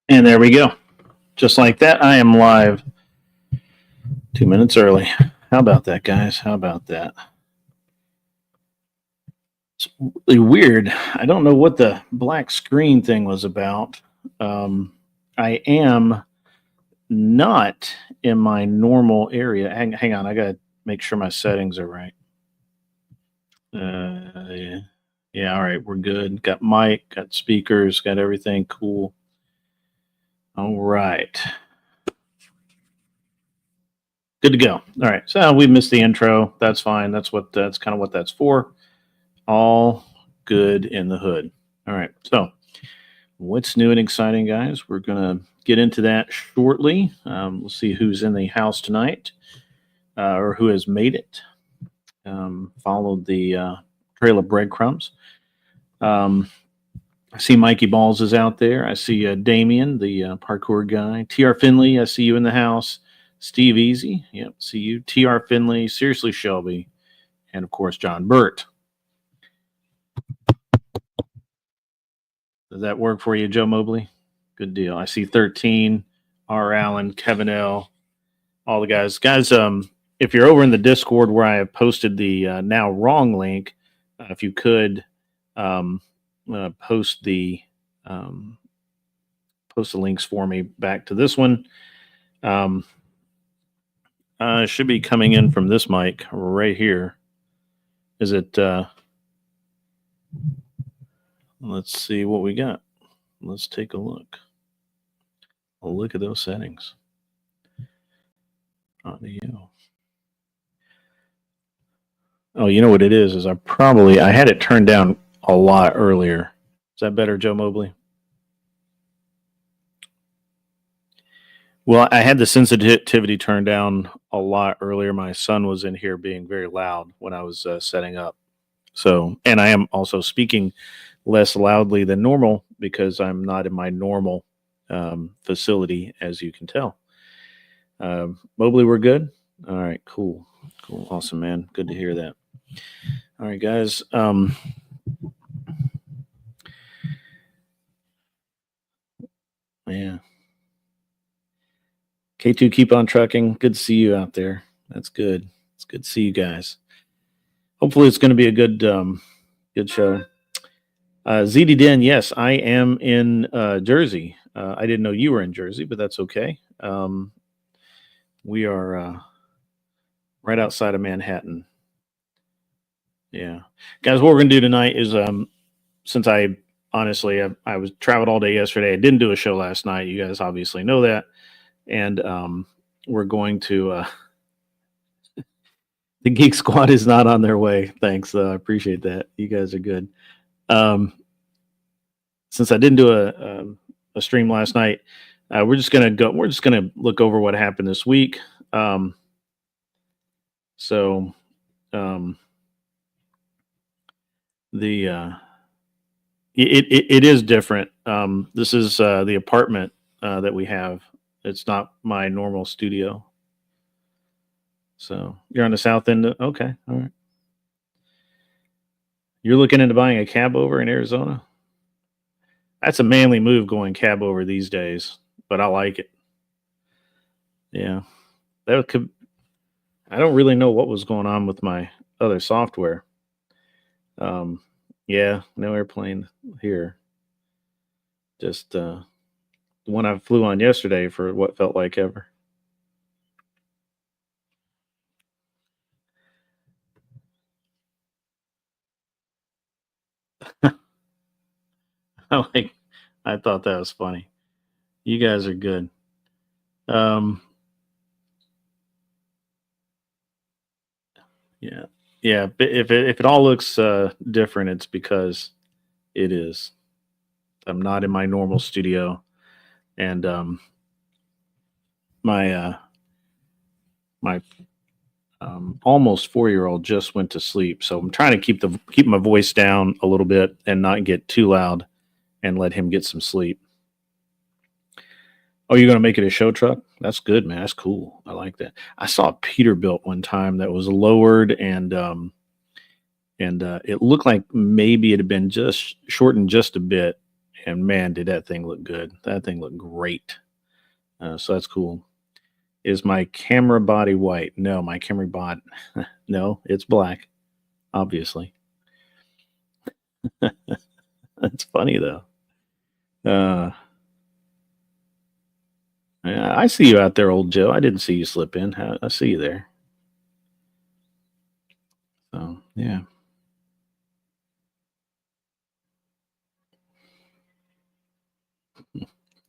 And there we go. Just like that, I am live 2 minutes early. How about that, guys? How about that? It's really weird. I don't know what the black screen thing was about. I am not in my normal area. Hang on. I got to make sure my settings are right. Yeah, all right. We're good. Got mic, got speakers, got everything cool. All right. Good to go. All right. So we missed the intro. That's fine. That's kind of what that's for. All good in the hood. All right. So what's new and exciting, guys? We're going to get into that shortly. We'll see who's in the house tonight or who has made it. Followed the trail of breadcrumbs. I see Mikey Balls is out there. I see Damien, the parkour guy. TR Finley, I see you in the house. Steve Easy, yep, see you. TR Finley, Seriously Shelby, and of course John Burt. Does that work for you, Joe Mobley? Good deal. I see 13, R. Allen, Kevin L., all the guys. Guys, if you're over in the Discord where I have posted the now wrong link, if you could post the links for me back to this one. Should be coming in from this mic right here. Is it? Let's see what we got. Let's take a look. A look at those settings. Audio. Oh, you know what it is I had it turned down a lot earlier. Is that better, Joe Mobley? Well, I had the sensitivity turned down a lot earlier. My son was in here being very loud when I was setting up. So, and I am also speaking less loudly than normal because I'm not in my normal facility, as you can tell. Mobley, we're good? All right, cool. Awesome, man. Good to hear that. All right, guys. Yeah. K2, keep on trucking. Good to see you out there. That's good. It's good to see you guys. Hopefully it's going to be a good show. ZD Den, yes, I am in Jersey. I didn't know you were in Jersey, but that's okay. We are right outside of Manhattan. Yeah. Guys, what we're going to do tonight is since I was traveled all day yesterday. I didn't do a show last night. You guys obviously know that. And we're going to the Geek Squad is not on their way. Thanks. I appreciate that. You guys are good. Since I didn't do a stream last night, we're just gonna look over what happened this week. It is different. This is the apartment that we have. It's not my normal studio. So you're on the south end. Okay. All right. You're looking into buying a cab over in Arizona? That's a manly move going cab over these days, but I like it. Yeah. I don't really know what was going on with my other software. Yeah, no airplane here. Just the one I flew on yesterday for what felt like ever. I thought that was funny. You guys are good. Yeah. If it all looks different, it's because it is. I'm not in my normal studio, and my almost 4-year-old just went to sleep, so I'm trying to keep my voice down a little bit and not get too loud, and let him get some sleep. Oh, you're going to make it a show truck? That's good, man. That's cool. I like that. I saw a Peterbilt one time that was lowered, and it looked like maybe it had been just shortened just a bit, and man, did that thing look good. That thing looked great. So that's cool. Is my camera body white? No, my camera body, no, it's black, obviously. That's funny though. Uh, yeah, I see you out there, old Joe. I didn't see you slip in. I see you there. So yeah,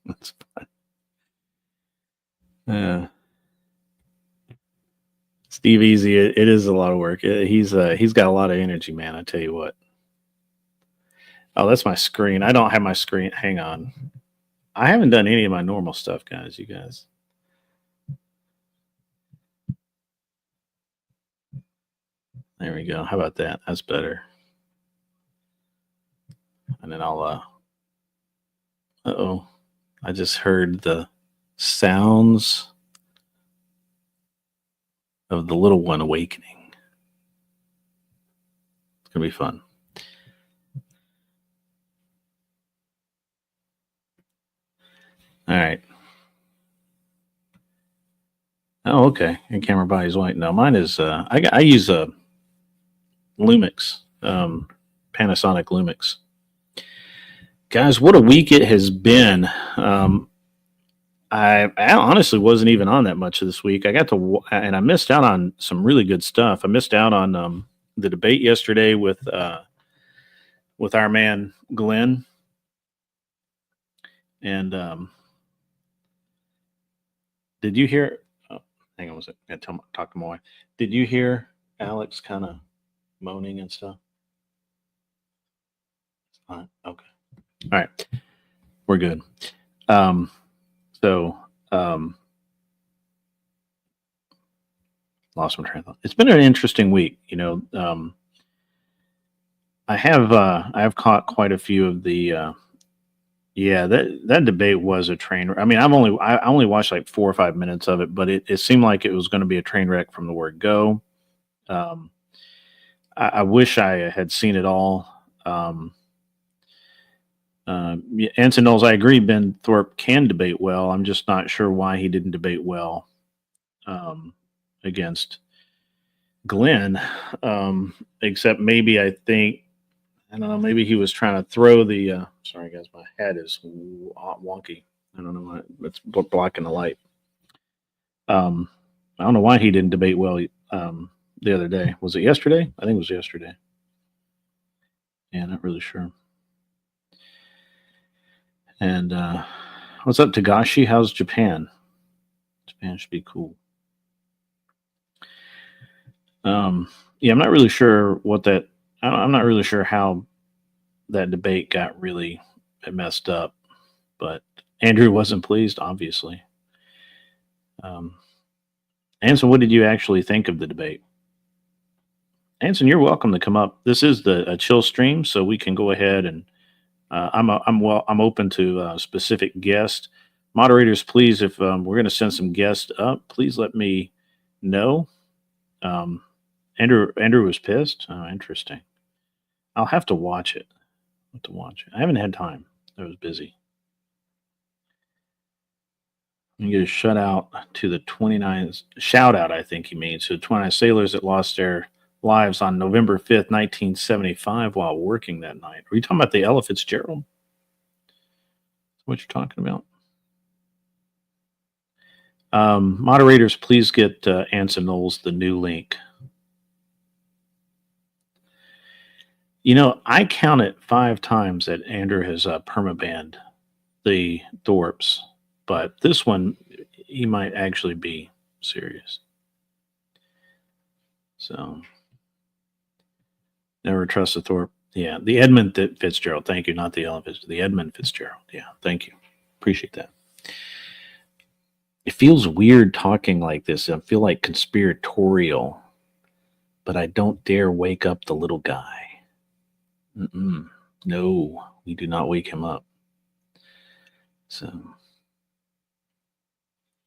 that's uh, Steve Easy. It is a lot of work. He's got a lot of energy, man. I tell you what. Oh, that's my screen. I don't have my screen. Hang on. I haven't done any of my normal stuff, guys. You guys. There we go. How about that? That's better. And then I'll oh. I just heard the sounds of the little one awakening. It's gonna be fun. All right. Oh, okay. Your camera body's white. No, mine is. I use a Lumix, Panasonic Lumix. Guys, what a week it has been. I honestly wasn't even on that much this week. I got to, and I missed out on some really good stuff. I missed out on the debate yesterday with our man Glenn, and did you hear? Oh, hang on, was it? I talk to my wife. Did you hear Alex kind of moaning and stuff? Okay, all right, we're good. So lost my train of thought. It's been an interesting week. I have caught quite a few of the. Yeah, that debate was a train. I mean, I only watched like 4 or 5 minutes of it, but it seemed like it was going to be a train wreck from the word go. Um, I wish I had seen it all. Anson Knowles, I agree. Ben Thorpe can debate well. I'm just not sure why he didn't debate well against Glenn. Except maybe I don't know. Maybe he was trying to throw the. Sorry, guys, my head is wonky. I don't know why it's blocking the light. I don't know why he didn't debate well the other day. Was it yesterday? I think it was yesterday. Yeah, not really sure. And what's up, Tagashi? How's Japan? Japan should be cool. Yeah, I'm not really sure what that. I'm not really sure how that debate got really messed up, but Andrew wasn't pleased, obviously. Anson, what did you actually think of the debate? Anson, you're welcome to come up. This is a chill stream, so we can go ahead and I'm open to specific guests. Moderators, please, if we're going to send some guests up, please let me know. Andrew was pissed. Oh, interesting. I'll have to watch it. I haven't had time. I was busy. You get a shutout to the 29 shout out, I think he means, to the 29 sailors that lost their lives on November 5th, 1975 while working that night. Are you talking about the Ella Fitzgerald? What you're talking about? Moderators, please get Anson Knowles the new link. I counted 5 times that Andrew has permabanned the Thorpes, but this one, he might actually be serious. So, never trust the Thorpe. Yeah, the Edmund Fitzgerald. Thank you, not the Ella Fitzgerald. The Edmund Fitzgerald. Yeah, thank you. Appreciate that. It feels weird talking like this. I feel like conspiratorial, but I don't dare wake up the little guy. No, we do not wake him up. So,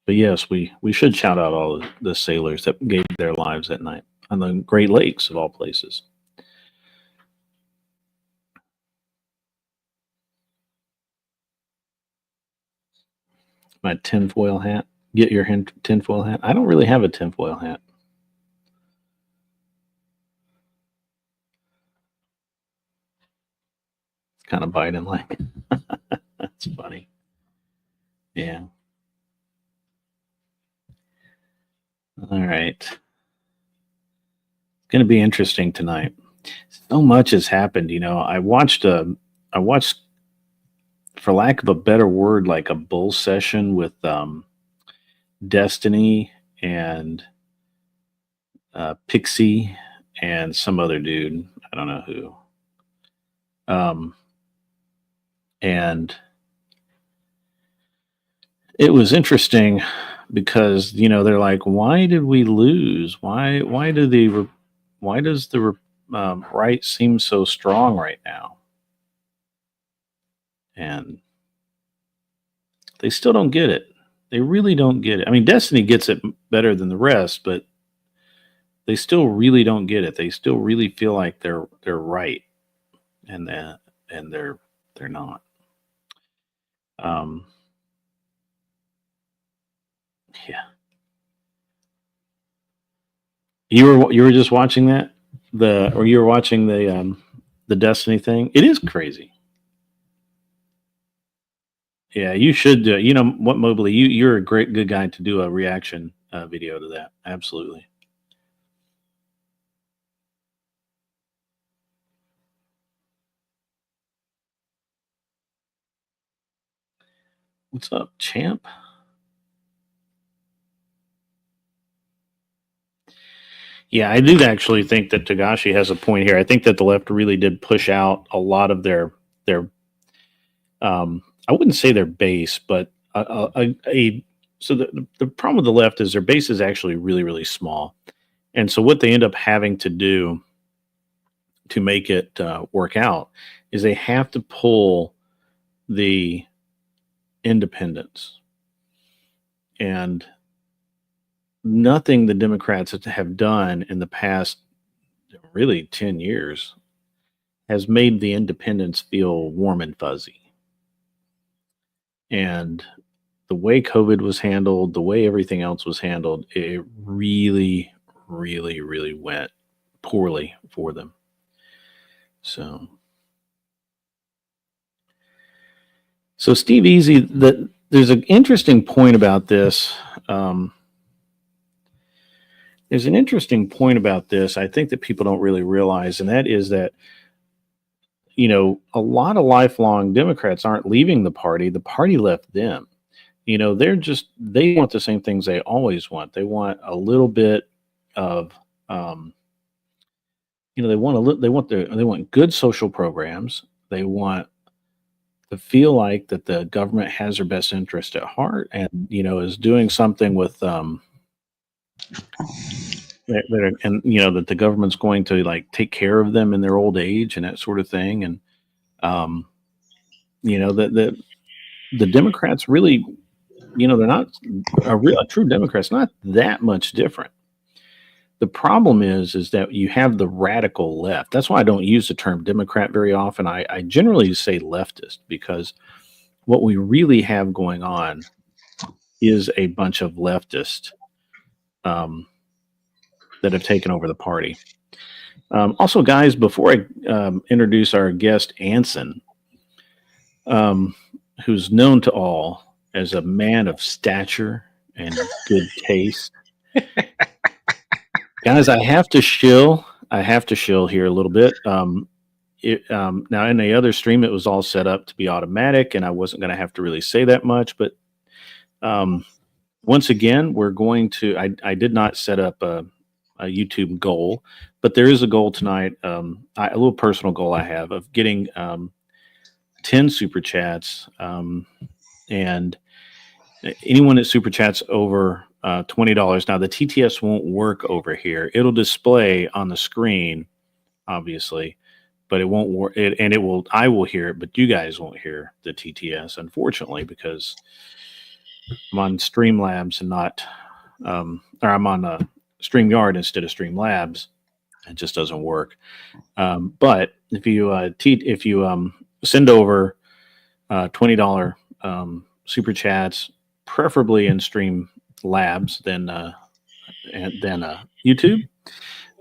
but yes, we should shout out all the sailors that gave their lives that night on the Great Lakes of all places. My tinfoil hat. Get your tinfoil hat. I don't really have a tinfoil hat. It's kind of Biden like. That's funny. Yeah. All right. It's going to be interesting tonight. So much has happened. I watched, for lack of a better word, like a bull session with Destiny and Pixie and some other dude. I don't know who. And it was interesting because they're like, why did we lose? Why does the right seem so strong right now? And they still don't get it. They really don't get it. I mean, Destiny gets it better than the rest, but they still really don't get it. They still really feel like they're right, and they're not. Yeah. You were just watching that or you were watching the Destiny thing. It is crazy. Yeah, you should do it. You know what, Mobley? You're a good guy to do a reaction video to that. Absolutely. What's up, champ? Yeah, I do actually think that Tagashi has a point here. I think that the left really did push out a lot of their I wouldn't say their base, but so the problem with the left is their base is actually really, really small. And so what they end up having to do to make it work out is they have to pull the independents. And nothing the Democrats have done in the past really 10 years has made the independents feel warm and fuzzy. And the way COVID was handled, the way everything else was handled, it really, really, really went poorly for them. So Steve Easy, there's an interesting point about this. There's an interesting point about this, I think, that people don't really realize, and that is that a lot of lifelong Democrats aren't leaving the party. The party left them. They want the same things they always want. They want a little bit of, they want good social programs. They want to feel like that the government has their best interest at heart, and is doing something with that the government's going to like take care of them in their old age and that sort of thing. And that the Democrats really, they're not a true Democrat's not that much different. The problem is that you have the radical left. That's why I don't use the term Democrat very often. I generally say leftist, because what we really have going on is a bunch of leftists that have taken over the party. Also, guys, before I introduce our guest, Anson, who's known to all as a man of stature and good taste. Guys, I have to shill here a little bit. Now, in the other stream, it was all set up to be automatic, and I wasn't going to have to really say that much. But once again, we're going to. I did not set up a YouTube goal, but there is a goal tonight. A little personal goal I have of getting 10 super chats, and anyone that super chats over $20. Now the TTS won't work over here. It'll display on the screen, obviously, but it won't work. I will hear it, but you guys won't hear the TTS, unfortunately, because I'm on Streamlabs and not, or I'm on StreamYard instead of Streamlabs. It just doesn't work. But if you send over $20 super chats, preferably in Stream Labs than YouTube.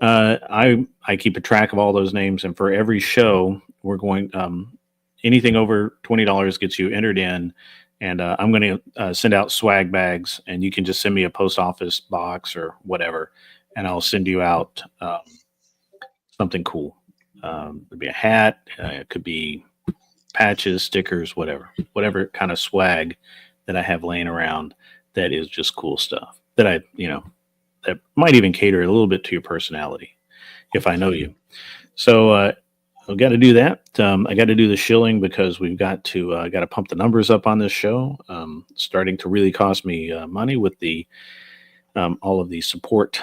I keep a track of all those names, and for every show, we're going anything over $20 gets you entered in, and I'm going to send out swag bags, and you can just send me a post office box or whatever, and I'll send you out something cool. It'd be a hat, it could be patches, stickers, whatever kind of swag that I have laying around that is just cool stuff that that might even cater a little bit to your personality if I know you. So I've got to do that. I got to do the shilling because we've got to pump the numbers up on this show. Starting to really cost me money with the all of the support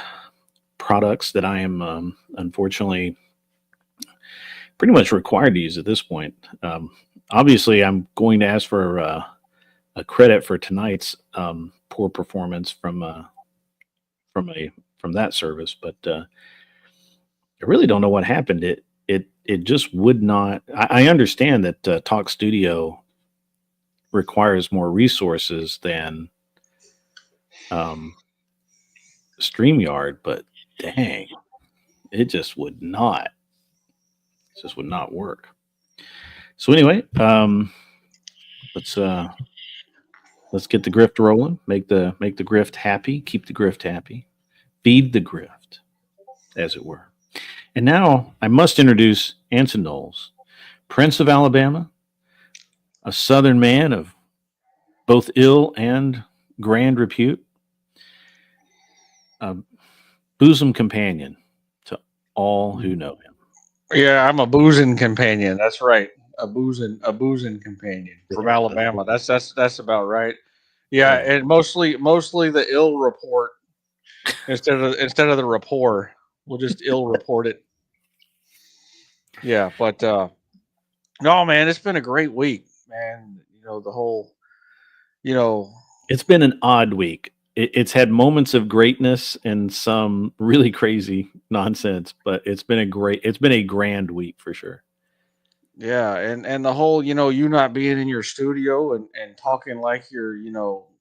products that I am unfortunately pretty much required to use at this point. Obviously, I'm going to ask for a credit for tonight's poor performance from that service, but I really don't know what happened. It just would not. I understand that Talk Studio requires more resources than StreamYard, but dang, it just would not. It just would not work. So anyway, let's get the grift rolling. Make the grift happy. Keep the grift happy. Feed the grift, as it were. And now I must introduce Anson Knowles, Prince of Alabama, a Southern man of both ill and grand repute, a bosom companion to all who know him. Yeah, I'm a boozing companion. That's right. A boozing companion from Alabama. That's about right. Yeah, and mostly the ill report instead of the rapport. We'll just ill report it. Yeah, but no, man, it's been a great week, man. The whole, It's been an odd week. It's had moments of greatness and some really crazy nonsense, but it's been a grand week for sure. yeah, and the whole, you not being in your studio and talking like you're,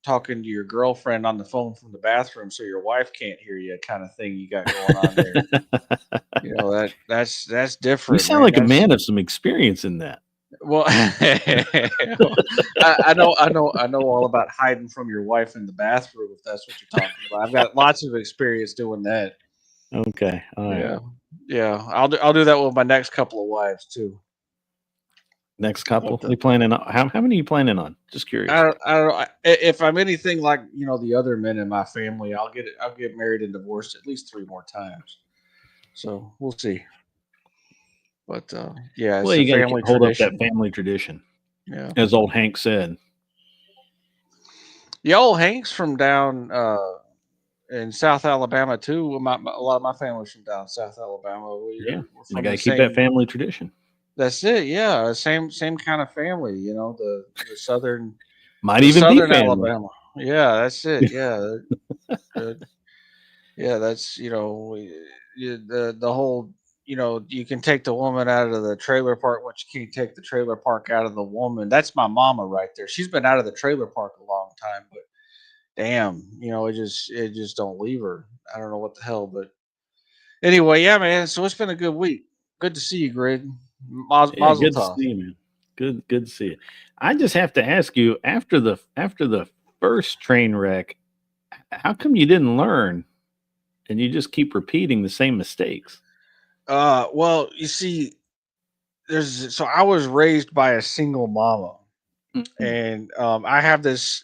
talking to your girlfriend on the phone from the bathroom so your wife can't hear you, kind of thing you got going on there. That's different, You sound man. like a That's, man of some experience in that. well, I know all about hiding from your wife in the bathroom if that's what you're talking about. I've got lots of experience doing that. Okay. All right. Yeah. I'll do that with my next couple of wives too. Next couple. You planning on how many are you planning on? Just curious. I don't know. If I'm anything like the other men in my family, I'll get married and divorced at least 3 more times. So we'll see. But yeah, it's Well, a you got to family hold up tradition. that family tradition, Yeah. as old Hank said. Yeah, old Hank's from down in South Alabama too. A lot of my family's from down South Alabama. Yeah, We're you from got the to keep that same. family tradition. That's it. Yeah, same kind of family. The southern, Might even be family. Alabama. Yeah, that's it. Yeah, yeah. That's the whole. You can take the woman out of the trailer park, but you can't take the trailer park out of the woman. That's my mama right there. She's been out of the trailer park a long time, but damn, it just don't leave her. I don't know what the hell, but anyway, yeah, man. So it's been a good week. Good to see you, Greg. Yeah, Mazel good to tov. see you, man. Good to see you. I just have to ask you after the first train wreck, how come you didn't learn and you just keep repeating the same mistakes? Well, you see, so I was raised by a single mama, Mm-hmm. and I have this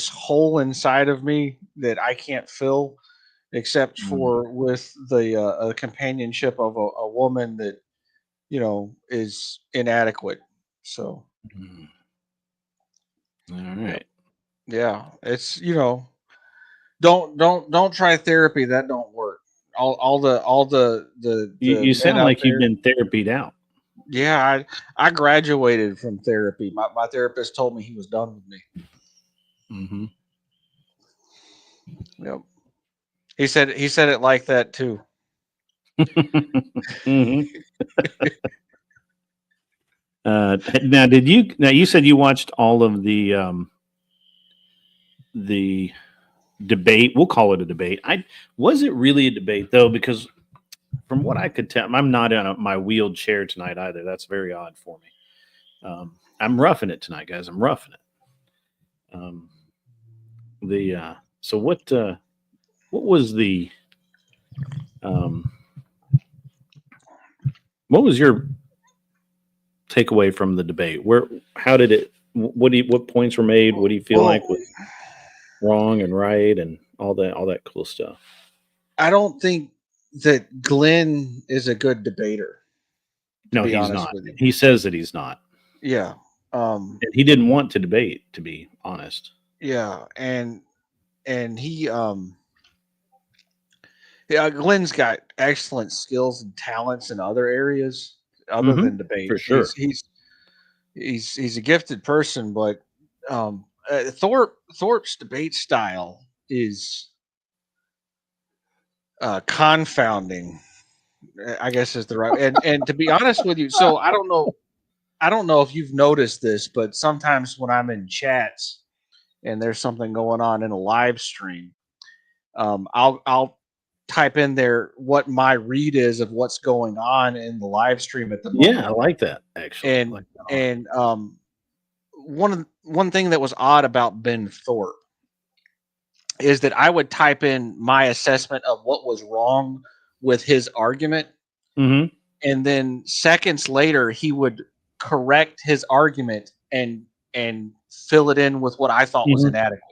hole inside of me that I can't fill except for with the companionship of a woman that is inadequate. So, All yep, right. yeah, it's don't try therapy. That don't work. All the You men sound out like you've there. been therapied out. Yeah, I graduated from therapy. My therapist told me he was done with me. Mm-hmm. Yep. He said it like that too. Mm-hmm. Now, you said you watched all of the the debate. We'll call it a debate. I was it really a debate though? Because from what I could tell, I'm not in my wheeled chair tonight either. That's very odd for me. I'm roughing it tonight, guys. I'm roughing it. So what was the um, what was your takeaway from the debate? How did it? What points were made? What do you feel like Well, was wrong and right, and all that cool stuff? I don't think that Glenn is a good debater, to No, be he's honest not. with you. He says that he's not. Yeah. And he didn't want to debate, to be honest. Yeah, and he yeah, Glenn's got excellent skills and talents in other areas other Mm-hmm. than debate. For sure. He's a gifted person, but Thorpe's debate style is confounding. I guess is the right and to be honest with you, so I don't know if you've noticed this, but sometimes when I'm in chats and there's something going on in a live stream, I'll type in there what my read is of what's going on in the live stream at the Yeah, I moment, like that actually. I and like that a lot. and one thing that was odd about Ben Thorpe is that I would type in my assessment of what was wrong with his argument, Mm-hmm. and then seconds later he would correct his argument and fill it in with what I thought was Mm-hmm. inadequate.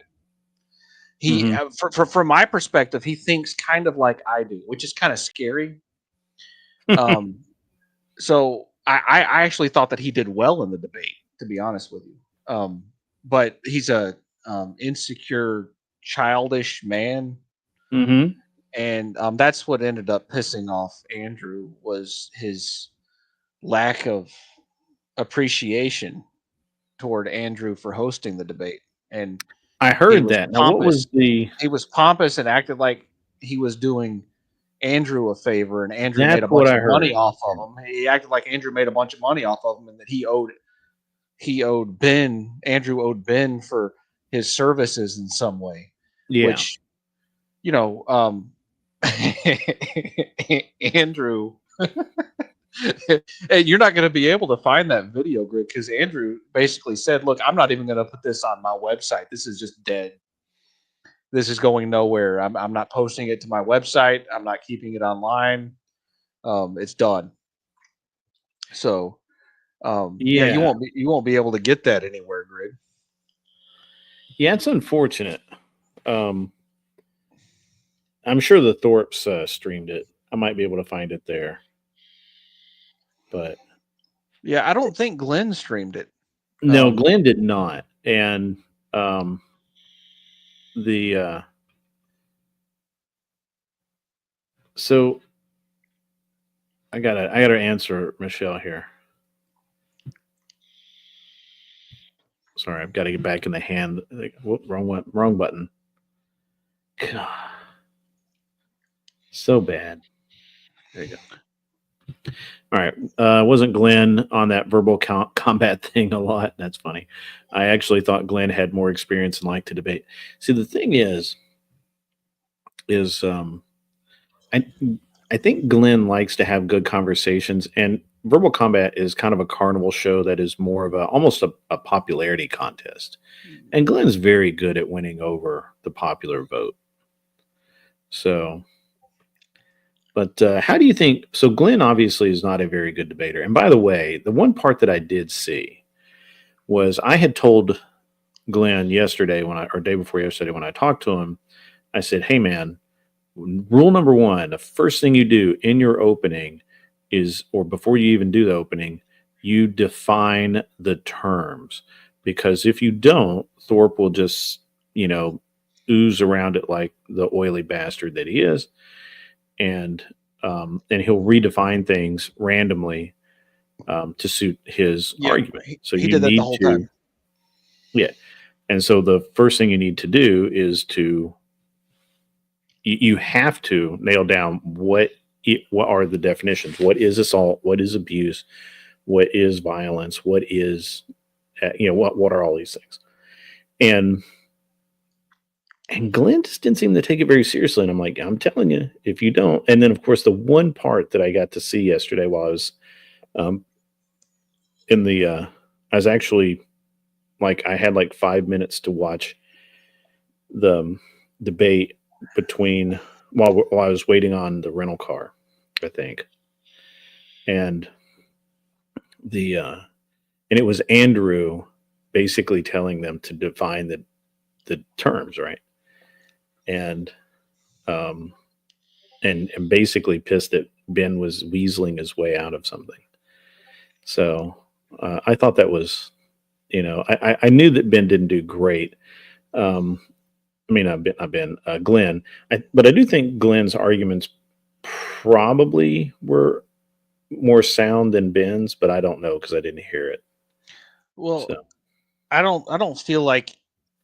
He, Mm-hmm. from my perspective, he thinks kind of like I do, which is kind of scary. Um, so I actually thought that he did well in the debate, to be honest with you. But he's a insecure, childish man, Mm-hmm. and that's what ended up pissing off Andrew was his lack of appreciation toward Andrew for hosting the debate, and I he heard was that. Now, what pompous. was the? He was pompous and acted like he was doing Andrew a favor, and Andrew made That's a what bunch I of money heard. off of him. He acted like Andrew made a bunch of money off of him, and that he owed Ben Andrew owed Ben for his services in some way, Yeah. which you know, Andrew. And you're not going to be able to find that video, Greg, because Andrew basically said, "Look, I'm not even going to put this on my website. This is just dead. This is going nowhere. I'm not posting it to my website. I'm not keeping it online. It's done." So, yeah, Yeah. you won't be able to get that anywhere, Greg. Yeah, it's unfortunate. Um, I'm sure the Thorpes streamed it. I might be able to find it there, but Yeah, I don't think Glenn streamed it. no, Um, Glenn did not. And um, the so I gotta answer Michelle here. Sorry, I've got to get back in the hand. Whoop, wrong one, wrong button. God, so bad. There you go. All right, wasn't Glenn on that verbal combat thing a lot? That's funny. I actually thought Glenn had more experience and liked to debate. See, the thing is I I think Glenn likes to have good conversations, and Verbal Combat is kind of a carnival show that is more of almost a popularity contest. And Glenn's very good at winning over the popular vote. So, but how do you think? So, Glenn obviously is not a very good debater. And by the way, the one part that I did see was I had told Glenn yesterday or day before yesterday when I talked to him, I said, "Hey, man, rule number one, the first thing you do in your opening is, or before you even do the opening, you define the terms. Because if you don't, Thorpe will just, ooze around it like the oily bastard that he is. And he'll redefine things randomly to suit his yeah, argument. So he you did that the need whole to, time. yeah. And so the first thing you need to do is you have to nail down what are the definitions. What is assault? What is abuse? What is violence? What is what are all these things? And And Glenn just didn't seem to take it very seriously. And I'm like, I'm telling you, if you don't. And then, of course, the one part that I got to see yesterday while I was um, in the, I was actually like, I had like 5 minutes to watch the debate between while I was waiting on the rental car, I think. And the, and it was Andrew basically telling them to define the terms, right? And, um, and basically pissed that Ben was weaseling his way out of something. So I thought that was, I knew that Ben didn't do great. Um, I mean, I've been Glenn, but I do think Glenn's arguments probably were more sound than Ben's, but I don't know because I didn't hear it. Well, So I don't feel like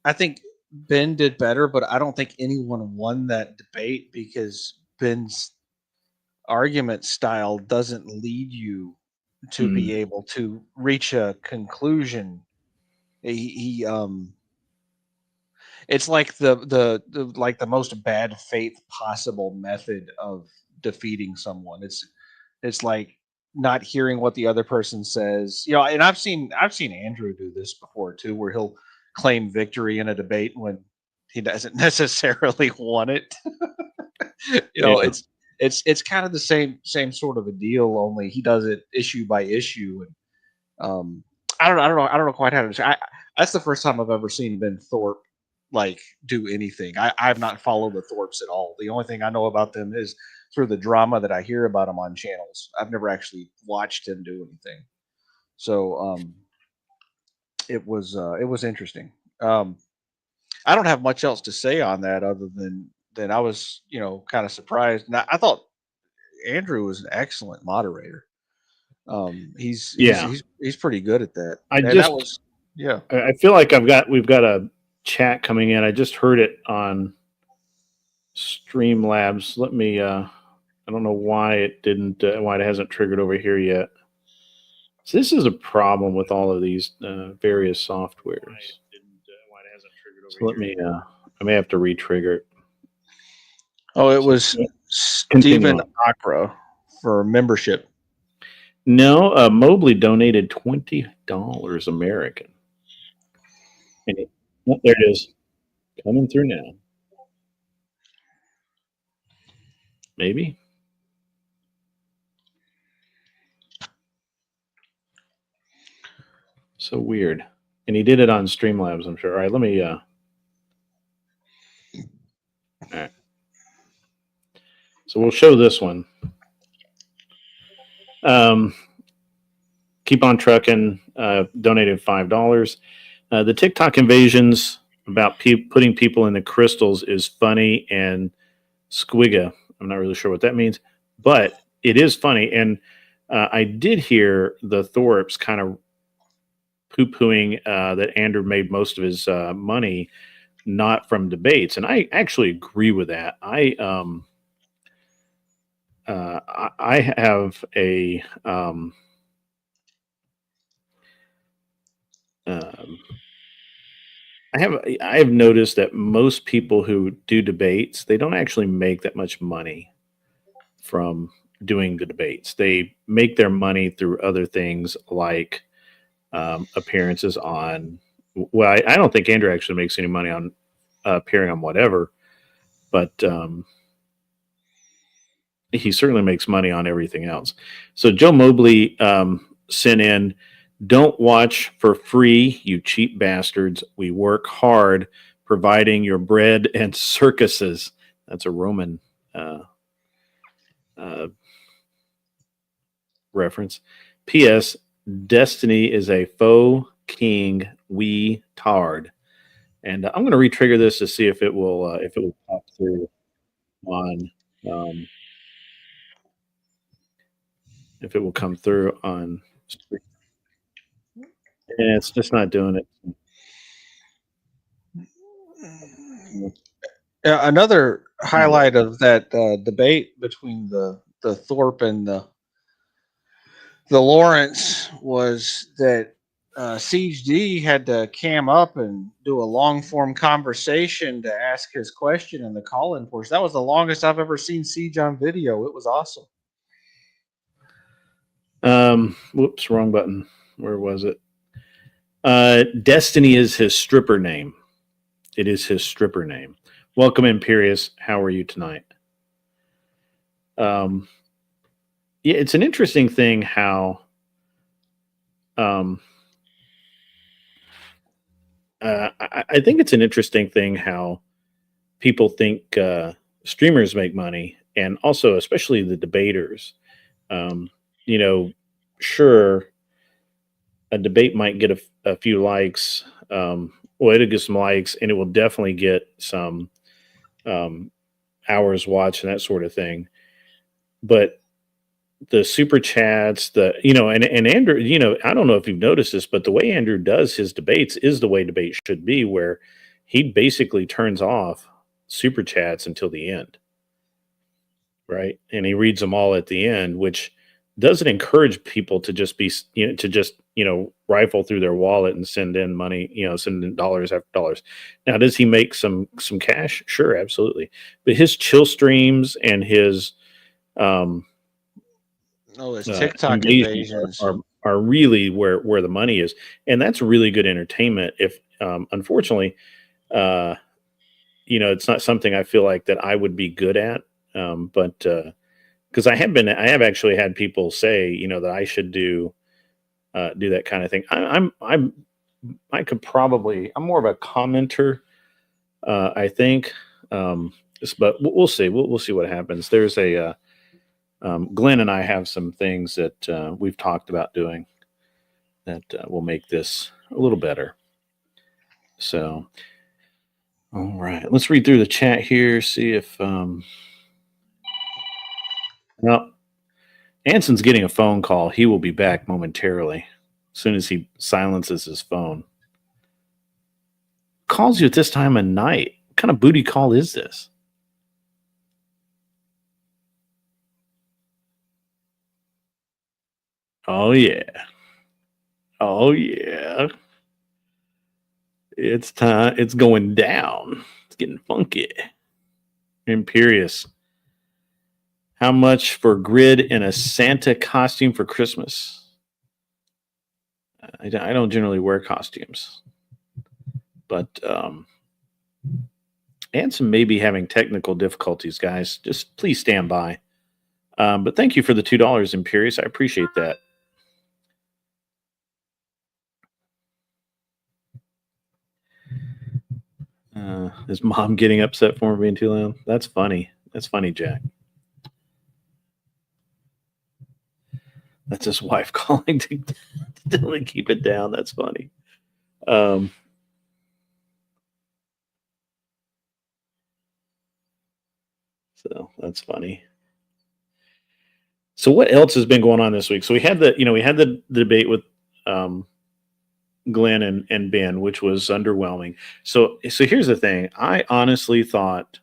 I think Ben did better, but I don't think anyone won that debate because Ben's argument style doesn't lead you to be mm, able to reach a conclusion. He it's like the like the most bad faith possible method of defeating someone. It's like not hearing what the other person says. You know, and I've seen Andrew do this before too, where he'll claim victory in a debate when he doesn't necessarily want it. You know, yeah, it's kind of the same sort of a deal, only he does it issue by issue. And I don't know quite how to describe. That's the first time I've ever seen Ben Thorpe like do anything. I've not followed the Thorpes at all. The only thing I know about them is through the drama that I hear about him on channels. I've never actually watched him do anything. So it was interesting. Um, I don't have much else to say on that other than I was kind of surprised. And I thought Andrew was an excellent moderator. He's he's yeah. he's he's pretty good at that, I and that just was yeah. I feel like we've got a chat coming in. I just heard it on Streamlabs. Let me. I don't know why it didn't. Why it hasn't triggered over here yet. So this is a problem with all of these various softwares. So let me. I may have to re-trigger it. Oh, it So was continue Stephen on. Akra for membership. No, Mobley donated $20 American. And oh, there it is, coming through now. Maybe. So weird. And he did it on Streamlabs, I'm sure. All right, let me. All right. So we'll show this one. Um, Keep on trucking. Donated $5. The TikTok invasions about putting people in the crystals is funny and squigga. I'm not really sure what that means, but it is funny. And I did hear the Thorpes kind of poo-pooing that Andrew made most of his money not from debates, and I actually agree with that. I have a um, I have noticed that most people who do debates, they don't actually make that much money from doing the debates. They make their money through other things like appearances on. Well, I don't think Andrew actually makes any money on appearing on whatever, but he certainly makes money on everything else. So Joe Mobley sent in, "Don't watch for free, you cheap bastards. We work hard providing your bread and circuses." That's a Roman uh, reference. P.S. Destiny is a faux king. We tard. And I'm going to re-trigger this to see if it will pop through on if it will come through on. And it's just not doing it. Another highlight of that debate between the Thorpe and the Lawrence was that Siege D had to cam up and do a long form conversation to ask his question in the call in portion. That was the longest I've ever seen Siege on video. It was awesome. Whoops, wrong button. Where was it? Destiny is his stripper name. It is his stripper name. Welcome, Imperious. How are you tonight? Um, yeah, it's an interesting thing how um, I think it's an interesting thing how people think streamers make money, and also especially the debaters. Um, you know, sure, a debate might get a few likes. Well, it'll get some likes, and it will definitely get some um, hours watched and that sort of thing. But the super chats, and Andrew, I don't know if you've noticed this, but the way Andrew does his debates is the way debates should be, where he basically turns off super chats until the end, right? And he reads them all at the end, which doesn't encourage people to just be, to just, rifle through their wallet and send in money, send in dollars after dollars. Now, does he make some cash? Sure, absolutely. But his chill streams and his um, Oh, it's TikTok engagement invasions. are really where the money is, and that's really good entertainment. If unfortunately, uh, it's not something I feel like that I would be good at, but because I have actually had people say, that I should do that kind of thing. I could probably, I'm more of a commenter, I think, but we'll see. We'll see what happens. There's Glenn and I have some things that we've talked about doing that will make this a little better. So, all right, let's read through the chat here, see if. Well, Anson's getting a phone call. He will be back momentarily as soon as he silences his phone. Calls you at this time of night. What kind of booty call is this? Oh, yeah. Oh, yeah. It's time. It's going down. It's getting funky. Imperious. How much for grid in a Santa costume for Christmas? I don't generally wear costumes, but Anson may be having technical difficulties, guys. Just please stand by. But thank you for the $2, Imperious. I appreciate that. Is mom getting upset for me being too loud? That's funny. That's funny, Jack. That's his wife calling to tell him to keep it down. That's funny. So that's funny. So what else has been going on this week? So we had the debate with Glenn and Ben, which was underwhelming. So here's the thing. I honestly thought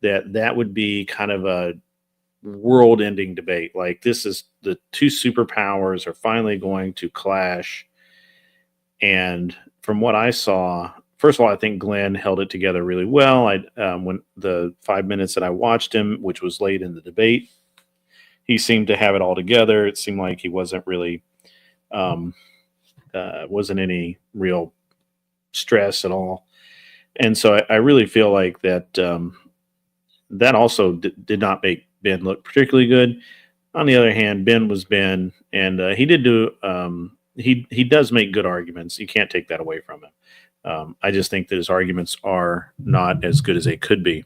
that would be kind of a world-ending debate. Like, this is the two superpowers are finally going to clash. And from what I saw, first of all, I think Glenn held it together really well. When the 5 minutes that I watched him, which was late in the debate, he seemed to have it all together. It seemed like he wasn't really wasn't any real stress at all. And so I really feel like that also did not make Ben look particularly good. On the other hand, Ben was Ben, and he did do he does make good arguments. You can't take that away from him. I just think that his arguments are not as good as they could be.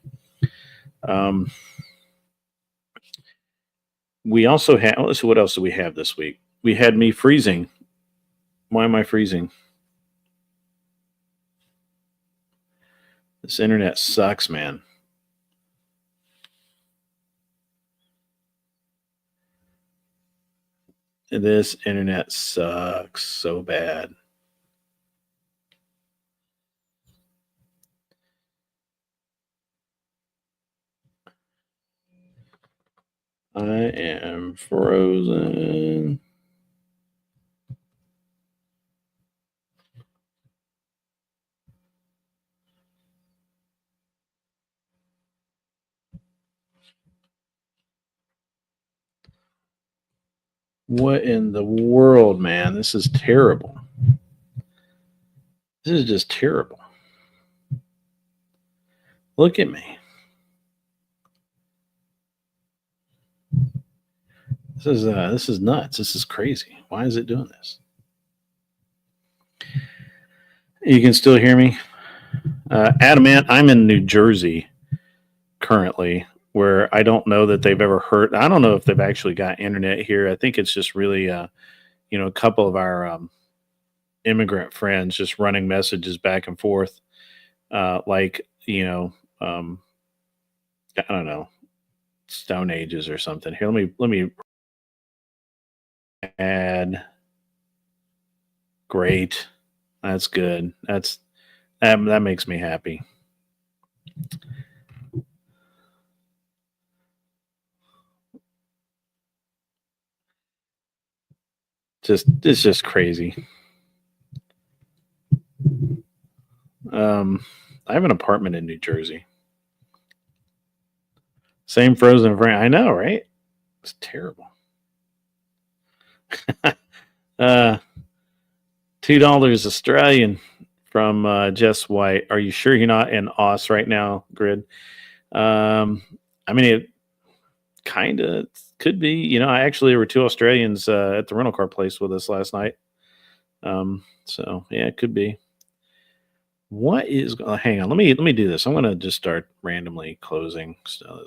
We also had, let's see, what else do we have this week? We had me freezing. Why am I freezing? This internet sucks, man. This internet sucks so bad. I am frozen. What in the world, man? This is terrible. This is just terrible. Look at me. This is nuts. This is crazy. Why is it doing this? You can still hear me, Adamant. I'm in New Jersey currently, where I don't know that they've ever heard. I don't know if they've actually got internet here. I think it's just really, a couple of our immigrant friends just running messages back and forth, like I don't know, Stone Ages or something. Here, let me add. Great, that's good. That makes me happy. It's just crazy. I have an apartment in New Jersey. Same frozen frame. I know, right? It's terrible. uh, $2 Australian from Jess White. Are you sure you're not in Aus right now, Grid? I mean, it kind of could be. There were two Australians at the rental car place with us last night. So yeah, it could be. What is? Hang on. Let me do this. I'm gonna just start randomly closing. So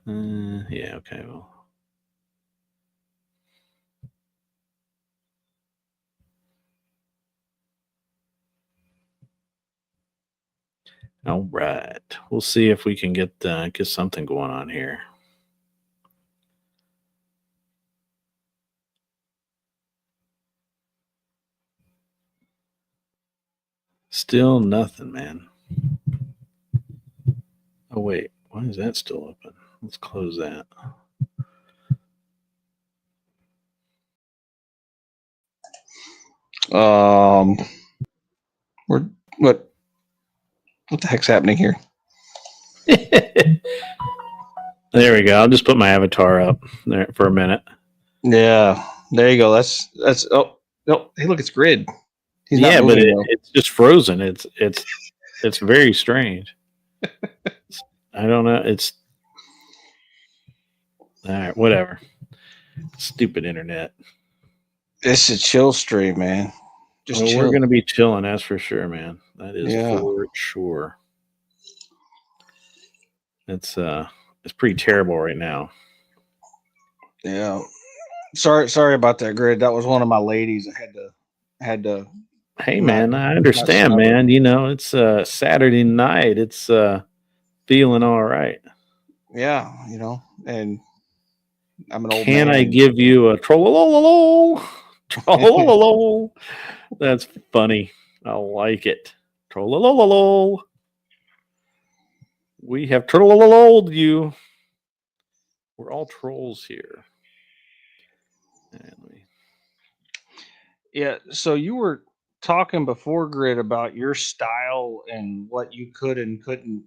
yeah. Okay. Well. All right. We'll see if we can get something going on here. Still nothing, man. Oh wait, why is that still open? Let's close that. We're what the heck's happening here? There we go. I'll just put my avatar up there for a minute. Yeah, there you go. That's. Oh no! Hey, look, it's Grid. He's not Yeah, but moving though. it's just frozen. It's very strange. I don't know. It's all right. Whatever. Stupid internet. It's a chill stream, man. Just Well, we're chill. gonna be chilling. That's for sure, man. That is Yeah. for sure. It's pretty terrible right now. Yeah. Sorry about that, Grid. That was one of my ladies. I had to Hey, not man, I not understand, snub her. man. It's Saturday night. It's feeling all right. Yeah, and I'm an old Can man. I give you a trollololo? Trollololo. That's funny. I like it. Trollololo. We have trollololoed you. We're all trolls here. Yeah, so you were talking before, Grid, about your style and what you could and couldn't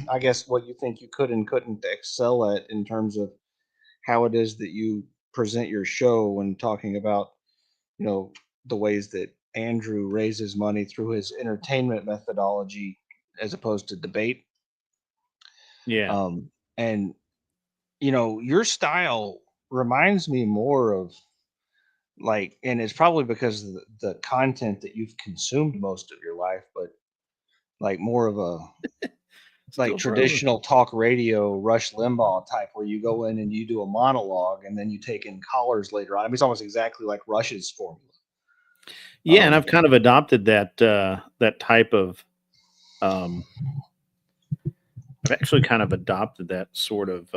I guess what you think you could and couldn't excel at in terms of how it is that you present your show when talking about, you know, the ways that Andrew raises money through his entertainment methodology as opposed to debate. Yeah. And your style reminds me more of like, and it's probably because of the content that you've consumed most of your life, but like more of a like Still frozen. traditional talk radio Rush Limbaugh type where you go in and you do a monologue and then you take in callers later on. I mean, it's almost exactly like Rush's formula. Yeah, and I've kind of adopted that type of I've actually kind of adopted that sort of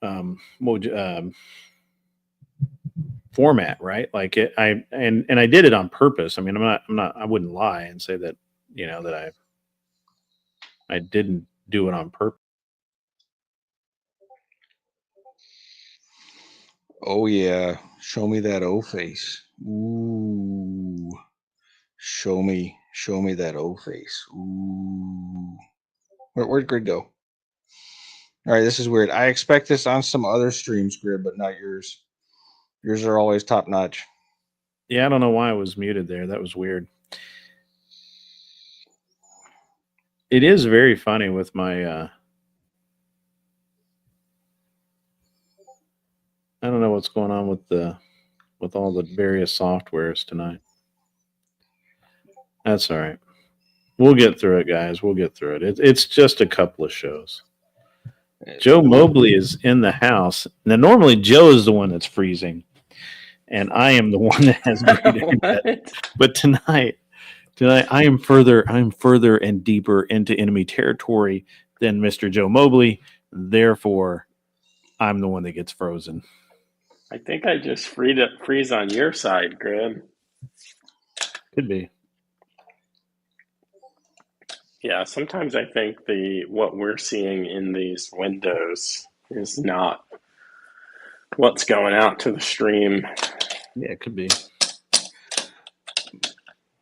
um, format, right? Like I did it on purpose. I mean, I wouldn't lie and say that that I didn't do it on purpose. Oh yeah, show me that O face. Ooh, show me that O face. Ooh. Where'd Grid go? All right, this is weird. I expect this on some other streams, Grid, but not yours. Yours are always top notch. Yeah, I don't know why I was muted there. That was weird. It is very funny with my I don't know what's going on with all the various softwares tonight. That's all right. We'll get through it, guys. We'll get through it. It's just a couple of shows. Joe Mobley is in the house. Now, normally Joe is the one that's freezing, and I am the one that has great internet. But tonight I am further and deeper into enemy territory than Mr. Joe Mobley. Therefore, I'm the one that gets frozen. I think I just freeze on your side, Grid. Could be. Yeah, sometimes I think what we're seeing in these windows is not what's going out to the stream. Yeah, it could be.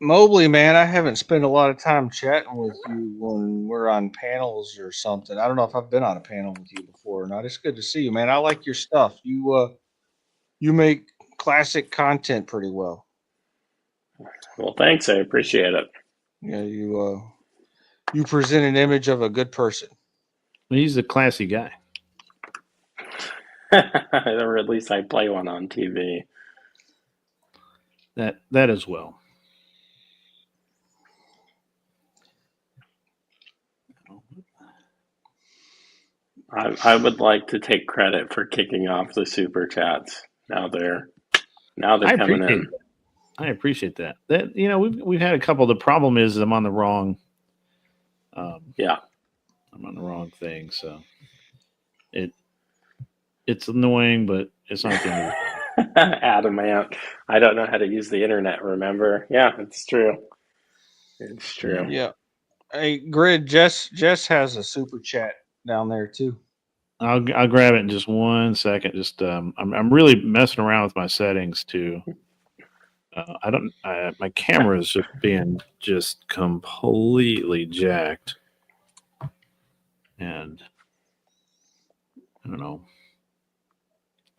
Mobley, man, I haven't spent a lot of time chatting with you when we're on panels or something. I don't know if I've been on a panel with you before or not. It's good to see you, man. I like your stuff. You make classic content pretty well. Well, thanks. I appreciate it. Yeah, you present an image of a good person. He's a classy guy. Or at least I play one on TV. That as well. I would like to take credit for kicking off the super chats. Now they're coming in. I appreciate that. That we've had a couple. The problem is I'm on the wrong. Yeah, I'm on the wrong thing, so it's annoying, but it's not the end of the Adamant. I don't know how to use the internet. Remember? Yeah, it's true. It's true. Yeah. Hey, Grid. Jess has a super chat down there too. I'll grab it in just 1 second. Just I'm really messing around with my settings too. My camera is just being just completely jacked, and I don't know.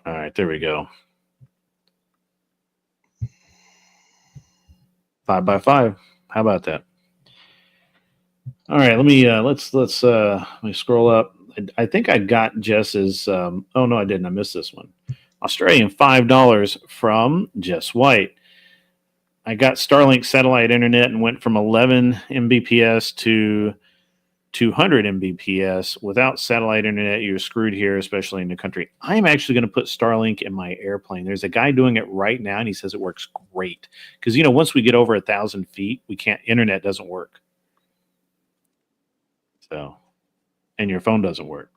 All right, there we go. 5x5. How about that? All right, let me scroll up. I think I got Jess's. Oh no, I didn't. I missed this one. Australian $5 from Jess White. I got Starlink satellite internet and went from 11 Mbps to 200 Mbps. Without satellite internet, you're screwed here, especially in the country. I'm actually going to put Starlink in my airplane. There's a guy doing it right now, and he says it works great. Because once we get over 1,000 feet, internet doesn't work. So, and your phone doesn't work.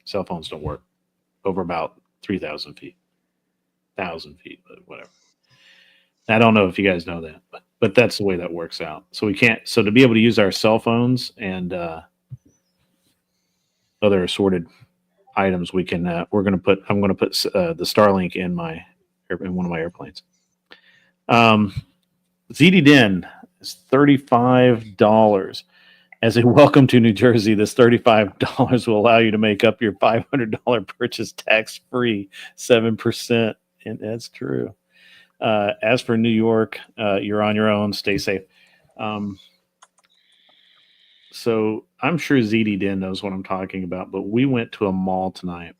Cell phones don't work over about 3,000 feet, 1,000 feet, but whatever. I don't know if you guys know that, but that's the way that works out. So we can't. So to be able to use our cell phones and other assorted items, we can. I'm going to put the Starlink in one of my airplanes. ZD Den is $35. As a welcome to New Jersey, this $35 will allow you to make up your $500 purchase tax-free 7%. And that's true. As for New York, you're on your own. Stay safe. So I'm sure ZD Den knows what I'm talking about, but we went to a mall tonight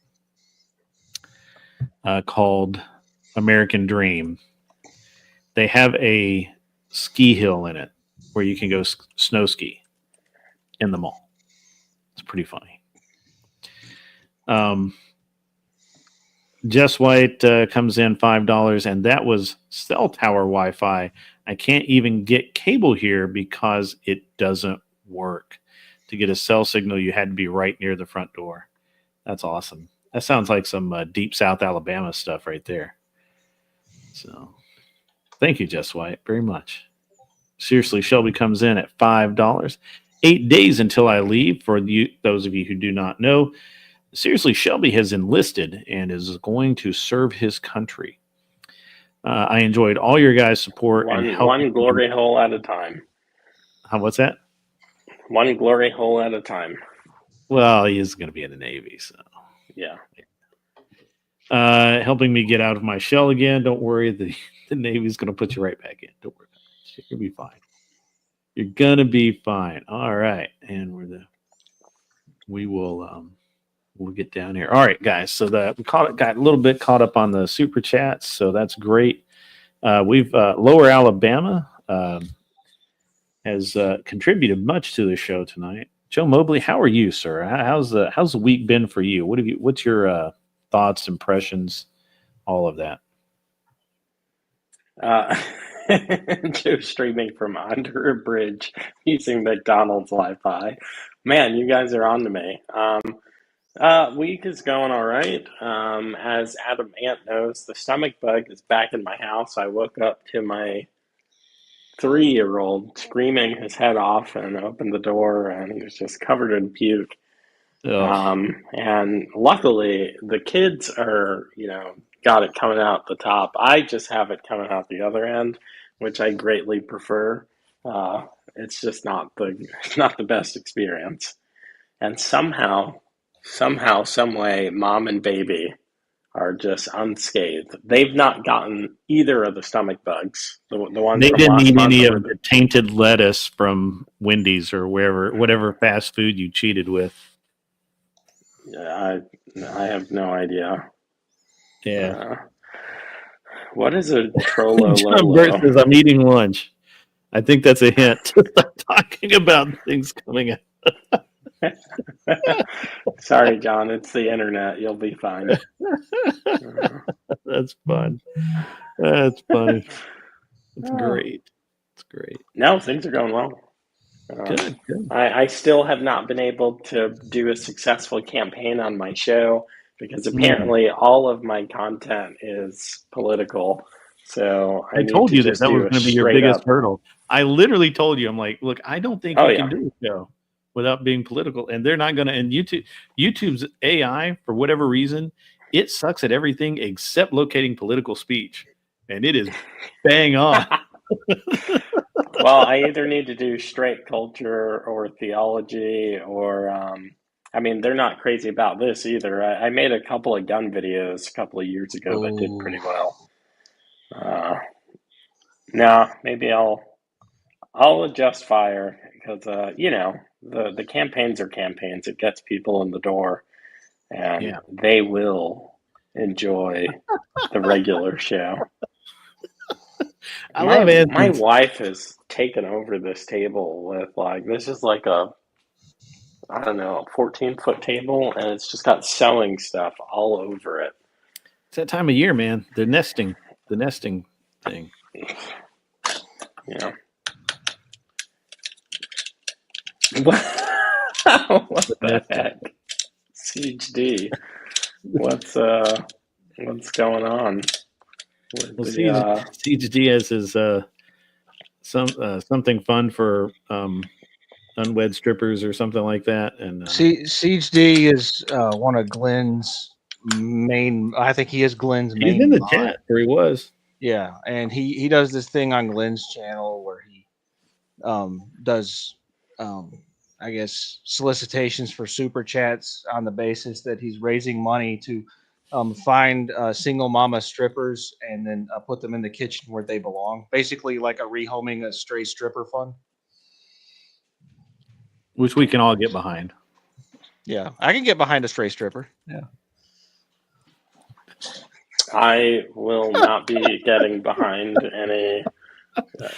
called American Dream. They have a ski hill in it where you can go snow ski in the mall. It's pretty funny. Jess White comes in $5, and that was cell tower Wi-Fi. I can't even get cable here because it doesn't work. To get a cell signal, you had to be right near the front door. That's awesome. That sounds like some deep South Alabama stuff right there. So, thank you, Jess White, very much. Seriously, Shelby comes in at $5. 8 days until I leave. For those of you who do not know, seriously, Shelby has enlisted and is going to serve his country. I enjoyed all your guys' support and help. One glory hole at a time. What's that? one glory hole at a time. Well, he is going to be in the Navy, so Yeah. helping me get out of my shell again. Don't worry, the Navy's going to put you right back in. Don't worry about it. You'll be fine. You're gonna be fine. All right, and we'll get down here. All right, guys. So we got a little bit caught up on the super chats, so that's great. We've Lower Alabama has contributed much to the show tonight. Joe Mobley, how are you, sir? How's the week been for you? What's your thoughts, impressions, all of that? Joe streaming from under a bridge using McDonald's Wi-Fi. Man, you guys are on to me. Week is going all right. As Adam Ant knows, the stomach bug is back in my house. I woke up to my 3-year-old screaming his head off and opened the door, and he was just covered in puke. And luckily, the kids are, got it coming out the top. I just have it coming out the other end, which I greatly prefer. It's just not the best experience. And somehow, some way, mom and baby are just unscathed. They've not gotten either of the stomach bugs. The ones they from didn't last eat month any of the tainted lettuce from Wendy's or whatever fast food you cheated with. Yeah, I have no idea. Yeah. What is a Trollo John Burt says, I'm eating lunch. I think that's a hint to start talking about things coming out. Sorry, John. It's the internet. You'll be fine. That's fun. That's funny. It's great. It's great. No, things are going well. Good. I still have not been able to do a successful campaign on my show because apparently all of my content is political. So I told you that was going to be your biggest hurdle. I literally told you, I'm like, look, I don't think you can do a show without being political, and they're not going to. And YouTube's AI, for whatever reason, it sucks at everything except locating political speech, and it is bang on. Well, I either need to do straight culture or theology, or they're not crazy about this either. I made a couple of gun videos a couple of years ago that did pretty well. Now maybe I'll adjust fire because the campaigns are campaigns. It gets people in the door, and they will enjoy the regular show. I love it. My wife has taken over this table with this is like a 14-foot table, and it's just got sewing stuff all over it. It's that time of year, man. The nesting thing. Yeah. What the heck? Siege D. What's going on? Well, Siege D has his something fun for unwed strippers or something like that. And Siege D is one of Glenn's main. I think he is Glenn's main. He's in the chat where he was. Yeah, and he does this thing on Glenn's channel where he does I guess solicitations for super chats on the basis that he's raising money to find single mama strippers and then put them in the kitchen where they belong. Basically, like a rehoming a stray stripper fund. Which we can all get behind. Yeah, I can get behind a stray stripper. Yeah. I will not be getting behind any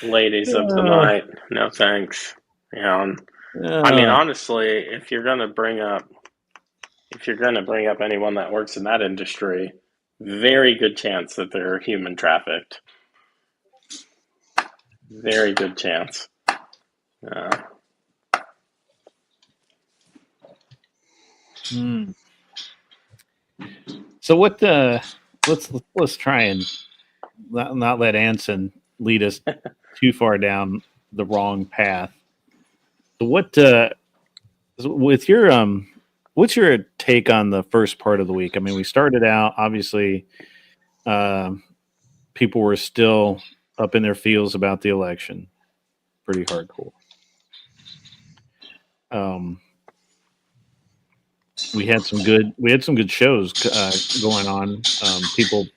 ladies of the night. No thanks. Honestly, if you're gonna bring up anyone that works in that industry, very good chance that they're human trafficked. Very good chance. So what? Let's try and not let Anson lead us too far down the wrong path. What with your what's your take on the first part of the week? I mean, we started out obviously. People were still up in their feels about the election, pretty hardcore. we had some good shows going on. People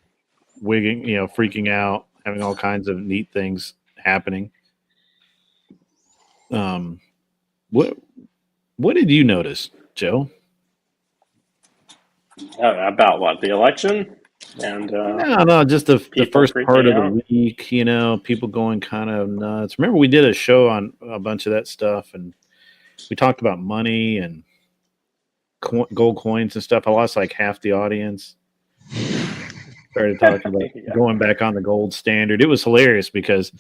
wigging, freaking out, having all kinds of neat things happening. Um, what what did you notice, Joe? About what, the election and No, just the people first part freaking of the out. week. People going kind of nuts. Remember, we did a show on a bunch of that stuff, and we talked about money and gold coins and stuff. I lost like half the audience. Started talking about Yeah. going back on the gold standard. It was hilarious because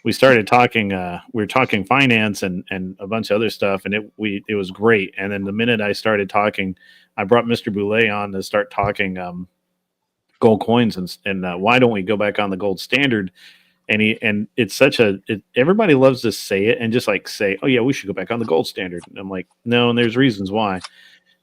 we started talking. We were talking finance and a bunch of other stuff, and it was great. And then the minute I started talking, I brought Mr. Boulay on to start talking gold coins and why don't we go back on the gold standard? And it's such everybody loves to say it and just like say, oh yeah, we should go back on the gold standard. And I'm like, no, and there's reasons why.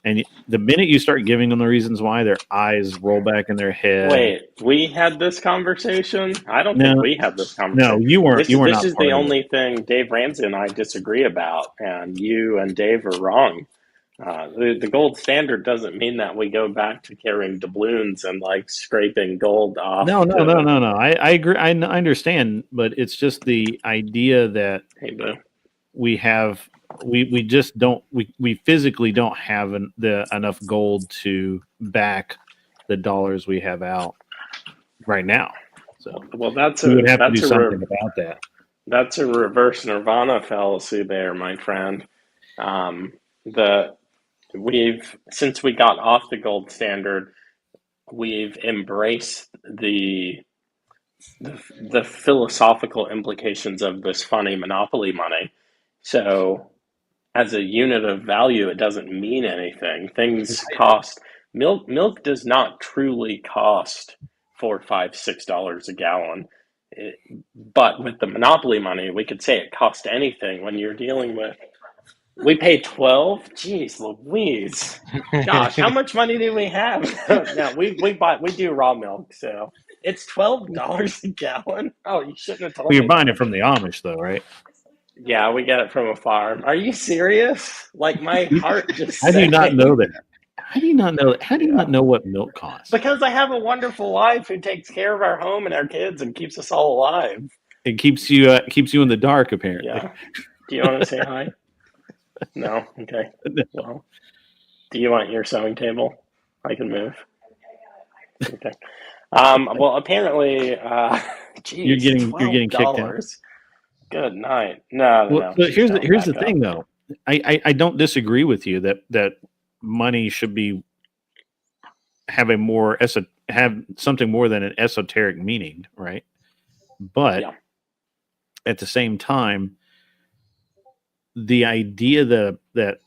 And the minute you start giving them the reasons why, their eyes roll back in their head. Wait, we had this conversation? I don't think No, we had this no, conversation. you weren't. You were This not is the part of it. only thing Dave Ramsey and I disagree about, and you and Dave are wrong. The gold standard doesn't mean that we go back to carrying doubloons and like scraping gold off No, no, no, to no, no. I agree. I understand, but it's just the idea that hey boo. we have we just don't we physically don't have enough gold to back the dollars we have out right now. So Well, that's we a would have to do that's a something about that. that's a reverse nirvana fallacy there, my friend. The we've since we got off the gold standard, we've embraced the philosophical implications of this funny monopoly money. So, as a unit of value, it doesn't mean anything. Things cost milk. Milk does not truly cost $4, $5, $6 a gallon. It, but with the monopoly money, we could say it cost anything when you're dealing with. We pay 12. Jeez, Louise. Gosh, how much money do we have? No, we do raw milk, so it's $12 a gallon. Oh, you shouldn't have Well, told you're me buying that. it from the Amish, though, right? Yeah, we get it from a farm. Are you serious? Like my heart just How do you not sank. know that? How do you not know that? How do you not Yeah. know what milk costs? Because I have a wonderful wife who takes care of our home and our kids and keeps us all alive. It keeps you in the dark, apparently. Yeah. Do you want to say hi? No? Okay. Well, do you want your sewing table? I can move. Okay. Well, apparently, geez, You're getting kicked out. $12. Good night. No, Well, no, but she's coming here's the back up. thing, though. I don't disagree with you that money should have have something more than an esoteric meaning, right? But Yeah. at the same time, the idea that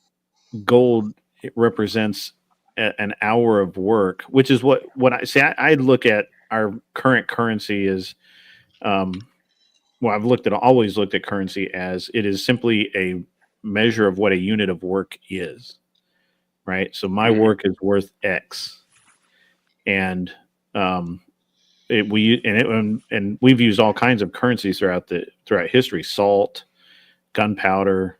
gold represents an hour of work, which is what I say. I look at our current currency as, well, always looked at currency as it is simply a measure of what a unit of work is, right? So my Mhm. work is worth X, and and we've used all kinds of currencies throughout history: salt, gunpowder,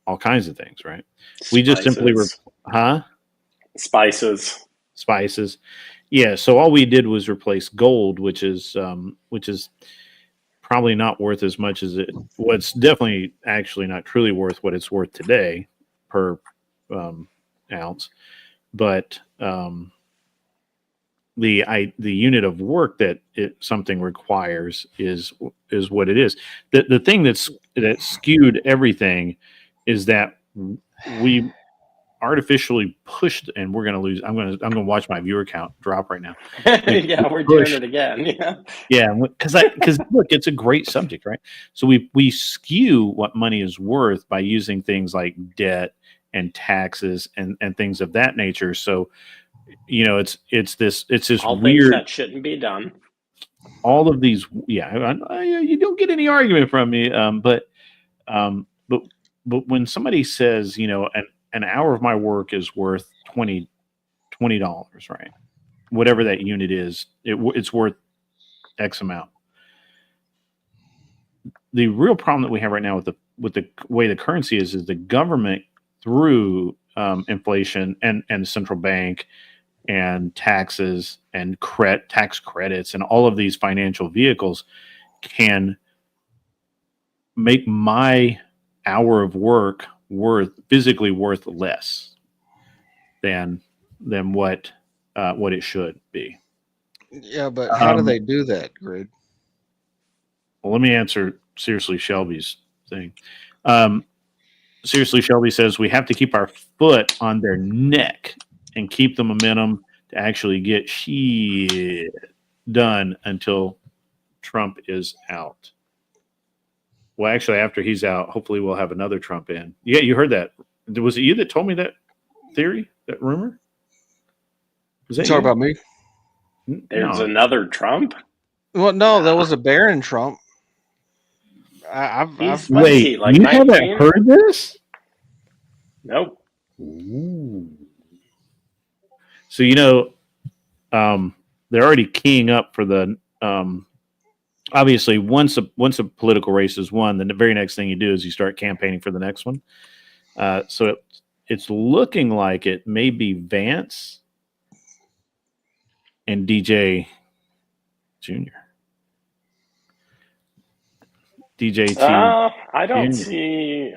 all kinds of things, right? We just simply Spices. spices. Yeah, so all we did was replace gold, which is probably not worth as much as it. Well, it's definitely actually not truly worth what it's worth today per ounce, but the unit of work that something requires is what it is. The thing that skewed everything is that we artificially pushed, and we're going to lose. I'm going to watch my viewer count drop right now. Yeah, we're doing it again. Yeah. Yeah, because look, it's a great subject, right? So we skew what money is worth by using things like debt and taxes and things of that nature. So it's this All things weird. that shouldn't be done. All of these, yeah, you don't get any argument from me, um, but when somebody says, an hour of my work is worth $20, right? Whatever that unit is, it's worth X amount. The real problem that we have right now with the way the currency is the government through inflation and central bank and taxes and tax credits and all of these financial vehicles can make my hour of work physically worth less than what it should be. Yeah, but how do they do that, Grid? Well, let me answer seriously Shelby's thing. Seriously, Shelby says we have to keep our foot on their neck and keep the momentum to actually get shit done until Trump is out. Well, actually, after he's out, hopefully we'll have another Trump in. Yeah, you heard that. Was it you that told me that theory, that rumor? Was that Talk you? about me? There's No. another Trump? Well, no, that was a Barron Trump. I've What's Wait, he, like you 19? haven't heard this? Nope. Ooh. So they're already keying up for the obviously once a political race is won, then the very next thing you do is you start campaigning for the next one. So it's looking like it may be Vance and DJ Jr. I don't Jr. see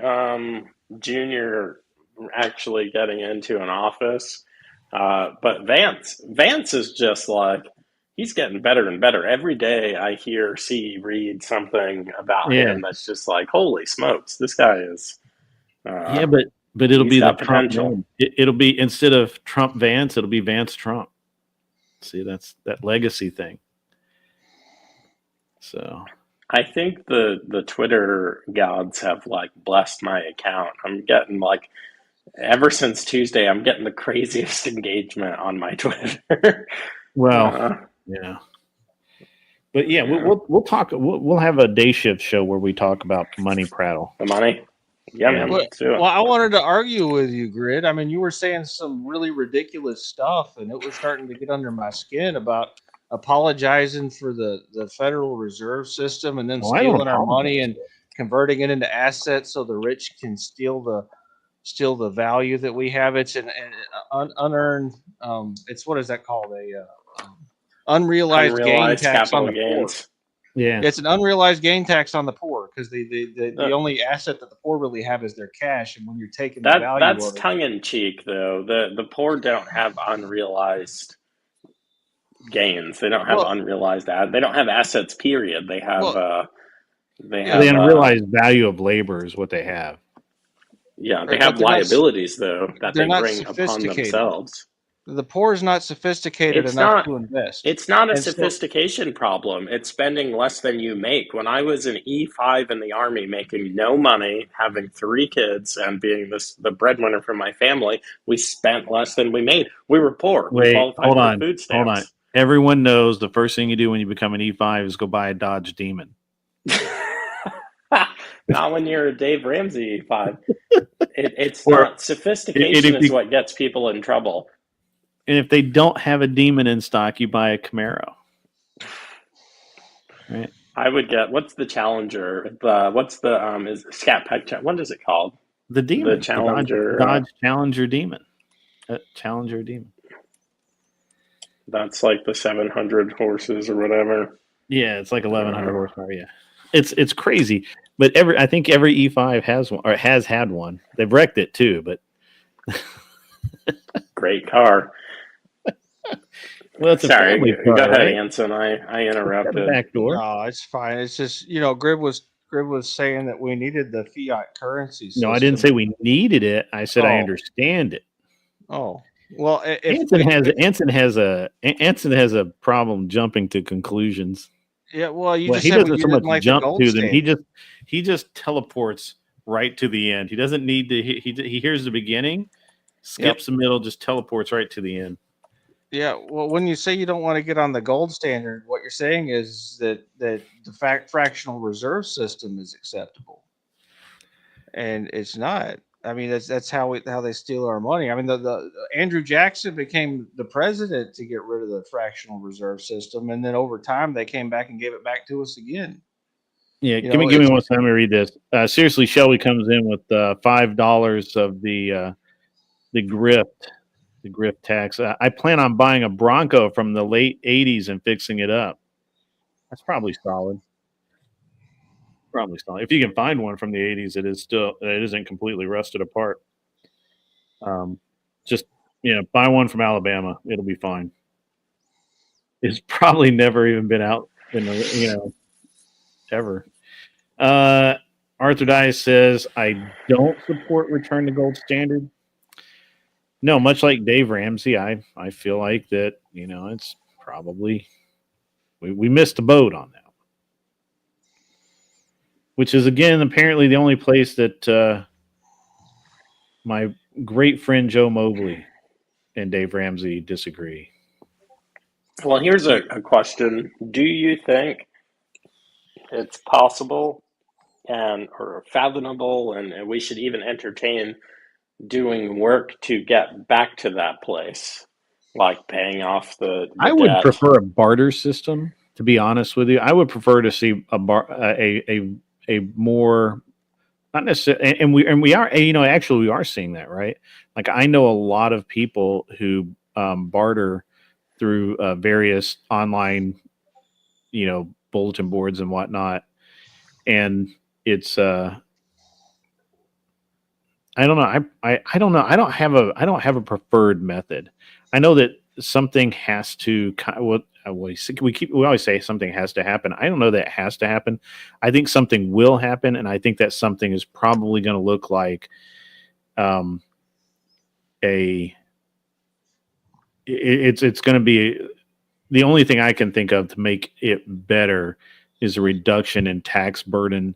Junior actually getting into an office. But Vance is just like, he's getting better and better. Every day I read something about Yeah, him that's just like, holy smokes, this guy is, yeah, but it'll he's be the got Trump potential. name. It'll be, instead of Trump Vance, it'll be Vance Trump. See, that's that legacy thing. So I think the Twitter gods have like blessed my account. I'm getting like, ever since Tuesday, I'm getting the craziest engagement on my Twitter. well, yeah. But yeah, Yeah. we'll talk. We'll have a day shift show where we talk about money prattle. The money. Yeah, man. Well, Let's do it. I wanted to argue with you, Grid. I mean, you were saying some really ridiculous stuff, and it was starting to get under my skin about apologizing for the Federal Reserve System and then Oh, I don't stealing our money apologize. and converting it into assets so the rich can steal the value that we have. It's an unearned. It's, what is that called? Unrealized gain Unrealized tax on capital the poor. gains. Yeah, It's an unrealized gain tax on the poor because the only asset that the poor really have is their cash, and when you're taking the value That's of it, tongue in cheek though. The poor don't have unrealized gains. They don't have well, unrealized they don't have assets, period. They have well, they yeah, the have unrealized value of labor is what they have. yeah, they right, but have liabilities though that they're they not bring upon sophisticated. themselves. The poor is not sophisticated It's enough not to invest, it's not a and so sophistication problem. It's spending less than you make. When I was an E5 in the Army, making no money, having 3 kids, and being the breadwinner for my family, we spent less than we made. We were poor. We Wait, qualified for food hold on. stamps. Everyone knows the first thing you do when you become an E5 is go buy a Dodge Demon. Not when you're a Dave Ramsey E5. It's Or not. Sophistication is what gets people in trouble. and if they don't have a Demon in stock, you buy a Camaro. Right? I would get, what's the Challenger? What's the is Scat Pack? What is it called? The Demon, The Challenger. Dodge Challenger Demon, Challenger Demon. That's like the 700 horses or whatever. Yeah, it's like 1,100 horsepower. Yeah, it's crazy. But I think every E5 has one or has had one. They've wrecked it too, but great car. Well, it's sorry. a family Go car, ahead, right? Anson. I interrupted. Back door. no, it's fine. It's just Grid was saying that we needed the fiat currency system. No, I didn't say we needed it. I said I understand it. Oh, well, Anson has a problem jumping to conclusions. Yeah, well, He doesn't so much jump to them. He just teleports right to the end. He doesn't need to. He hears the beginning, skips the middle, just teleports right to the end. Yeah, well, when you say you don't want to get on the gold standard, what you're saying is that the fractional reserve system is acceptable, and it's not. I mean, that's how they steal our money. I mean, the Andrew Jackson became the president to get rid of the fractional reserve system, and then over time they came back and gave it back to us again. Yeah, You give know, me one second. Let me read this. Seriously, Shelby comes in with $5 of the grift, the grift tax. I plan on buying a Bronco from the late '80s and fixing it up. That's probably solid. Probably solid. If you can find one from the '80s, it isn't completely rusted apart. Just buy one from Alabama. It'll be fine. It's probably never even been out in the ever. Arthur Dice says, I don't support return to gold standard. No, much like Dave Ramsey, I feel like that, it's probably we missed the boat on that. Which is again apparently the only place that my great friend Joe Mobley and Dave Ramsey disagree. Well, here's a question. Do you think it's possible or fathomable and we should even entertain doing work to get back to that place, like paying off the I would debt? prefer a barter system, to be honest with you. I would prefer to see a more, not necessarily, and we are, actually we are seeing that, right? Like I know a lot of people who barter through various online, bulletin boards and whatnot, and it's I don't know. I don't know. I don't have a preferred method. I know that something has to we always say something has to happen. I don't know that it has to happen. I think something will happen, and I think that something is probably going to look like it's going to be the only thing I can think of to make it better is a reduction in tax burden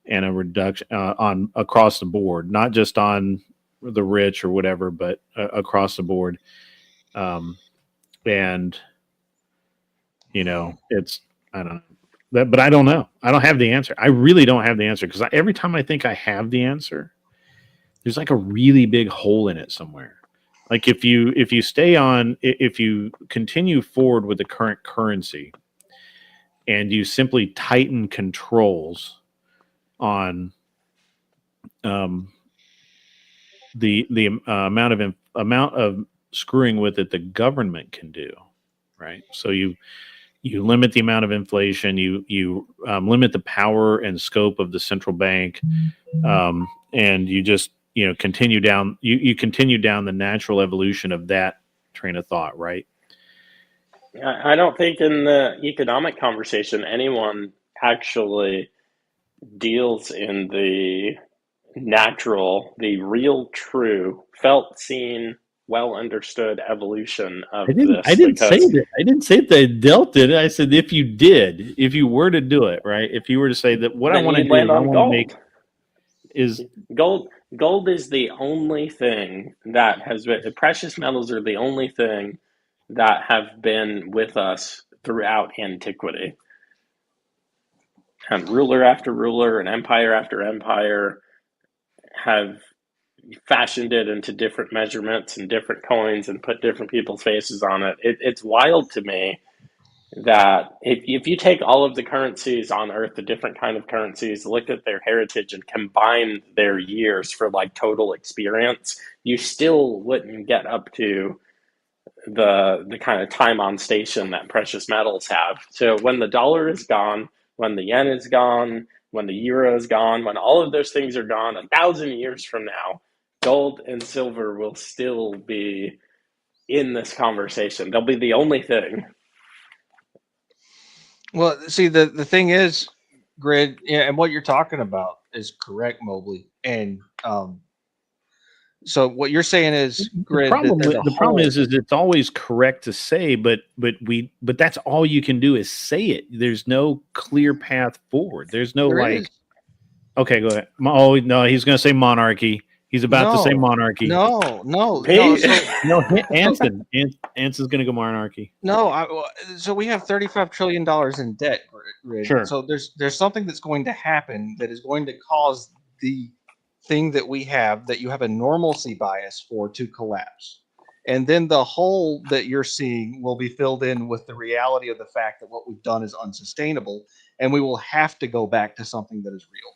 and a reduction on across the board, not just on the rich or whatever, but across the board. And it's I don't know that, but I don't know. I don't have the answer. I really don't have the answer because every time I think I have the answer, there's like a really big hole in it somewhere. Like if you if you continue forward with the current currency and you simply tighten controls on the amount of screwing with it the government can do, right? So you limit the amount of inflation, you limit the power and scope of the central bank, and you just continue down you continue down the natural evolution of that train of thought, right? I don't think in the economic conversation anyone actually deals in the natural, the real, true, felt, seen, well understood evolution of I this didn't say because that. I didn't say that they dealt it. I said if you were to do it, right? If you were to say that what I then want to you do land is I on want to make gold. is Gold is the only thing that has been, precious metals are the only thing that have been with us throughout antiquity. And ruler after ruler and empire after empire have fashioned it into different measurements and different coins and put different people's faces on it. It's wild to me that if you take all of the currencies on earth, the different kind of currencies, look at their heritage and combine their years for like total experience, you still wouldn't get up to the kind of time on station that precious metals have. So when the dollar is gone, when the yen is gone, when the euro is gone, when all of those things are gone, 1,000 years from now, gold and silver will still be in this conversation. They'll be the only thing. well, see, the thing is, Grid, and what you're talking about is correct, Mobley. And so what you're saying is, Grid, that there's a the problem hole. is it's always correct to say, but that's all you can do is say it. There's no clear path forward. There's no There is. like, okay, go ahead. Oh no, he's going to say monarchy. He's about to say No, monarchy. no. Me? So, No, so Anson's going to go monarchy. no. So we have $35 trillion in debt, Grid. Sure. So there's something that's going to happen that is going to cause the thing that we have that you have a normalcy bias for to collapse. And then the hole that you're seeing will be filled in with the reality of the fact that what we've done is unsustainable, and we will have to go back to something that is real.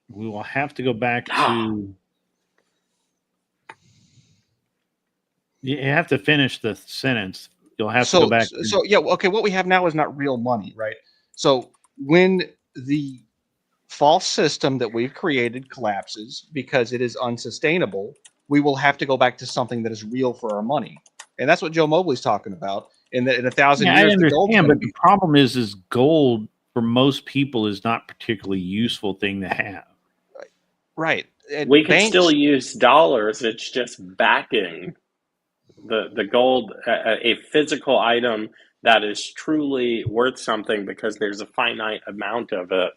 We will have to go back to. You have to finish the sentence. You'll have to go back. So yeah, okay. What we have now is not real money, right? So when the false system that we've created collapses because it is unsustainable, we will have to go back to something that is real for our money, and that's what Joe Mobley's talking about. In 1,000 Yeah, I years, the gold's understand, going to but be the problem is gold for most people is not a particularly useful thing to have. right. We could Banks, still use dollars. It's just backing the gold, a physical item that is truly worth something because there's a finite amount of it.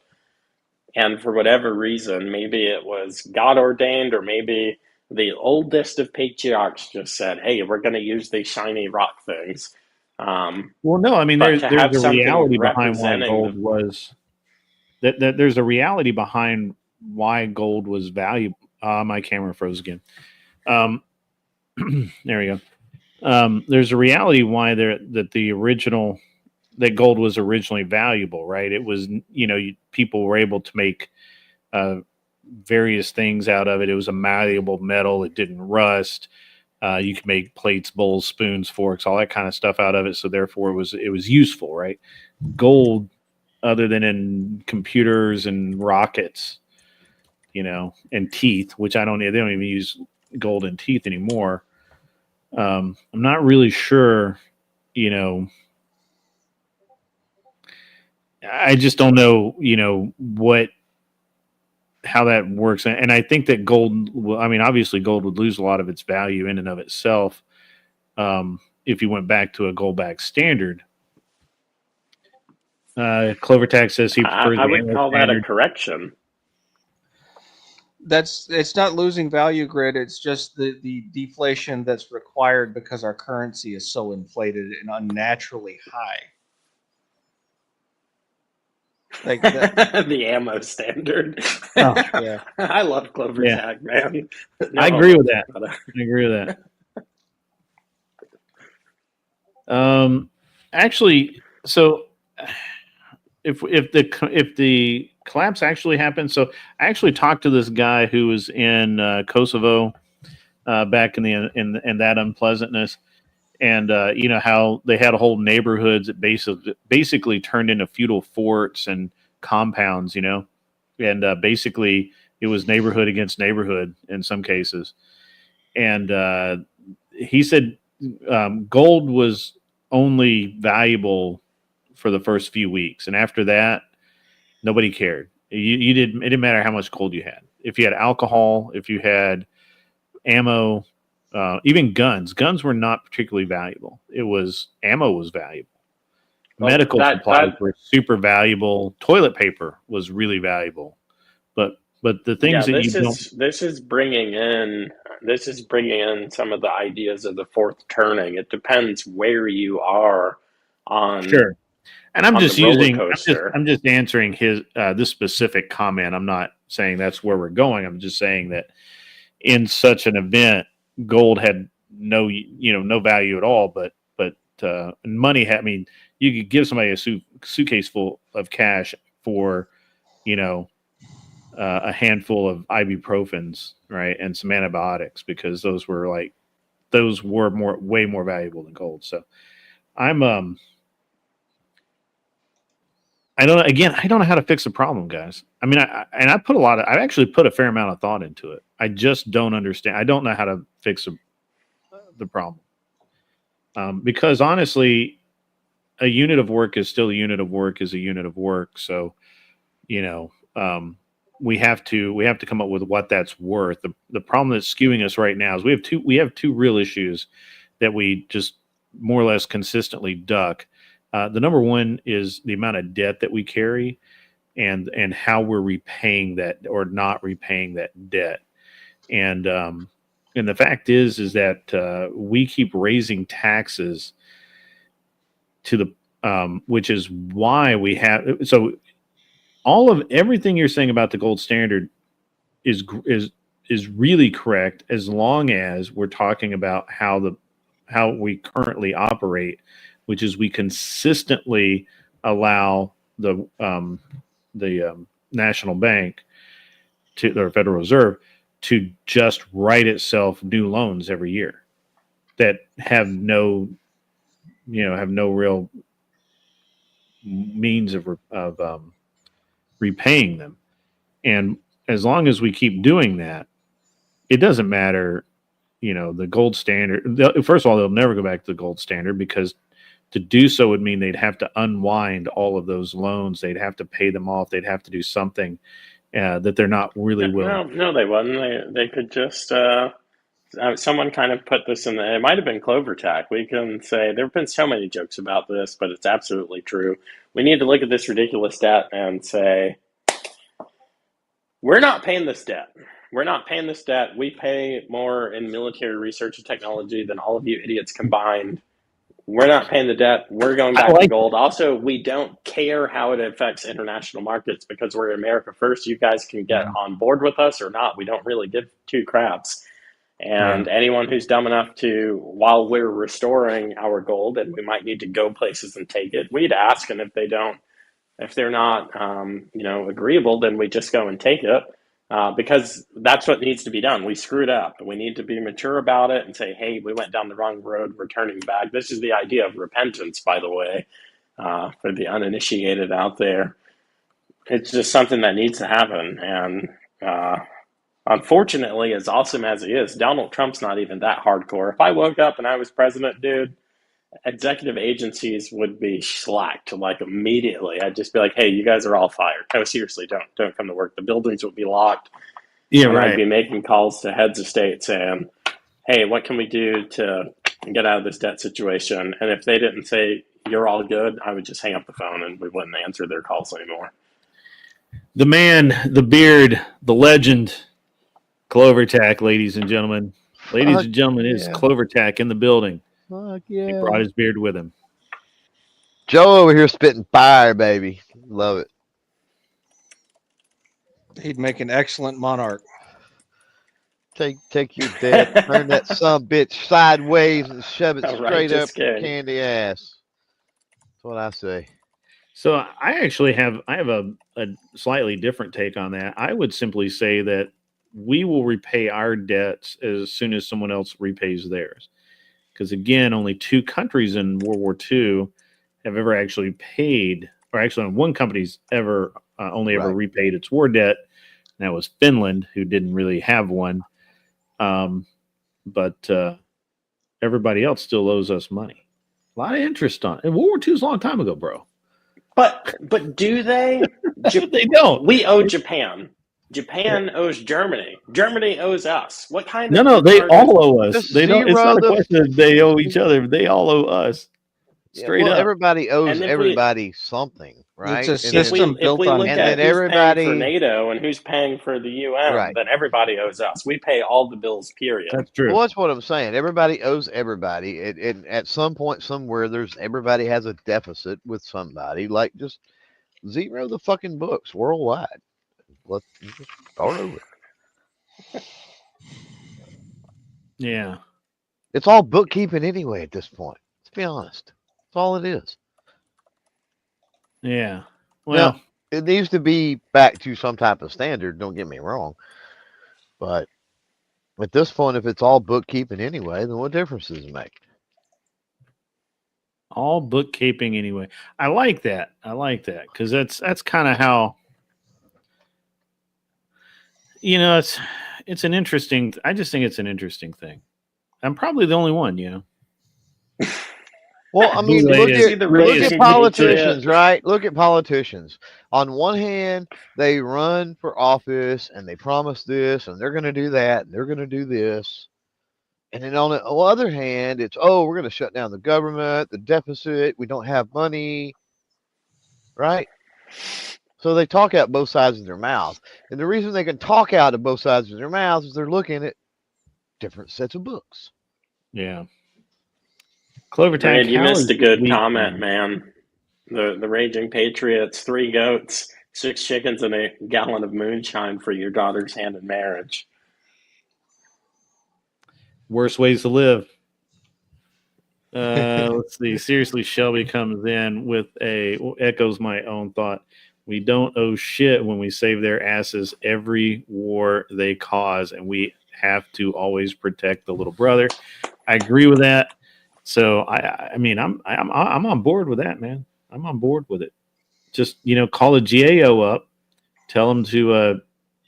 And for whatever reason, maybe it was God ordained, or maybe the oldest of patriarchs just said, "Hey, we're going to use these shiny rock things." Well, no, I mean But there's to there's have a something reality behind why representing gold the was that there's a reality behind why gold was valuable. My camera froze again. Um, there we go. There's a reality why that gold was originally valuable, right? It was, people were able to make uh, various things out of it. It was a malleable metal. It didn't rust. You could make plates, bowls, spoons, forks, all that kind of stuff out of it. So therefore, it was useful, right? Gold, other than in computers and rockets, and teeth, which they don't even use gold in teeth anymore. I'm not really sure, you know, I just don't know, how that works. And I think that obviously gold would lose a lot of its value in and of itself if you went back to a gold backed standard. Clovertax says he prefers I the would annual call that a standard. correction. it's not losing value, grid. It's just the deflation that's required because our currency is so inflated and unnaturally high. Like that. The ammo standard. Oh, Yeah. I love Clover yeah, Tag, man. I No agree with that. homo. I agree with that. Actually, so if the collapse actually happened, so I actually talked to this guy who was in Kosovo back in that unpleasantness, and how they had whole neighborhoods that basically turned into feudal forts and compounds, and basically it was neighborhood against neighborhood in some cases, and he said gold was only valuable for the first few weeks, and after that, nobody cared. You didn't. It didn't matter how much gold you had. If you had alcohol, if you had ammo, even guns. Guns were not particularly valuable. Ammo was valuable. Well, Medical supplies were super valuable. Toilet paper was really valuable. But the things yeah, that you don't. this is bringing in some of the ideas of the fourth turning. It depends where you are on Sure. And I'm the just roller using. coaster. I'm just answering this specific comment. I'm not saying that's where we're going. I'm just saying that in such an event, gold had no value at all. But money had. I mean, you could give somebody a suitcase full of cash for you know a handful of ibuprofens, right, and some antibiotics because those were way more valuable than gold. So I'm I don't again I don't know how to fix the problem, guys. I mean, I actually put a fair amount of thought into it. I just don't understand. I don't know how to fix the problem because honestly, a unit of work is still a unit of work is a unit of work. So you know, we have to come up with what that's worth. The problem that's skewing us right now is we have two real issues that we just more or less consistently duck. The number one is the amount of debt that we carry, and how we're repaying that or not repaying that debt. And the fact is that we keep raising taxes to the which is why we have all of everything you're saying about the gold standard is is really correct as long as we're talking about how we currently operate, which is we consistently allow the national bank to or Federal Reserve to just write itself new loans every year that have no real means of repaying them. And as long as we keep doing that, it doesn't matter, the gold standard. First of all, they'll never go back to the gold standard because to do so would mean they'd have to unwind all of those loans. They'd have to pay them off. They'd have to do something that they're not really willing. No, they wouldn't. They could just. Someone kind of put this in the. It might have been CloverTac. We can say there have been so many jokes about this, but it's absolutely true. We need to look at this ridiculous debt and say, we're not paying this debt. We're not paying this debt. We pay more in military research and technology than all of you idiots combined. We're not paying the debt. We're going back to gold. Also, we don't care how it affects international markets because we're America first. You guys can get on board with us or not. We don't really give two craps. And anyone who's dumb enough to, while we're restoring our gold, and we might need to go places and take it, we'd ask. And if they're not, agreeable, then we just go and take it. Because that's what needs to be done. We screwed up. We need to be mature about it and say, hey, we went down the wrong road. We're turning back. This is the idea of repentance, by the way, for the uninitiated out there. It's just something that needs to happen. And unfortunately, as awesome as he is, Donald Trump's not even that hardcore. If I woke up and I was president, dude, executive agencies would be slacked like immediately. I'd just be like, hey, you guys are all fired. No, seriously, don't come to work. The buildings would be locked. Yeah, and right. I'd be making calls to heads of state saying, hey, what can we do to get out of this debt situation? And if they didn't say you're all good, I would just hang up the phone and we wouldn't answer their calls anymore. The man, the beard, the legend, CloverTac, ladies and gentlemen. Ladies and gentlemen, it is CloverTac in the building. Fuck yeah. He brought his beard with him. Joe over here spitting fire, baby. Love it. He'd make an excellent monarch. Take your debt, turn that son bitch sideways and shove it straight up your candy ass. That's what I say. So I actually have a slightly different take on that. I would simply say that we will repay our debts as soon as someone else repays theirs. Because again, only two countries in World War II have ever actually paid, or actually one company's ever ever repaid its war debt. And that was Finland, who didn't really have one. But everybody else still owes us money. A lot of interest on it. And World War II is a long time ago, bro. But do they? They don't. We owe Japan. Japan owes Germany. Germany owes us. What kind of? No, they all owe us. They don't. It's not a question that they owe each other. They all owe us. Straight up. Everybody owes everybody something, right? It's a system built on. And then everybody paying for NATO and who's paying for the UN, then everybody owes us. We pay all the bills. Period. That's true. Well, that's what I'm saying. Everybody owes everybody. It at some point somewhere, everybody has a deficit with somebody. Like just zero the fucking books worldwide. Let's just start over. Yeah. It's all bookkeeping anyway at this point. Let's be honest. That's all it is. Yeah. Well, now, it needs to be back to some type of standard. Don't get me wrong. But at this point, if it's all bookkeeping anyway, then what difference does it make? All bookkeeping anyway. I like that. Because that's kind of how. It's an interesting. I just think it's an interesting thing. I'm probably the only one, Well, I mean, look at politicians, right? Look at politicians. On one hand, they run for office and they promise this and they're going to do that and they're going to do this. And then on the other hand, it's, we're going to shut down the government, the deficit, we don't have money, right? So they talk out both sides of their mouth. And the reason they can talk out of both sides of their mouths is they're looking at different sets of books. Yeah. CloverTac, you missed a good comment, man. The Raging Patriots, 3 goats, 6 chickens, and a gallon of moonshine for your daughter's hand in marriage. Worst ways to live. Let's see. Seriously, Shelby comes in with echoes my own thought. We don't owe shit when we save their asses every war they cause, and we have to always protect the little brother. I agree with that. So I mean, I'm on board with that, man. I'm on board with it. Just call a GAO up, tell them to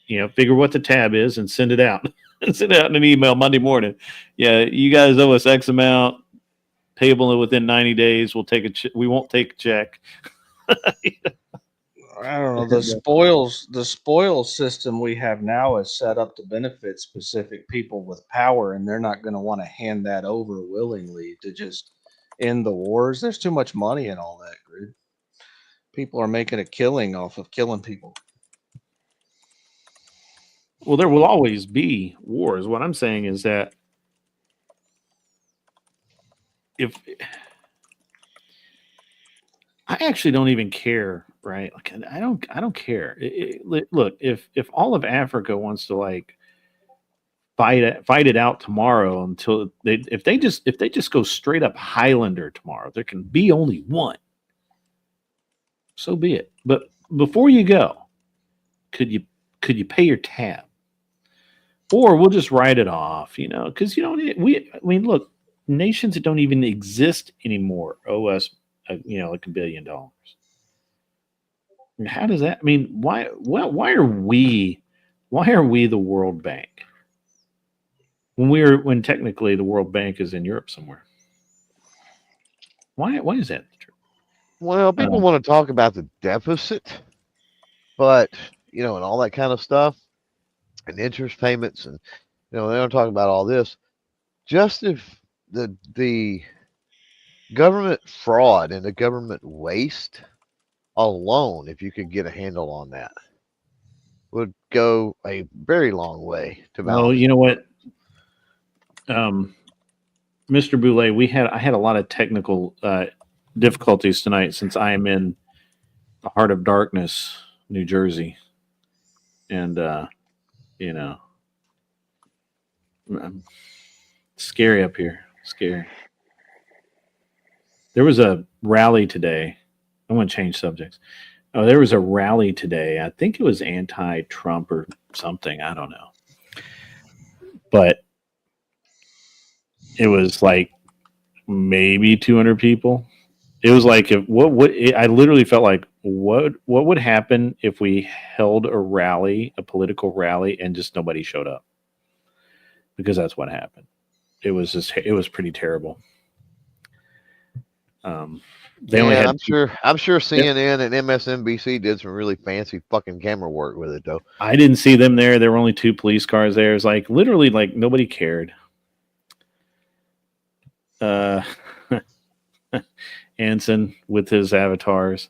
figure what the tab is, and send it out. Send it out in an email Monday morning. Yeah, you guys owe us X amount. Payable within 90 days. We won't take a check. I don't know. The spoils system we have now is set up to benefit specific people with power, and they're not going to want to hand that over willingly to just end the wars. There's too much money in all that, Grid. People are making a killing off of killing people. Well, there will always be wars. What I'm saying is that if I actually don't even care, right? Like I don't care. Look, if all of Africa wants to like fight it out tomorrow until if they just go straight up Highlander tomorrow, there can be only one. So be it. But before you go, could you pay your tab? Or we'll just write it off, because look, nations that don't even exist anymore owe us, like $1 billion. How does that? I mean, why are we the World Bank when technically the World Bank is in Europe somewhere? Why is that true? Well, people want to talk about the deficit, but and all that kind of stuff, and interest payments, and they don't talk about all this. Just if the government fraud and the government waste alone, if you could get a handle on that, would go a very long way to balance. Well, you know what, Mr. Boulay, I had a lot of technical difficulties tonight since I am in the heart of darkness, New Jersey, and scary up here. Scary. There was a rally today. I want to change subjects. Oh, there was a rally today. I think it was anti-Trump or something. I don't know. But it was like maybe 200 people. It was like I literally felt like what would happen if we held a political rally, and just nobody showed up? Because that's what happened. It was pretty terrible. I'm sure CNN and MSNBC did some really fancy fucking camera work with it, though. I didn't see them there. There were only 2 police cars there. It's like literally like nobody cared. Anson with his avatars.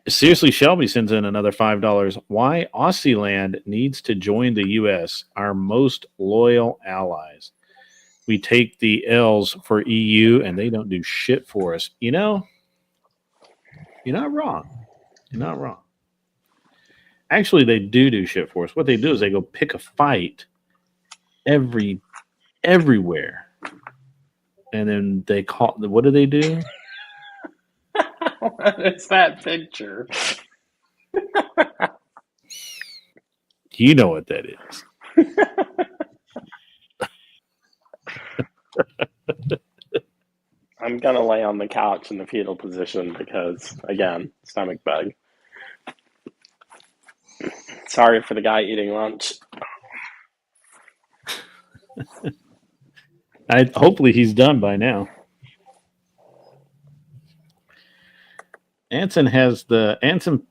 Seriously, Shelby sends in another $5. Why Aussieland needs to join the U.S., our most loyal allies. We take the L's for EU, and they don't do shit for us. You're not wrong. You're not wrong. Actually, they do shit for us. What they do is they go pick a fight everywhere. And then they call. What do they do? What is that picture? You know what that is. I'm going to lay on the couch in the fetal position because, again, stomach bug. Sorry for the guy eating lunch. Hopefully he's done by now. Anson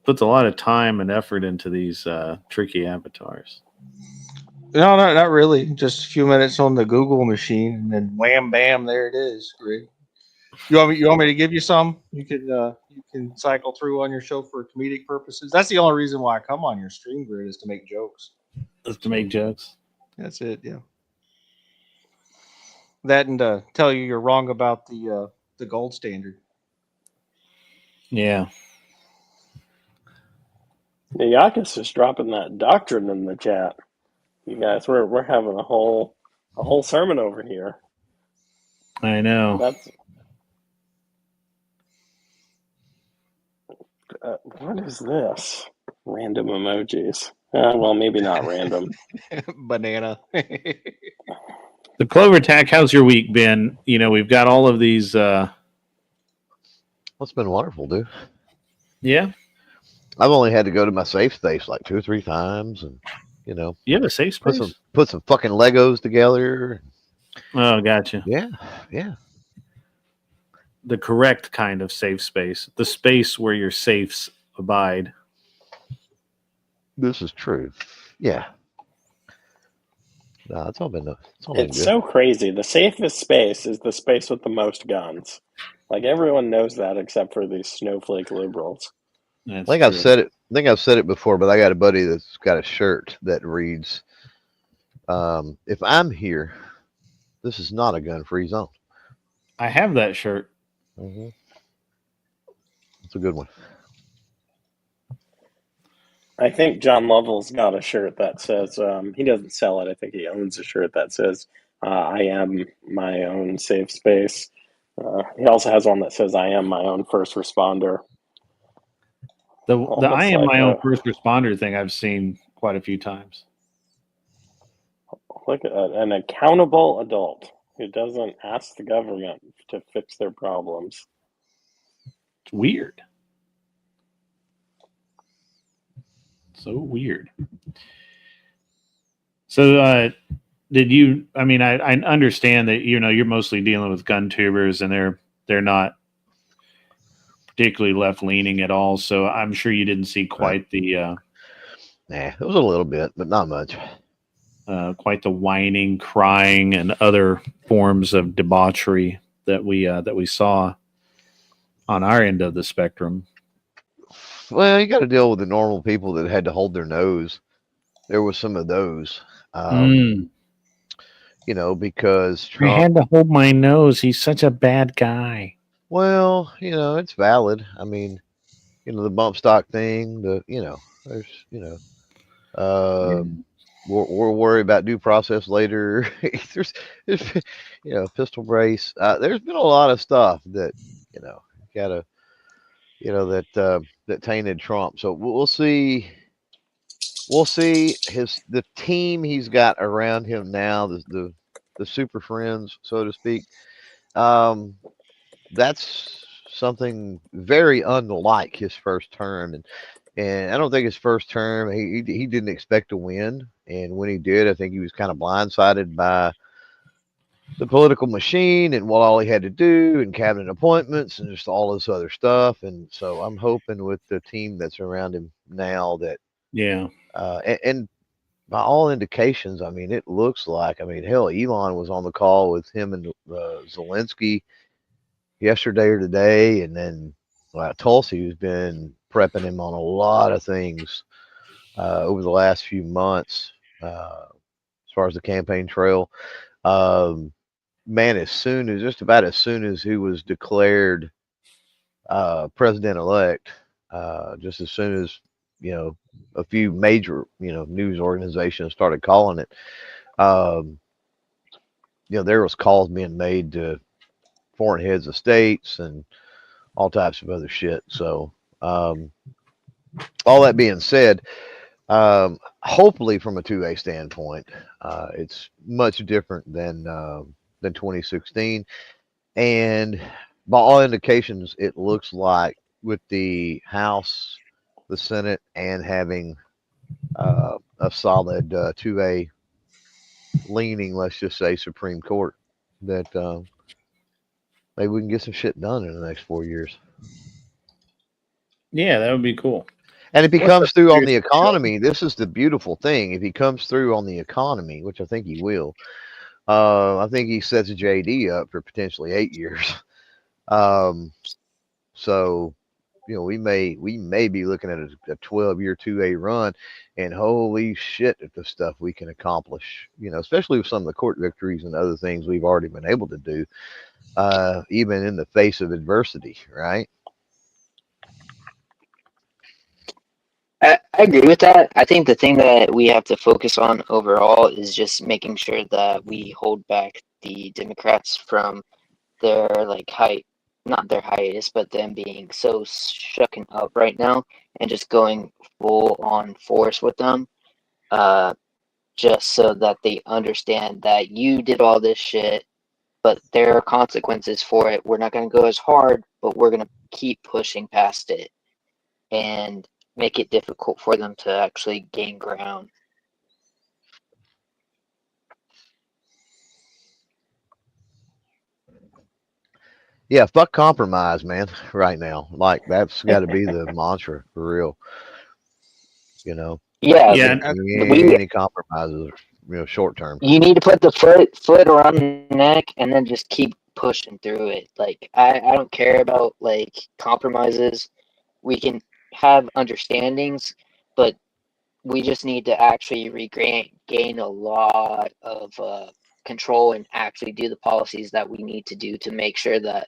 puts a lot of time and effort into these tricky avatars. No, not really. Just a few minutes on the Google machine, and then wham, bam, there it is. Greg. You want me to give you some? You can cycle through on your show for comedic purposes. That's the only reason why I come on your stream, Grid, is to make jokes. Just to make jokes. That's it. Yeah. That and to tell you you're wrong about the gold standard. Yeah. Yakis is dropping that doctrine in the chat. You guys, we're having a whole A whole sermon over here. I know. That's what is this? Random emojis. Well, maybe not random. Banana. The Clover Tack, how's your week been? You know, we've got all of these. It's been wonderful, dude. Yeah, I've only had to go to my safe space like 2 or 3 times, and you know, you have a safe put space. some fucking Legos together. Oh, gotcha. Yeah. The correct kind of safe space, the space where your safes abide. This is true. Yeah. No, it's all been good. So crazy. The safest space is the space with the most guns. Like everyone knows that except for these snowflake liberals. That's I think true. I've said it before, but I got a buddy that's got a shirt that reads, "If I'm here, this is not a gun-free zone." I have that shirt. Mm-hmm. It's a good one. I think John Lovell's got a shirt that says, he doesn't sell it. I think he owns a shirt that says, I am my own safe space. He also has one that says, I am my own first responder. The Almost I am like my own first responder thing I've seen quite a few times. Like an accountable adult who doesn't ask the government to fix their problems. It's weird. So weird. So, did you? I mean, I understand that you're mostly dealing with gun tubers, and they're not particularly left leaning at all. So I'm sure you didn't see quite the. Nah, it was a little bit, but not much. Quite the whining, crying, and other forms of debauchery that we saw on our end of the spectrum. Well, you got to deal with the normal people that had to hold their nose. There was some of those, you know, because Trump. I had to hold my nose. He's such a bad guy. Well, you know, it's valid. I mean, you know, the bump stock thing. There's, we'll worry about due process later. there's, pistol brace. There's been a lot of stuff that, gotta, that tainted Trump. So we'll see. We'll see the team he's got around him now, the super friends, so to speak. That's something very unlike his first term, and I don't think his first term he didn't expect to win, and when he did, I think he was kind of blindsided by the political machine and what all he had to do and cabinet appointments and just all this other stuff. And so I'm hoping with the team that's around him now that and by all indications, I mean, it looks like, hell, Elon was on the call with him and Zelensky yesterday or today, and then Tulsi has been prepping him on a lot of things over the last few months as far as the campaign trail. Man, just about as soon as he was declared president-elect, just as soon as a few major news organizations started calling it, there was calls being made to foreign heads of states and all types of other shit. So all that being said, hopefully from a 2A standpoint, it's much different than 2016, and by all indications, it looks like with the House, the Senate, and having a solid 2A leaning, let's just say, Supreme Court, that maybe we can get some shit done in the next 4 years. Yeah, that would be cool. And if he comes through on the economy, this is the beautiful thing. If he comes through on the economy, which I think he will, I think he sets JD up for potentially 8 years. So, we may be looking at a 12-year 2A run, and holy shit, at the stuff we can accomplish, especially with some of the court victories and other things we've already been able to do, even in the face of adversity, right? I agree with that. I think the thing that we have to focus on overall is just making sure that we hold back the Democrats from their like height, not their hiatus, but them being so shucking up right now and just going full on force with them. Just so that they understand that you did all this shit, but there are consequences for it. We're not going to go as hard, but we're going to keep pushing past it and make it difficult for them to actually gain ground. Yeah, fuck compromise, man. Right now, like that's got to be the mantra for real. You know, Yeah, Yeah, any compromises, short term. you need to put the foot around the neck and then just keep pushing through it. Like I don't care about like compromises. We can have understandings, but we just need to actually gain a lot of control and actually do the policies that we need to do to make sure that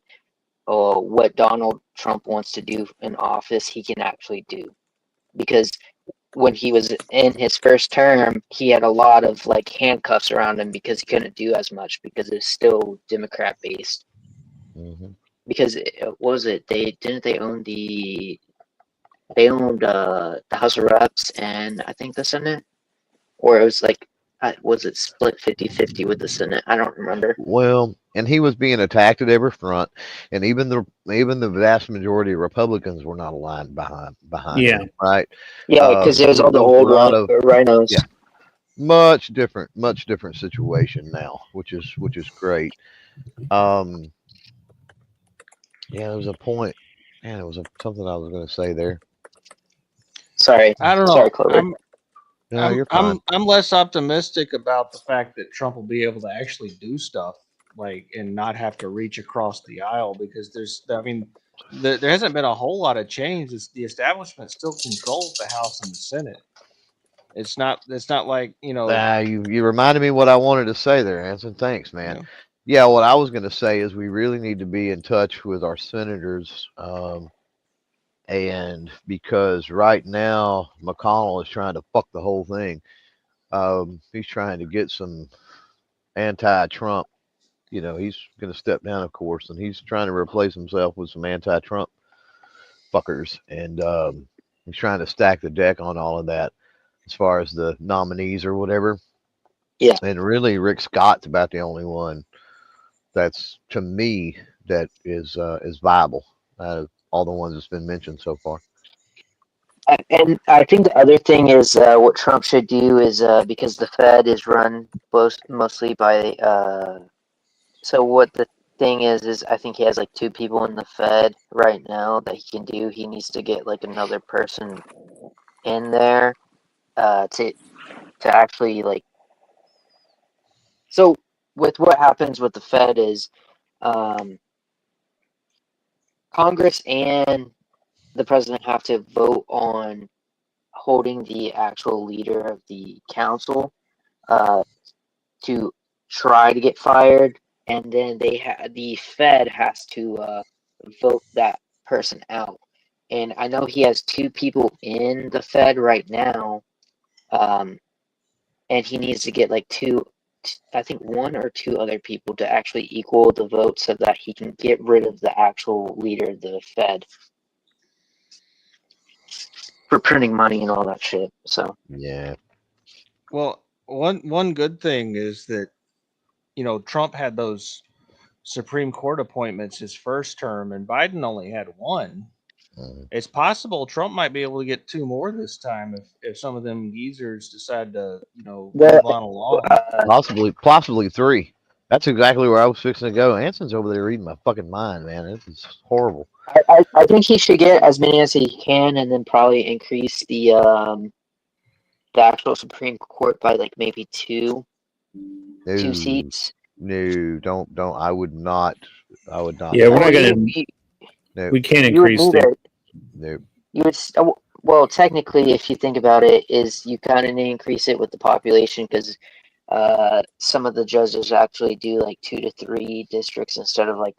what Donald Trump wants to do in office, he can actually do. Because when he was in his first term, he had a lot of like handcuffs around him because he couldn't do as much because it's still Democrat based. Mm-hmm. Because what was it? They own the House of Reps and I think the Senate, or it was like was it split 50-50 with the Senate? I don't remember. Well, and he was being attacked at every front, and even the vast majority of Republicans were not aligned behind Yeah. him, right? Yeah, because it was all the There old a lot of rhinos. yeah, much different situation now, which is great. Um, yeah, there was a point. Man, it was something I was going to say there. Sorry, I don't know. sorry, Clover. No, you're fine. I'm less optimistic about the fact that Trump will be able to actually do stuff like and not have to reach across the aisle because there hasn't been a whole lot of change. The establishment still controls the House and the Senate. It's not like You reminded me what I wanted to say there, Anson. Thanks, man. you know, Yeah, what I was going to say is we really need to be in touch with our senators. And because right now McConnell is trying to fuck the whole thing. He's trying to get some anti-Trump. He's going to step down, of course, and he's trying to replace himself with some anti-Trump fuckers, and he's trying to stack the deck on all of that as far as the nominees or whatever. Yeah. And really, Rick Scott's about the only one that's, to me, that is viable out of all the ones that's been mentioned so far. And I think the other thing is what Trump should do is because the Fed is run mostly by. So what the thing is I think he has like 2 people in the Fed right now that he can do. He needs to get like another person in there to actually like. So with what happens with the Fed is Congress and the president have to vote on holding the actual leader of the council to try to get fired, and then the Fed has to vote that person out. And I know he has 2 people in the Fed right now, and he needs to get like 2, I think 1 or 2 other people to actually equal the vote so that he can get rid of the actual leader of the Fed for printing money and all that shit. So yeah. well, one good thing is that Trump had those Supreme Court appointments his first term, and Biden only had 1. It's possible Trump might be able to get 2 more this time if some of them geezers decide to move on along. Possibly 3. That's exactly where I was fixing to go. Anson's over there reading my fucking mind, man. This is horrible. I think he should get as many as he can, and then probably increase the actual Supreme Court by like maybe 2 seats. No, don't. I would not. Yeah, we're not going to. No. We can't increase it. No. You would. Well, technically, if you think about it, is you kind of increase it with the population because some of the judges actually do like 2 to 3 districts instead of like.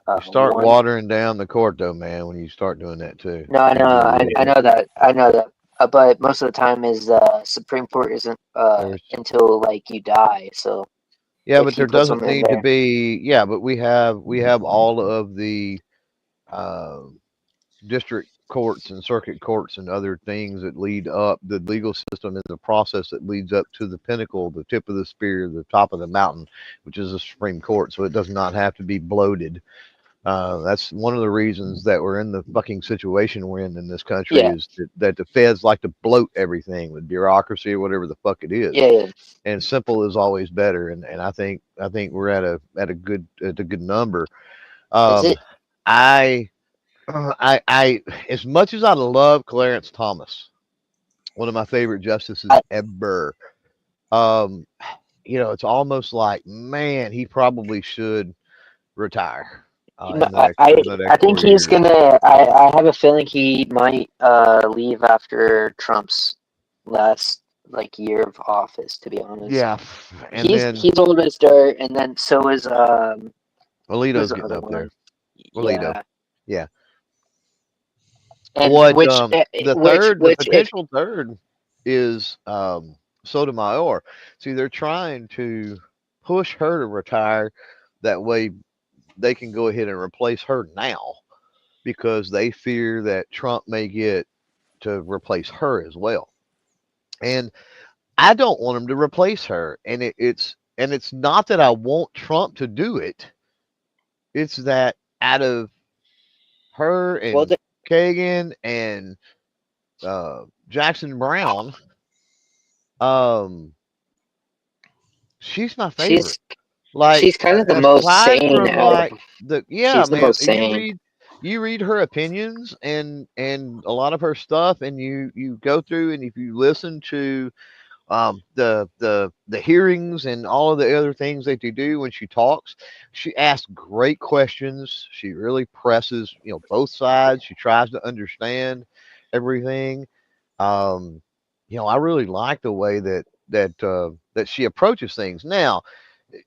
You start 1. watering down the court, though, man. When you start doing that too. No, I know. I know that. but most of the time is Supreme Court isn't until like you die. So yeah, if but he there puts doesn't them in need to there, be. Yeah, but we have all of the uh, district courts and circuit courts and other things that lead up. The legal system is the process that leads up to the pinnacle, the tip of the spear, the top of the mountain, which is the Supreme Court. So it does not have to be bloated. That's one of the reasons that we're in the fucking situation we're in this country yeah, is that the feds like to bloat everything with bureaucracy or whatever the fuck it is. yeah. And simple is always better. And I think we're at a good number. Is it? I as much as I love Clarence Thomas, one of my favorite justices ever. Um, it's almost like, man, he probably should retire in the I next think 4 he's years. gonna. I have a feeling he might leave after Trump's last like year of office. To be honest, Yeah, and then he's old as dirt, and then so is who's Alito's the getting other up there. one? Alito, Yeah, yeah. and What the which if potential third is Sotomayor. See, they're trying to push her to retire. That way, they can go ahead and replace her now because they fear that Trump may get to replace her as well. And I don't want him to replace her. And it's not that I want Trump to do it. It's that out of her well and Kagan and Jackson Brown, um, she's my favorite. Like she's kind of the most aside sane from out of. like yeah, She's the man, most sane. you read her opinions and a lot of her stuff, and you go through, and if you listen to the hearings and all of the other things that they do when she talks, she asks great questions. She really presses both sides. She tries to understand everything. um I really like the way that she approaches things. Now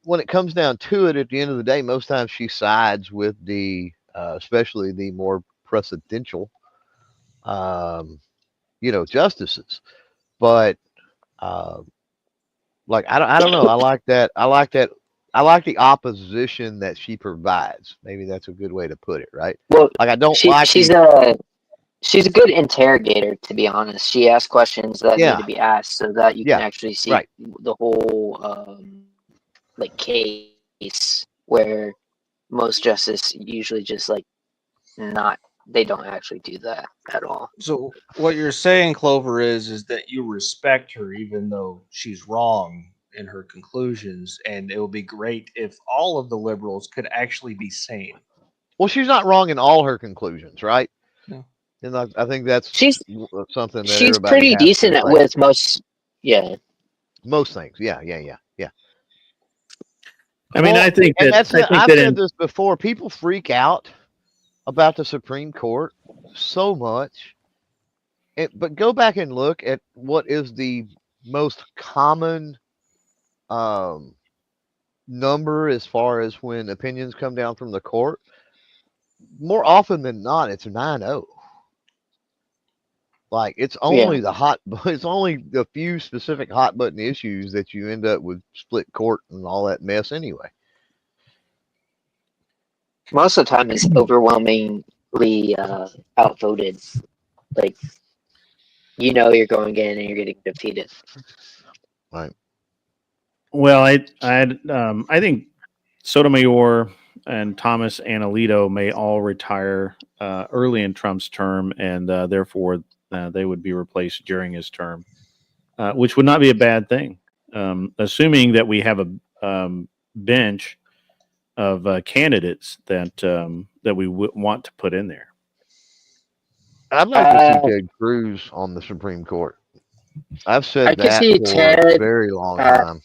when it comes down to it, at the end of the day, most times she sides with the especially the more precedential justices. But uh, like I don't know. I like that. I like that. I like the opposition that she provides. Maybe that's a good way to put it, right? Well, Like I don't like she's the a good interrogator, to be honest. She asks questions that need to yeah, be asked so that you can yeah, actually see right. the whole like case where most justice usually just like not they don't actually do that at all. So what you're saying, Clover, is that you respect her even though she's wrong in her conclusions, and it would be great if all of the liberals could actually be sane. Well, she's not wrong in all her conclusions, right? Yeah. And I think that's She's something that she's everybody pretty has to decent at embrace. with most. Yeah, Most things, yeah. I mean, Well, I think and that I've said this before. People freak out about the Supreme Court so much. But go back and look at what is the most common um, number as far as when opinions come down from the court. More often than not, it's 9-0. Like it's yeah. only it's only the few specific hot button issues that you end up with split court and all that mess anyway. Most of the time, it's overwhelmingly outvoted. Like you're going in and you're getting defeated. Right. well, I think Sotomayor and Thomas and Alito may all retire early in Trump's term, and therefore they would be replaced during his term, which would not be a bad thing, assuming that we have a bench of candidates that we want to put in there. I'd like to see Ted Cruz on the Supreme Court. I've said I could that see for a Ted, very long time.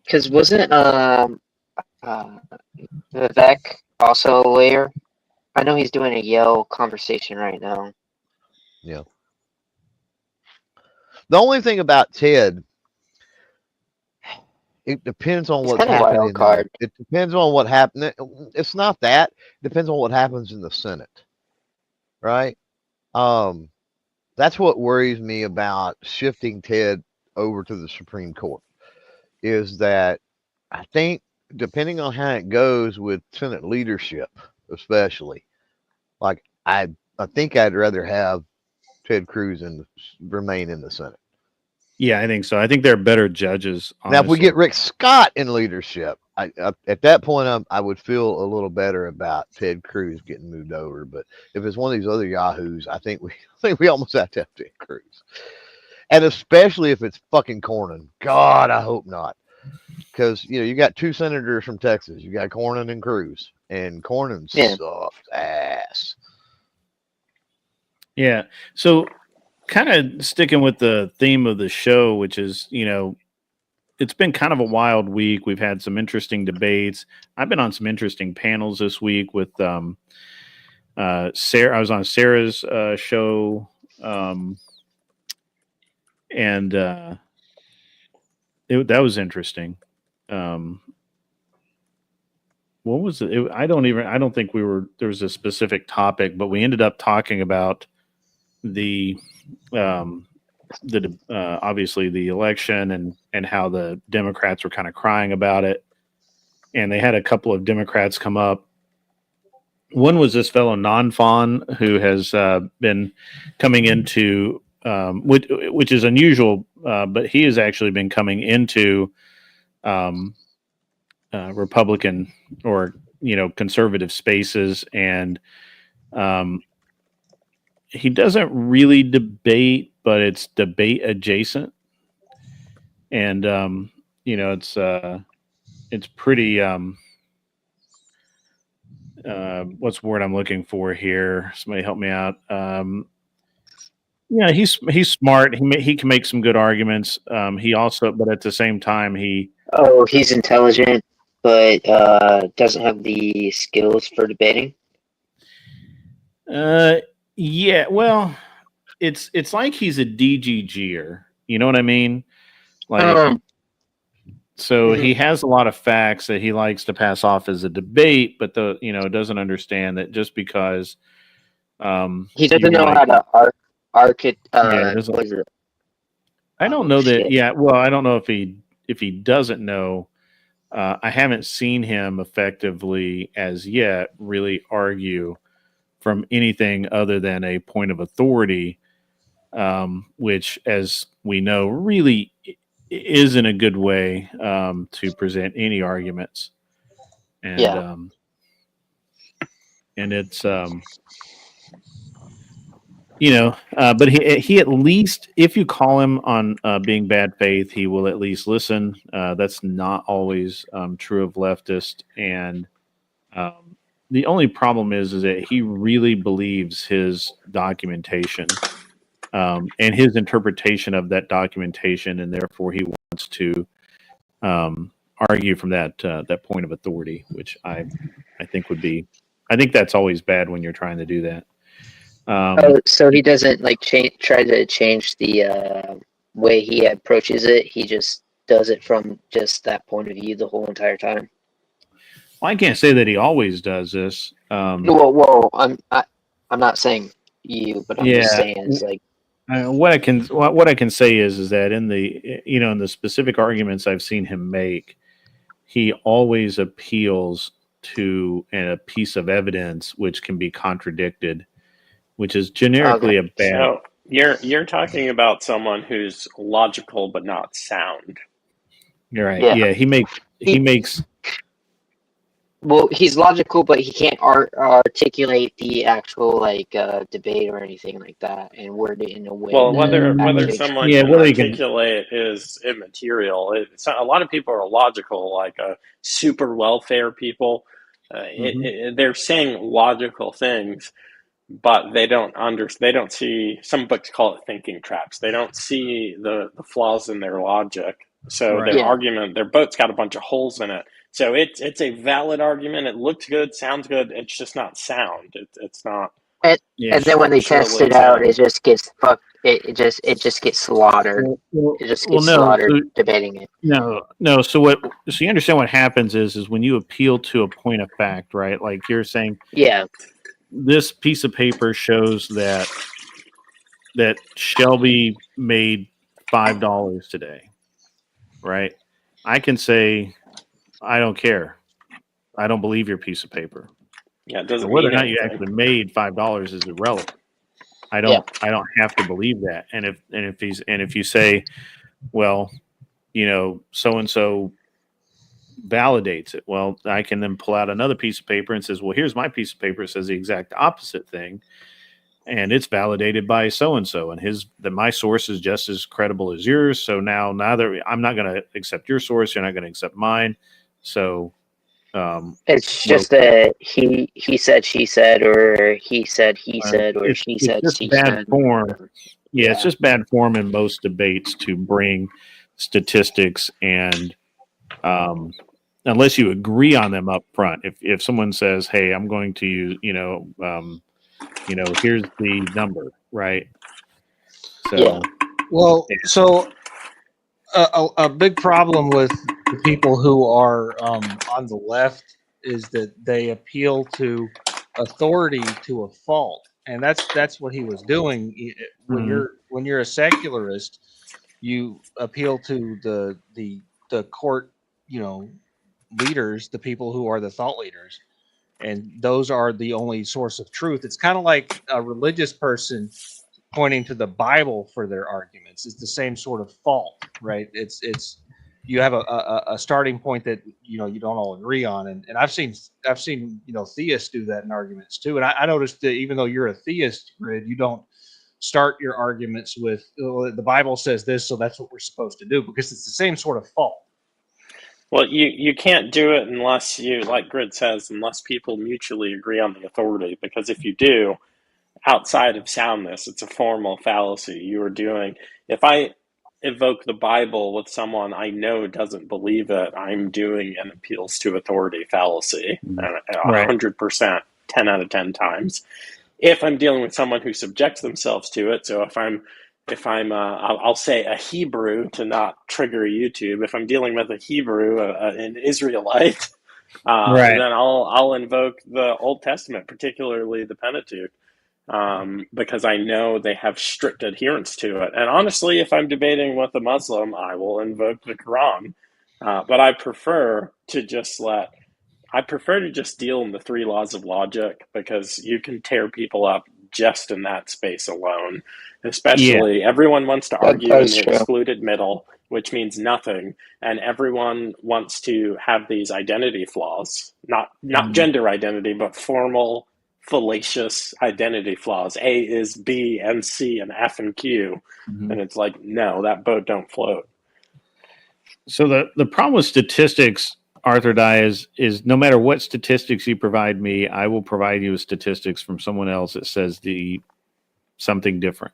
because wasn't Vivek also a lawyer? I know he's doing a Yale conversation right now. Yeah. The only thing about Ted, it depends on He's what's kind of happening. wild card. It depends on what happened. It's not that. It depends on what happens in the Senate, right? That's what worries me about shifting Ted over to the Supreme Court. Is that I think depending on how it goes with Senate leadership, especially, like I think I'd rather have Ted Cruz remain in the Senate. Yeah, I think so. I think they're better judges. Honestly. Now, if we get Rick Scott in leadership, I at that point I would feel a little better about Ted Cruz getting moved over. But if it's one of these other yahoos, I think we almost have to have Ted Cruz, and especially if it's fucking Cornyn. God, I hope not, because you got two senators from Texas. You got Cornyn and Cruz, and Cornyn sucks ass. Yeah. So, kind of sticking with the theme of the show, which is, it's been kind of a wild week. We've had some interesting debates. I've been on some interesting panels this week with Sarah. I was on Sarah's show, and that was interesting. What was it? I don't think there was a specific topic, but we ended up talking about the obviously the election and how the Democrats were kind of crying about it, and they had a couple of Democrats come up. One was this fellow Non-Fawn who has been coming into which is unusual, but he has actually been coming into Republican or conservative spaces, and he doesn't really debate, but it's debate adjacent, and it's pretty what's the word I'm looking for here? Somebody help me out. He's smart. He can make some good arguments. He also, but at the same time, he's intelligent, but doesn't have the skills for debating. Yeah, well, it's like he's a DGGer. You know what I mean? Like, so he has a lot of facts that he likes to pass off as a debate, but doesn't understand that just because he doesn't know how to what is it? I don't know that. Yeah, well, I don't know if he doesn't know. I haven't seen him effectively as yet really argue from anything other than a point of authority, which, as we know, really isn't a good way to present any arguments. And and it's but he at least, if you call him on being bad faith, he will at least listen. That's not always true of leftists, and the only problem is that he really believes his documentation and his interpretation of that documentation, and therefore he wants to argue from that point of authority, which I think would be. I think that's always bad when you're trying to do that. So he doesn't try to change the way he approaches it. He just does it from just that point of view the whole entire time. Well, I can't say that he always does this. Whoa! I'm not saying you, but I'm just saying it's like. What I can say is that in the specific arguments I've seen him make, he always appeals to a piece of evidence which can be contradicted, which is generically a bad. So you're talking about someone who's logical but not sound. You're right. Yeah, he makes. Well, he's logical, but he can't articulate the actual debate or anything like that, and word it in a way. Well, whether someone can articulate is immaterial. A lot of people are logical, like super welfare people. They're saying logical things, but they don't see. Some books call it thinking traps. They don't see the flaws in their logic. So their boat's got a bunch of holes in it. So it's a valid argument. It looks good, sounds good. It's just not sound. It's not. And then when they test it out, it just gets fucked. It just gets slaughtered. It just gets slaughtered debating it. No. So you understand what happens is when you appeal to a point of fact, right? Like you're saying, yeah, this piece of paper shows that that Shelby made $5 today, right? I can say, I don't care. I don't believe your piece of paper. Yeah, it Now, doesn't whether or mean not you anything. actually made $5 is irrelevant. I don't have to believe that. And if you say, well, so and so validates it, well, I can then pull out another piece of paper and says, well, here's my piece of paper. It says the exact opposite thing, and it's validated by so and so, and my source is just as credible as yours. So now that I'm not going to accept your source, you're not going to accept mine. So it's just a he said, she said, or he said, or she said, it's just she bad said. form. Yeah, it's just bad form in most debates to bring statistics and unless you agree on them up front. If someone says, "Hey, I'm going to use," here's the number, right? So, Well, so a big problem with the people who are on the left is that they appeal to authority to a fault, and that's what he was doing. When you're a secularist, you appeal to the court, leaders, the people who are the thought leaders, and those are the only source of truth. It's kind of like a religious person pointing to the Bible for their arguments. It's the same sort of fault, right? It's you have a starting point that you don't all agree on, and I've seen theists do that in arguments too. And I noticed that even though you're a theist, Grid, you don't start your arguments with the Bible says this, so that's what we're supposed to do, because it's the same sort of fault. Well, you can't do it unless you, like Grid says, unless people mutually agree on the authority. Because if you do, outside of soundness, it's a formal fallacy. You are doing, if I evoke the Bible with someone I know doesn't believe it, I'm doing an appeals to authority fallacy, 100%, 10 out of 10 times. If I'm dealing with someone who subjects themselves to it, so if I'm I'll say a Hebrew to not trigger YouTube. If I'm dealing with a Hebrew, an Israelite, then I'll invoke the Old Testament, particularly the Pentateuch, because I know they have strict adherence to it. And honestly, if I'm debating with a Muslim, I will invoke the Quran. But I prefer to just deal in the 3 laws of logic, because you can tear people up just in that space alone. Especially, everyone wants to argue in the excluded middle, which means nothing, and everyone wants to have these identity flaws, not gender identity, but formal, fallacious identity flaws. A is B and C and F and Q, and it's like, no, that boat don't float. So the problem with statistics, Arthur Dye, is no matter what statistics you provide me, I will provide you with statistics from someone else that says something different.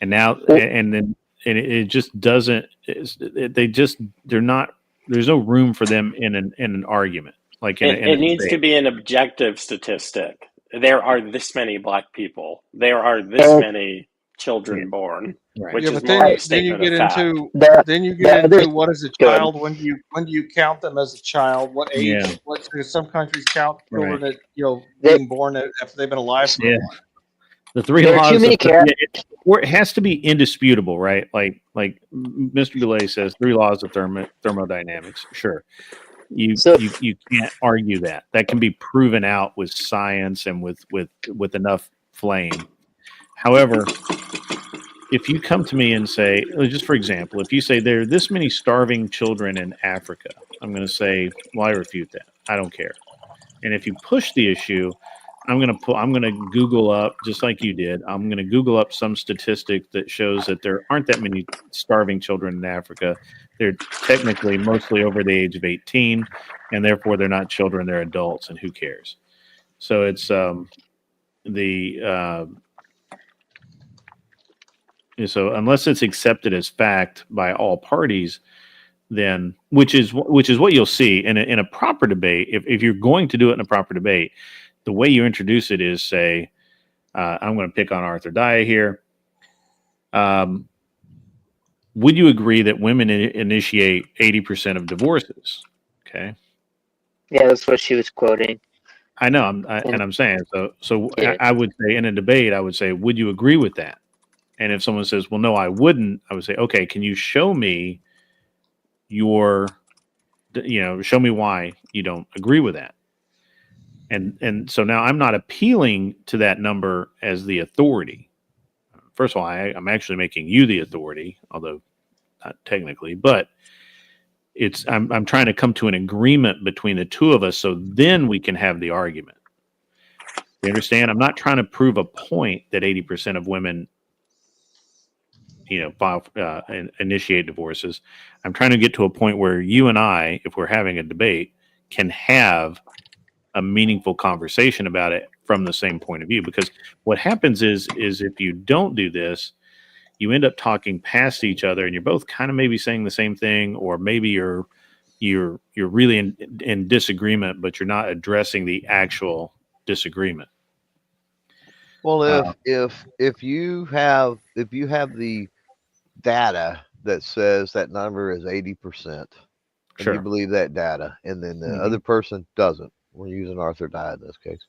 And now, and it just doesn't. They're not. There's no room for them in an argument. Like it needs to be an objective statistic. There are this many black people. There are this many children born, which is more a statement of fact. Then you get into what is a child? When do you count them as a child? What age? Yeah. Some countries count children at being born after they've been alive for a while. The 3 laws. It has to be indisputable, right? Like Mr. Goulet says, 3 laws of thermodynamics. Sure, you can't argue that. That can be proven out with science and with enough flame. However, if you come to me and say, just for example, if you say there are this many starving children in Africa, I'm going to say, well, I refute that. I don't care. And if you push the issue, I'm going to Google up, just like you did. I'm going to Google up some statistic that shows that there aren't that many starving children in Africa. They're technically mostly over the age of 18, and therefore they're not children, they're adults, and who cares? So it's so unless it's accepted as fact by all parties, then which is what you'll see in a proper debate. If you're going to do it in a proper debate, the way you introduce it is say, I'm going to pick on Arthur Dye here. Would you agree that women initiate 80% of divorces? Okay. Yeah, that's what she was quoting. I know. I'm saying so. Yeah. I would say in a debate, I would say, would you agree with that? And if someone says, well, no, I wouldn't, I would say, okay, can you show me show me why you don't agree with that? And so now I'm not appealing to that number as the authority. First of all, I'm actually making you the authority, although not technically, but I'm trying to come to an agreement between the two of us so then we can have the argument. You understand? I'm not trying to prove a point that 80% of women, file and initiate divorces. I'm trying to get to a point where you and I, if we're having a debate, can have a meaningful conversation about it from the same point of view. Because what happens is if you don't do this, you end up talking past each other, and you're both kind of maybe saying the same thing, or maybe you're really in disagreement, but you're not addressing the actual disagreement. Well, if you have the data that says that number is 80%, and Sure. you believe that data, and then the Mhm. other person doesn't, we're using Arthur Dye in this case,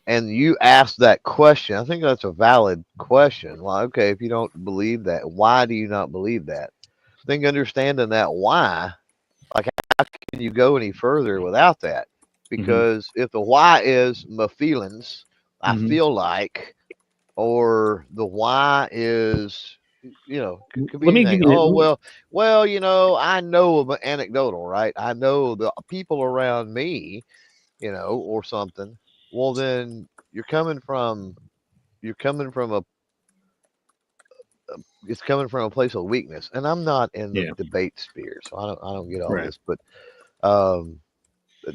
and you ask that question, I think that's a valid question. Well, okay, if you don't believe that, why do you not believe that? I think understanding that why, like, how can you go any further without that? Because if the why is my feelings, I feel like, or the why is, could be Let me anything. give you. Oh, well, I know of an anecdotal, right? I know the people around me, or something. Well, then you're coming from it's coming from a place of weakness, and I'm not in the debate sphere, so I don't get all Right. this, but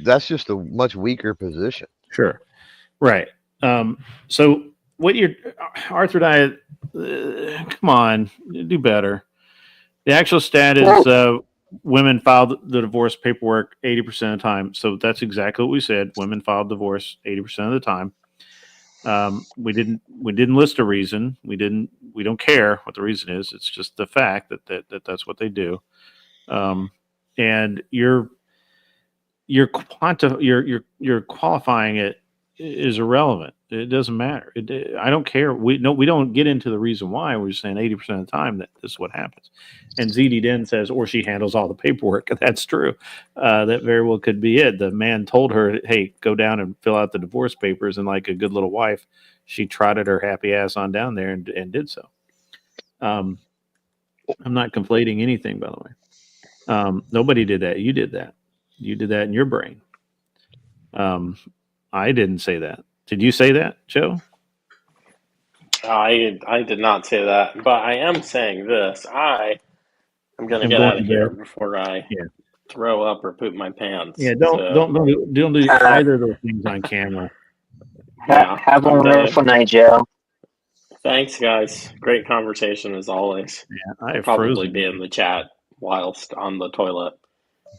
that's just a much weaker position. Sure. Right. So what Arthur Diet, come on, do better. The actual stat is women filed the divorce paperwork 80% of the time. So that's exactly what we said. Women filed divorce 80% of the time. We didn't list a reason. We don't care what the reason is. It's just the fact that's what they do. And you're qualifying it is irrelevant. It doesn't matter. I don't care. We don't get into the reason why. We're just saying 80% of the time that this is what happens. And ZD Den says, or she handles all the paperwork. That's true. That very well could be it. The man told her, hey, go down and fill out the divorce papers. And like a good little wife, she trotted her happy ass on down there and did so. I'm not conflating anything, by the way. Nobody did that. You did that. You did that in your brain. I didn't say that. Did you say that, Joe? I did not say that, but I am saying this. I'm going to get out of here before I throw up or poop my pants. Yeah, don't do either of those things on camera. Have a wonderful night, Joe. Thanks, guys. Great conversation as always. Yeah, I'll probably be in the chat whilst on the toilet.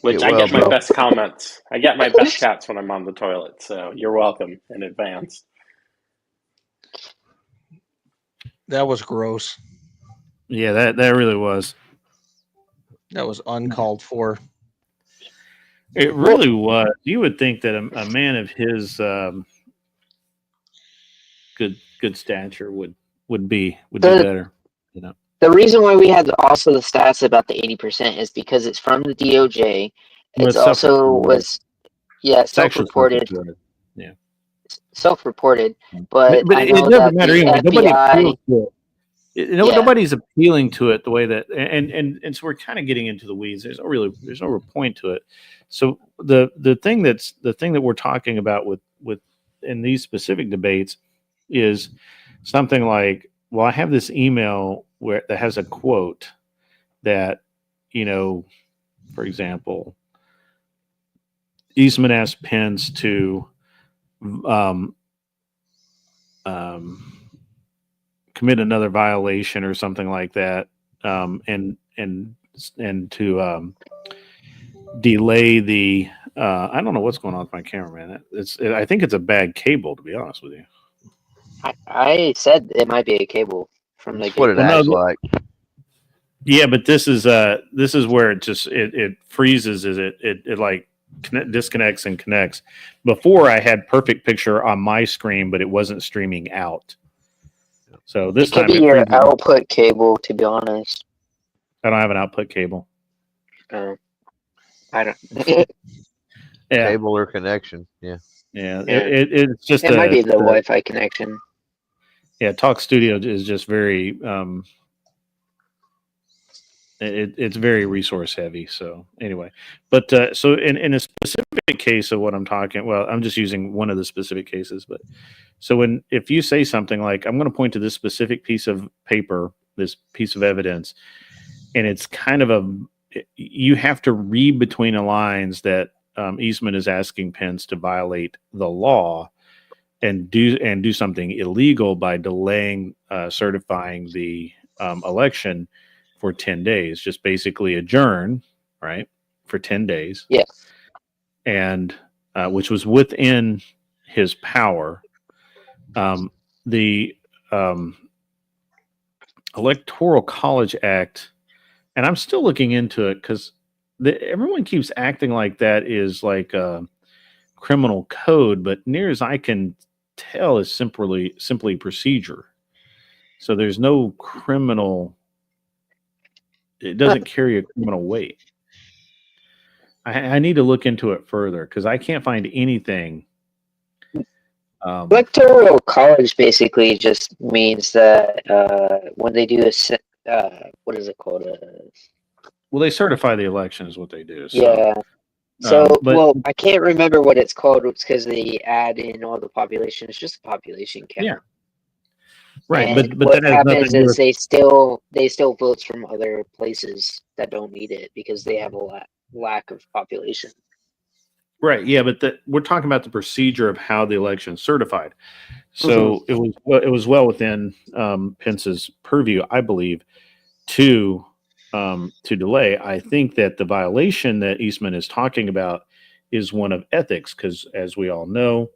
Which I get my best comments. I get my best chats when I'm on the toilet, so you're welcome in advance. That was gross. Yeah, that really was. That was uncalled for. It really was. You would think that a man of his good stature would do better. The reason why we had also the stats about the 80% is because it's from the DOJ. It's also was self-reported. Yeah, self-reported. But I know it doesn't matter anyway. Nobody appeals to it. Nobody's appealing to it the way that, and so we're kind of getting into the weeds. There's no real point to it. So the thing that we're talking about with in these specific debates is something like, well, I have this email that has a quote that, for example, Eastman asked Pence to commit another violation or something like that, and to delay the. I don't know what's going on with my camera, man. I think it's a bad cable, to be honest with you. I said it might be a cable from the. That's what it acts like. Yeah, but this is where it just it freezes. Is it like disconnects and connects? Before I had perfect picture on my screen, but it wasn't streaming out. So this It could time be it your freezes. output cable, to be honest. I don't have an output cable. I don't. Yeah, Cable or connection. Yeah. yeah. Yeah. It's just It might be the Wi-Fi connection. yeah. Talk Studio is just very it's very resource heavy. So anyway, but so in a specific case of what I'm talking, well, I'm just using one of the specific cases, but so if you say something like, I'm going to point to this specific piece of paper, this piece of evidence, and it's kind of you have to read between the lines that Eastman is asking Pence to violate the law and do something illegal by delaying certifying the election for 10 days, just basically adjourn, right, for 10 days. Yeah. And which was within his power. The Electoral College Act, and I'm still looking into it because everyone keeps acting like that is like a criminal code, but near as I can tell is simply procedure. So there's no criminal. It doesn't carry a criminal weight. I need to look into it further because I can't find anything. Electoral college basically just means that when they do what is it called? Well, they certify the election is what they do. So, Yeah. So, but well, I can't remember what it's called. It's because they add in all the population. It's just a population count. Yeah. Right, And but what that has nothing happens to do is with. they still votes from other places that don't need it because they have a lack of population. Right, yeah, but we're talking about the procedure of how the election is certified. So it was well within Pence's purview, I believe, to delay. I think that the violation that Eastman is talking about is one of ethics, because as we all know,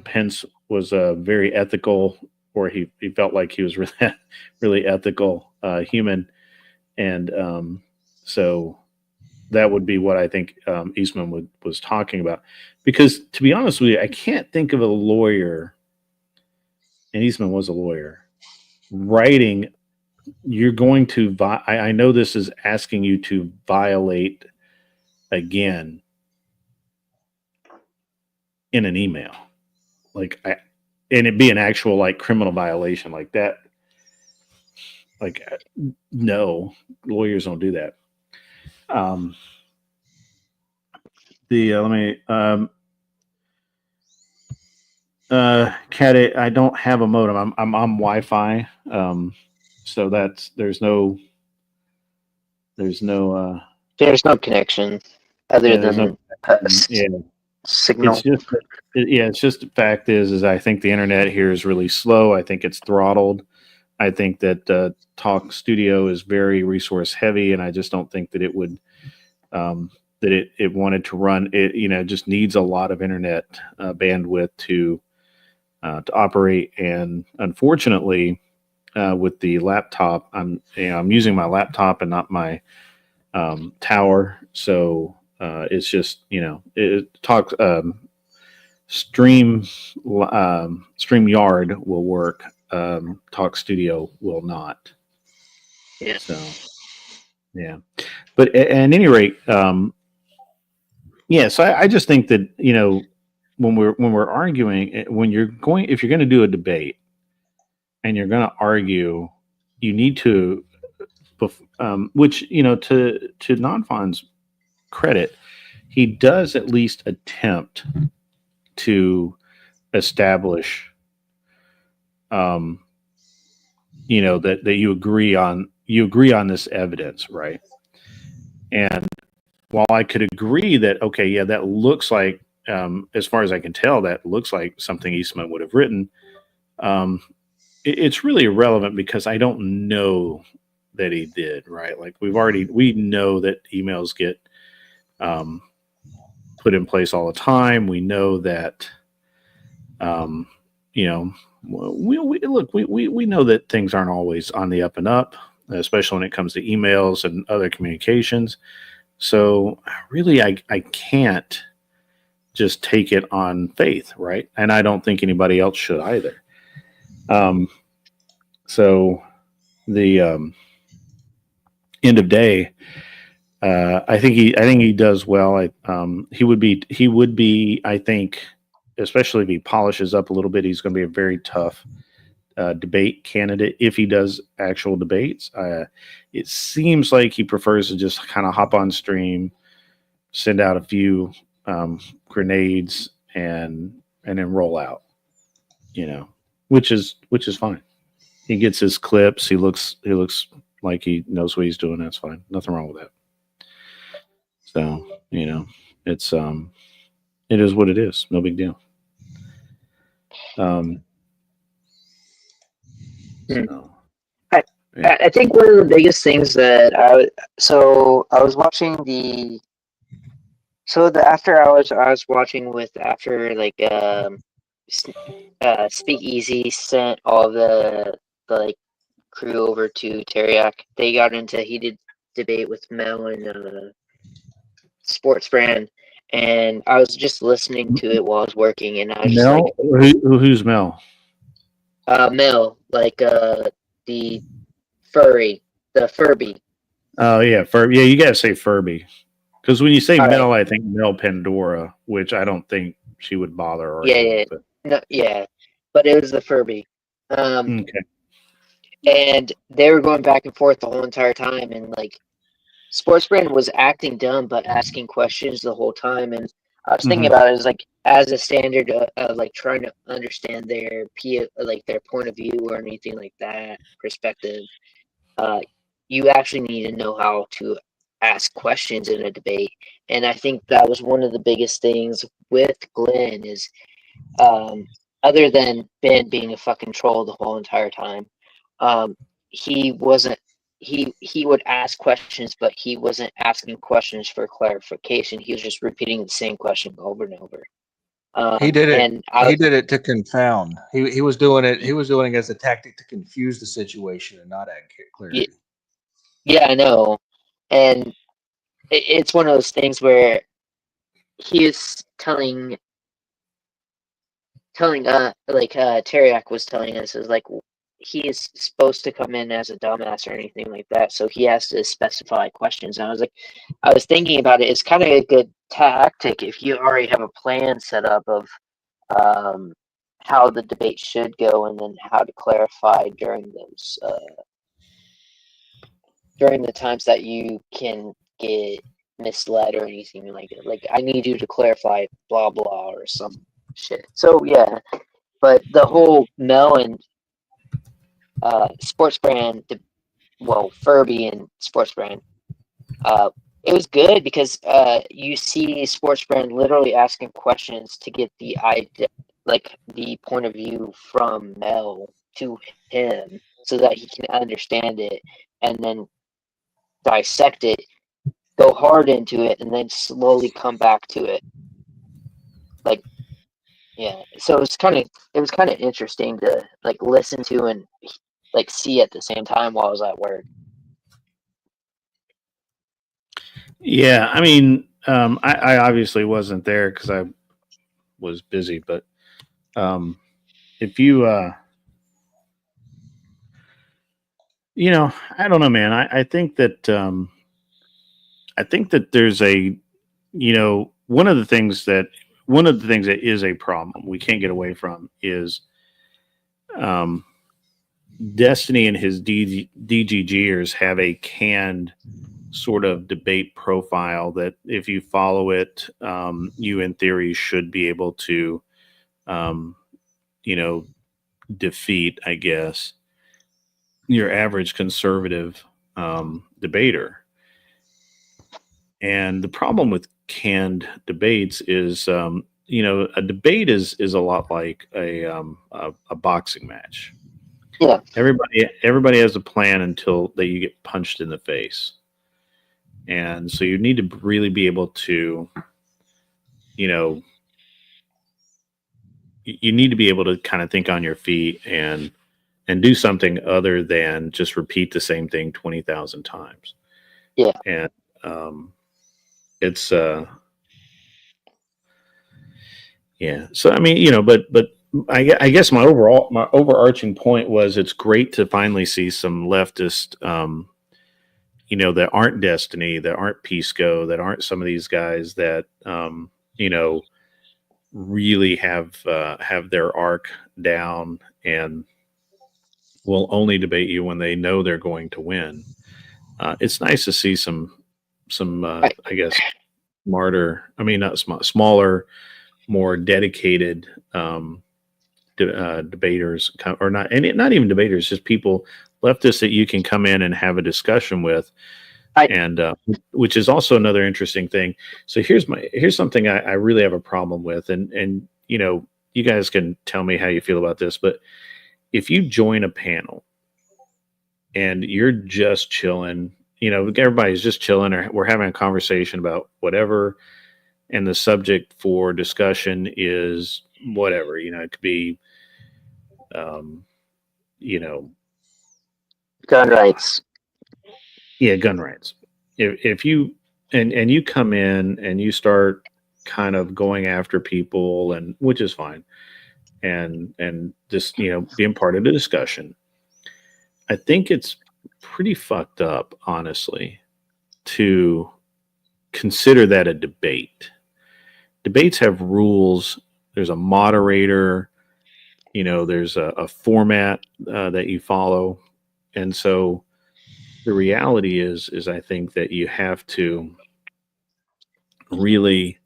Pence was a very ethical, or he felt like he was really really ethical human, and so that would be what I think Eastman was talking about. Because to be honest with you, I can't think of a lawyer, and Eastman was a lawyer, writing, you're going to, I know this is asking you to violate again in an email. And it be an actual like criminal violation like that. Like, no, lawyers don't do that. Let me, Cat, I don't have a modem. I'm on Wi-Fi. So there's no There's no connection other than signal. It's just, it's just the fact is I think the internet here is really slow. I think it's throttled. I think that Talk Studio is very resource heavy, and I just don't think that it would, that it wanted to run. It just needs a lot of internet bandwidth to operate. And unfortunately, with the laptop, I'm using my laptop and not my tower, so it's just StreamYard will work. Talk Studio will not. Yeah. So yeah, but at any rate, yeah. So I just think that when we're arguing, if you're going to do a debate and you're going to argue, you need to, which to Nonfon's credit, he does at least attempt to establish that you agree on this evidence, right? And while I could agree that, okay, yeah, that looks like, as far as I can tell, that looks like something Eastman would have written, it's really irrelevant because I don't know that he did, right? Like we know that emails get put in place all the time. We know that, we know that things aren't always on the up and up, especially when it comes to emails and other communications. So really, I can't just take it on faith, right? And I don't think anybody else should either. So the end of day, I think he does well. He would be, I think, especially if he polishes up a little bit, he's going to be a very tough debate candidate if he does actual debates. It seems like he prefers to just kind of hop on stream, send out a few grenades, and then roll out. Which is fine. He gets his clips. He looks like he knows what he's doing. That's fine. Nothing wrong with that. So it's it is what it is. No big deal. So, I think one of the biggest things that I was watching the after hours I was watching with after like Speakeasy sent all the like crew over to Teriak. They got into heated debate with Mel and Sports Brand, and I was just listening to it while I was working, and I was just Mel, who's Mel? Mel, like the Furby. Oh yeah, Furby. Yeah, you gotta say Furby, because when you say All Mel, right. I think Mel Pandora, which I don't think she would bother Yeah, arguing. But no, yeah, but it was the Furby. okay. And they were going back and forth the whole entire time, and like Sports Brand was acting dumb but asking questions the whole time. And I was thinking about it as like as a standard of like trying to understand their their point of view or anything like that perspective. You actually need to know how to ask questions in a debate, and I think that was one of the biggest things with Glenn is other than Ben being a fucking troll the whole entire time, he wasn't. He would ask questions, but he wasn't asking questions for clarification. He was just repeating the same question over and over. He did it. And He did it to confound. He was doing it. He was doing it as a tactic to confuse the situation and not add clarity. Yeah, I know, and it's one of those things where he is telling Teriak was telling us is like he is supposed to come in as a dumbass or anything like that, so he has to specify questions. And I was thinking about it. It's kind of a good tactic if you already have a plan set up of how the debate should go, and then how to clarify during those during the times that you can get misled or anything like that. Like I need you to clarify blah blah or some shit. So yeah. But the whole Mel and Sports Brand, Furby and Sports Brand, it was good because you see Sports Brand literally asking questions to get the point of view from Mel to him so that he can understand it and then dissect it, go hard into it, and then slowly come back to it. Like, yeah. So it was kind of interesting to like listen to and like see at the same time while I was at work. Yeah, I mean, I obviously wasn't there because I was busy. But if you, I don't know, man. I think that there's one of the things that is a problem we can't get away from is um, Destiny and his DGGers have a canned sort of debate profile that if you follow it, you in theory should be able to, um, defeat, I guess, your average conservative debater. And the problem with canned debates is, a debate is a lot like a boxing match. Yeah. Everybody has a plan until you get punched in the face. And so you need to really be able to, you need to be able to kind of think on your feet and do something other than just repeat the same thing 20,000 times. Yeah. And it's Yeah. So I mean, but I guess my overarching point was it's great to finally see some leftist, that aren't Destiny, that aren't Pisco, that aren't some of these guys that really have their arc down and will only debate you when they know they're going to win. It's nice to see some I guess smaller, more dedicated debaters, or not, and not even debaters, just people leftists that you can come in and have a discussion with, and which is also another interesting thing. So here's something I really have a problem with, and you guys can tell me how you feel about this, but if you join a panel and you're just chilling, everybody's just chilling, or we're having a conversation about whatever, and the subject for discussion is whatever, it could be, you know, gun rights. yeah, gun rights. If you and you come in and you start kind of going after people, and which is fine, and just being part of the discussion, I think it's pretty fucked up, honestly, to consider that a debate. Debates have rules. There's a moderator. There's a format that you follow, and so the reality is I think that you have to really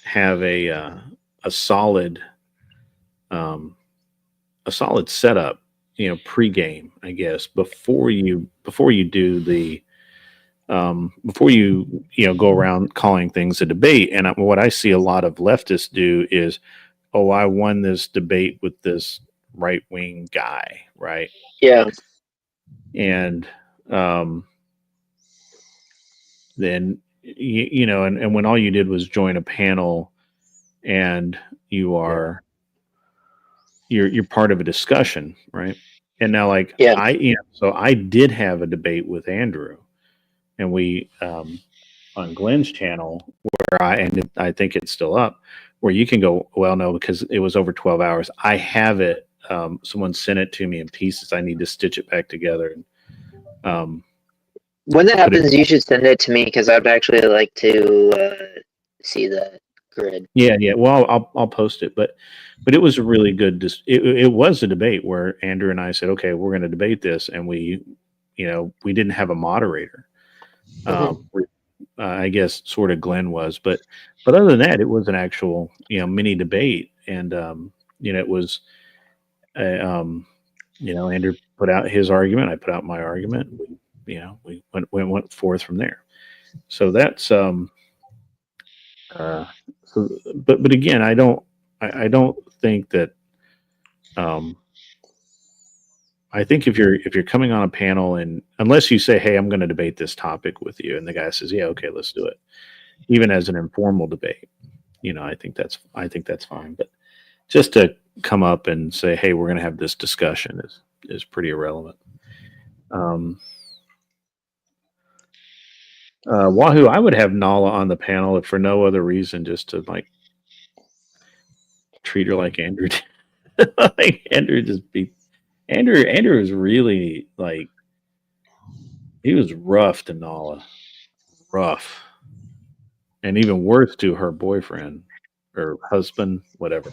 have a solid um, a solid setup, pregame, I guess, before you do the before you go around calling things a debate. And what I see a lot of leftists do is, oh, I won this debate with this right wing guy, right? Yeah. And then and when all you did was join a panel, and you're part of a discussion, right? And now, like, so I did have a debate with Andrew, and we on Glenn's channel, where I think it's still up, where you can go, well, no, because it was over 12 hours. I have it. Someone sent it to me in pieces. I need to stitch it back together. And when that happens, you should send it to me, because I'd actually like to see the grid. Yeah. Well, I'll post it, but it was a really good. It was a debate where Andrew and I said, okay, we're going to debate this, and we didn't have a moderator. I guess sort of Glenn was, but other than that, it was an actual mini debate, and it was Andrew put out his argument, I put out my argument. We went forth from there. So that's but again, I don't think that I think if you're coming on a panel, and unless you say, hey, I'm going to debate this topic with you, and the guy says, yeah, okay, let's do it, even as an informal debate, I think that's fine. But just to come up and say, hey, we're going to have this discussion is pretty irrelevant. Wahoo, I would have Nala on the panel if for no other reason, just to like treat her like Andrew did. Like Andrew was really like, he was rough to Nala. Rough. And even worse to her boyfriend or husband, whatever.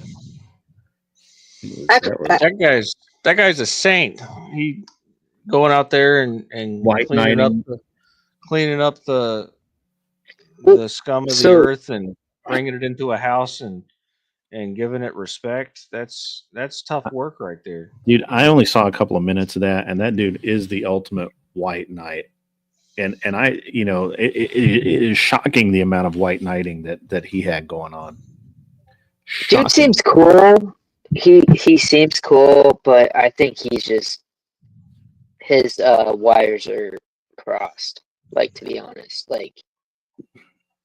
That guy's a saint. He going out there and cleaning up the scum of the earth and bringing it into a house and giving it respect. That's tough work right there. Dude, I only saw a couple of minutes of that, and that dude is the ultimate white knight. And I, it is shocking the amount of white knighting that he had going on. Shocking. Dude seems cool. He seems cool, but I think he's just, his wires are crossed. Like, to be honest, like,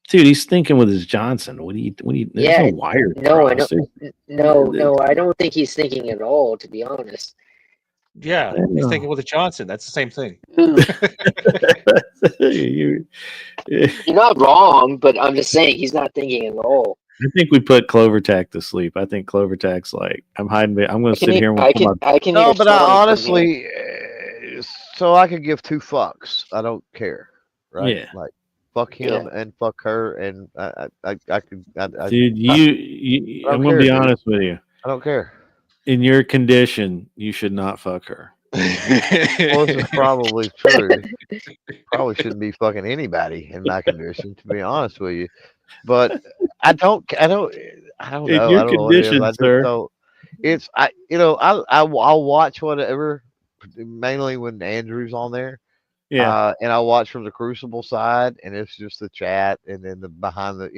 dude, he's thinking with his Johnson. What do you? There's no wires. No, I don't think he's thinking at all, to be honest. Yeah, he's thinking with a Johnson. That's the same thing. You're not wrong, but I'm just saying he's not thinking at all. I think we put Clover Tack to sleep. I think Clover Tack's like, I'm hiding. I'm going to sit here and we'll pull my. I can No, hear but I snoring from here. honestly, so I could give two fucks. I don't care, right? Yeah, Like, fuck him and fuck her, and I could. dude. I I'm don't going to care, be dude. honest with you. I don't care. In your condition, you should not fuck her. Well, this is probably true. Probably shouldn't be fucking anybody in my condition, to be honest with you. But I don't know. I In don't your know what it is. condition, I just sir. don't. It's I'll watch whatever, mainly when Andrew's on there. Yeah. And I watch from the Crucible side, and it's just the chat, and then the behind the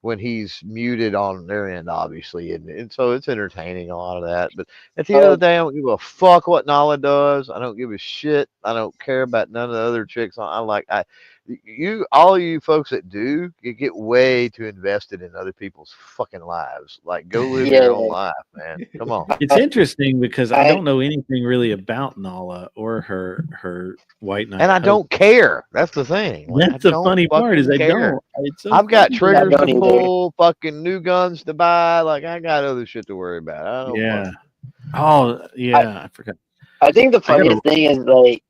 when he's muted on their end, obviously, and so it's entertaining a lot of that. But at the end of the day, I don't give a fuck what Nala does. I don't give a shit. I don't care about none of the other chicks. All you folks that do, you get way too invested in other people's fucking lives. Like, go live your own life, man. Come on. It's interesting because I don't know anything really about Nala or her White Knight. And I don't care. That's the thing. Like, That's the funny part is I care. don't. It's so I've got funny. triggers to pull, fucking new guns to buy. Like, I got other shit to worry about. I don't. Yeah. Oh yeah, I forgot. I think the funniest thing is like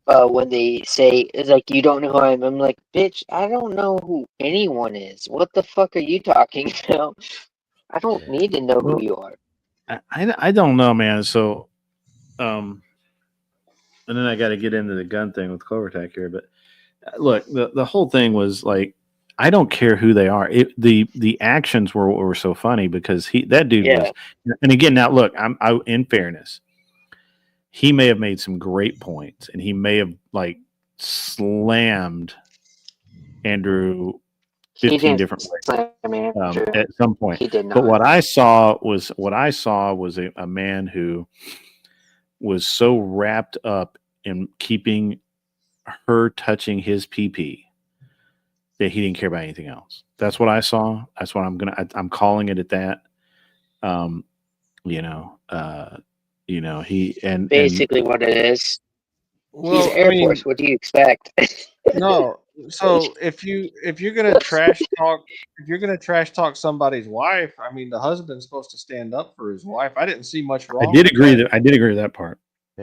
when they say it's like you don't know who I am. I'm like, bitch, I don't know who anyone is. What the fuck are you talking about? I don't need to know who you are. I don't know, man. So, and then I got to get into the gun thing with Clover Tack here. But look, the whole thing was like, I don't care who they are. The actions were what were so funny because that dude was. And again, now look, I in fairness, he may have made some great points, and he may have like slammed Andrew 15 different ways at some point. He did not. But what I saw was a man who was so wrapped up in keeping her touching his PP that he didn't care about anything else. That's what I saw. That's what I'm calling it at that. He and basically what it is. Well, he's Air Force. What do you expect? No. So if you're gonna trash talk somebody's wife, I mean the husband's supposed to stand up for his wife. I didn't see much wrong. I did agree with that part.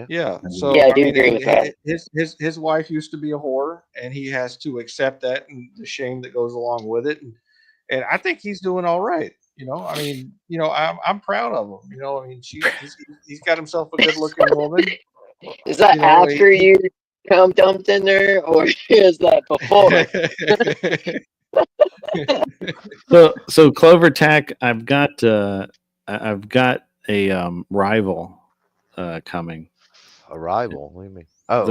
Yeah. So I do agree with that. His wife used to be a whore, and he has to accept that and the shame that goes along with it. And I think he's doing all right. I mean, I'm proud of him. I mean, he's got himself a good looking woman. Is that after you dumped in there, or is that before? So Clover Tack, I've got a rival coming. A rival? What do you mean? Oh,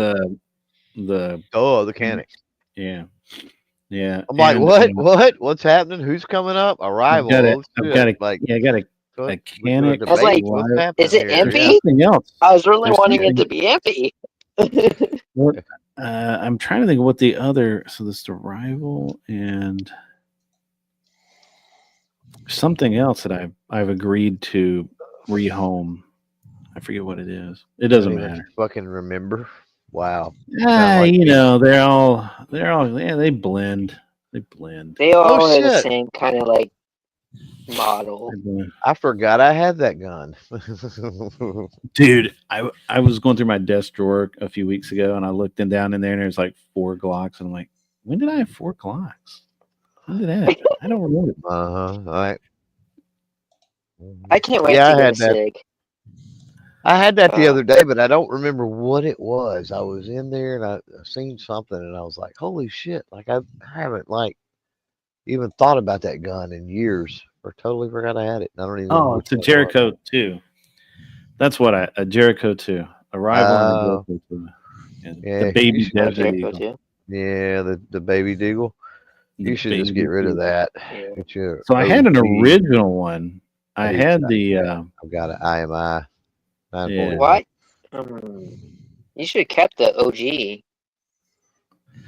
the mechanic. Yeah. I'm like, what? What's happening? Who's coming up? A rival. I've got a mechanic. I was like, is it Empy? I was really wanting it to be Empy. I'm trying to think of what the other. So this the rival and something else that I've agreed to rehome. I forget what it is. It doesn't matter. Fucking remember. Wow. They're all they blend. They all have the same kind of like model. I forgot I had that gun. Dude, I was going through my desk drawer a few weeks ago, and I looked down in there, and there's like 4 Glocks, and I'm like, when did I have 4 Glocks? When did that happen? I don't remember. All right. I can't wait to get sick. I had that the other day, but I don't remember what it was. I was in there and I seen something, and I was like, "Holy shit!" Like I haven't even thought about that gun in years, or totally forgot I had it. I don't even. Oh, it's a Jericho 2. That's what a Jericho 2, a rival and a Jericho 2. Yeah, the baby Desert Eagle. Yeah, the baby Deagle. You should just get rid of that. Yeah. So I had an original one. I had the. I've got an IMI. Yeah. What? You should have kept the OG. It's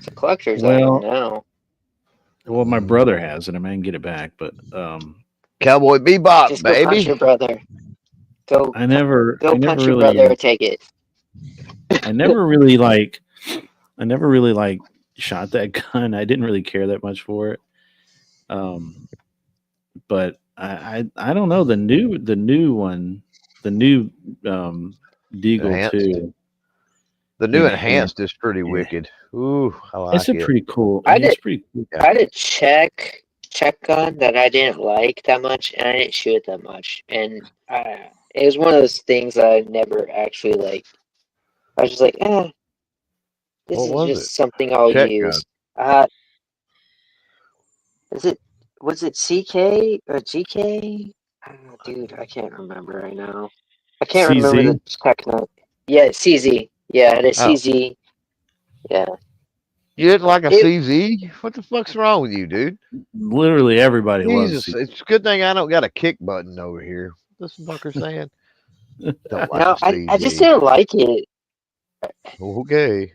a collector's item now. Well, my brother has it. I can get it back, but Cowboy Bebop, just baby. Go punch your brother. Go punch your brother or take it. I never really shot that gun. I didn't really care that much for it. but I don't know the new one, the new Deagle Enhanced? 2. The new Enhanced. enhanced is pretty Yeah. wicked. Ooh, I It's like a it. pretty cool. I It's did- pretty cool. I had a check gun that I didn't like that much, and I didn't shoot it that much, and it was one of those things that I never actually like. I was just like, this What is was just it? something I'll Check use. Was it CK or GK? Dude, I can't remember right now. I can't remember CZ? the check note. Yeah, CZ. Yeah, I had a Oh. CZ. Yeah. You didn't like a It- CZ? What the fuck's wrong with you, dude? Literally everybody Jesus, loves. it's a good thing I don't got a kick button over here. What's the fucker saying? Don't like No, a CZ. I just didn't like it. Okay.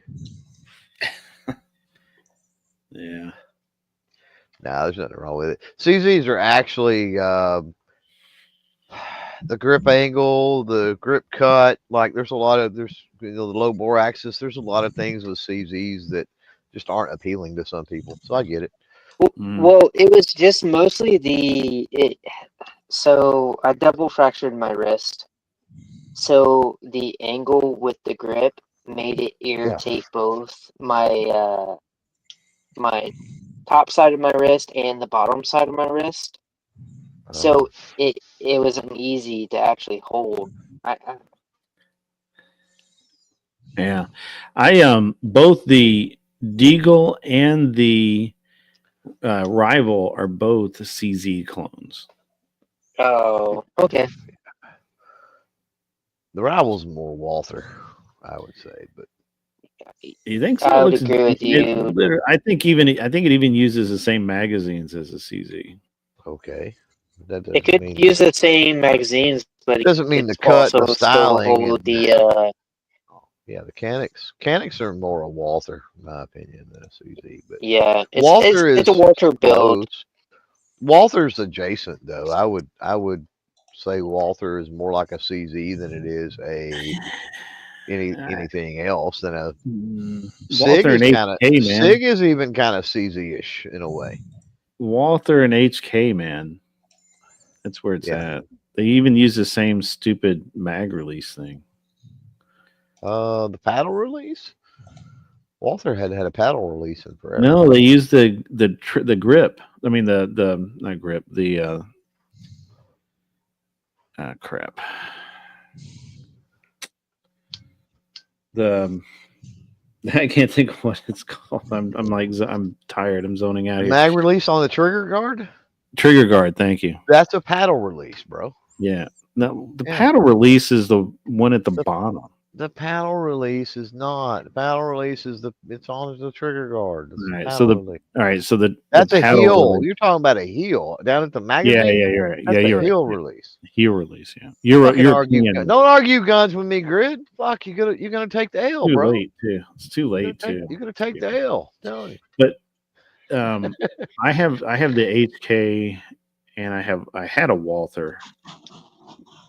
Yeah. No, there's nothing wrong with it. CZs are actually the grip angle, the grip cut. Like there's the low bore axis. There's a lot of things with CZs that just aren't appealing to some people. So I get it. Well, it was just mostly so I double fractured my wrist. So the angle with the grip made it irritate both my my top side of my wrist and the bottom side of my wrist. So it wasn't easy to actually hold. Yeah. I both the Deagle and the Rival are both CZ clones. Oh, okay. The Rival's more Walther, I would say, but You think so? I would Looks- agree with you. I think it even uses the same magazines as a CZ. okay. That It could mean, use the same magazines, but it doesn't mean the it's cut, also the still styling, hold and the yeah, the Canics are more a Walther, in my opinion, than a CZ. But yeah. Walther It's a is Walter build. close. Walther's adjacent, though. I would say Walther is more like a CZ than it is anything else. Than a Sig Walther is and kind of HK, man. Sig is even kind of CZ-ish in a way. Walther and HK, man. That's where it's at. They even use the same stupid mag release thing. The paddle release. Walther had a paddle release in forever. No, they use the grip. I mean the not grip. The crap. The I can't think of what it's called. I'm tired. I'm zoning out here. Mag release on the trigger guard. Trigger guard. Thank you. That's a paddle release, bro. Yeah. No, the paddle release is the one at the bottom. The paddle release is not. The paddle release is it's on the trigger guard. All right. So that's a paddle heel. release. You're talking about a heel down at the magazine. Yeah, you're right. That's you're heel right. release. Heel release. Yeah. Don't argue guns with me, Grid. Fuck, you're gonna take the L, bro. Late too. It's too late too. You're gonna take the L. Tell you. But I have the HK, and I had a Walther.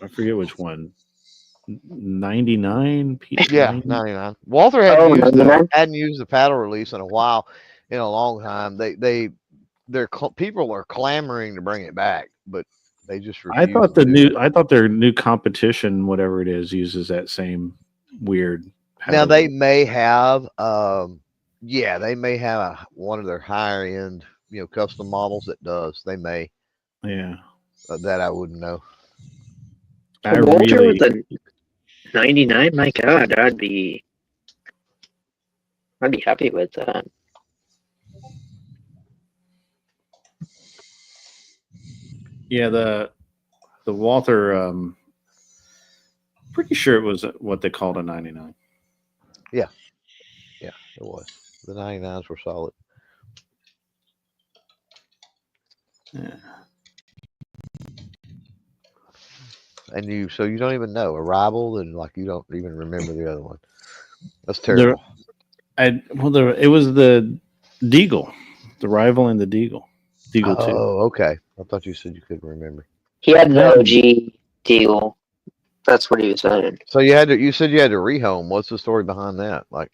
I forget which one. 99. Yeah, 99. Walther hadn't used the paddle release in a while, in a long time. People are clamoring to bring it back, but they just refuse. I thought their new competition, whatever it is, uses that same weird. Now they may have, they may have one of their higher end, custom models that does. They may. Yeah. That I wouldn't know. Walter with the 99. My God, I'd be happy with that. Yeah, the Walther. Pretty sure it was what they called a 99. Yeah, it was. The 99s were solid. Yeah. And so you don't even know a rival, and like you don't even remember the other one. That's terrible. It was the Deagle, the Rival, and the Deagle. Deagle 2. Oh, okay. I thought you said you couldn't remember. He had the OG Deagle. That's what he was saying. So you said you had to rehome. What's the story behind that? Like,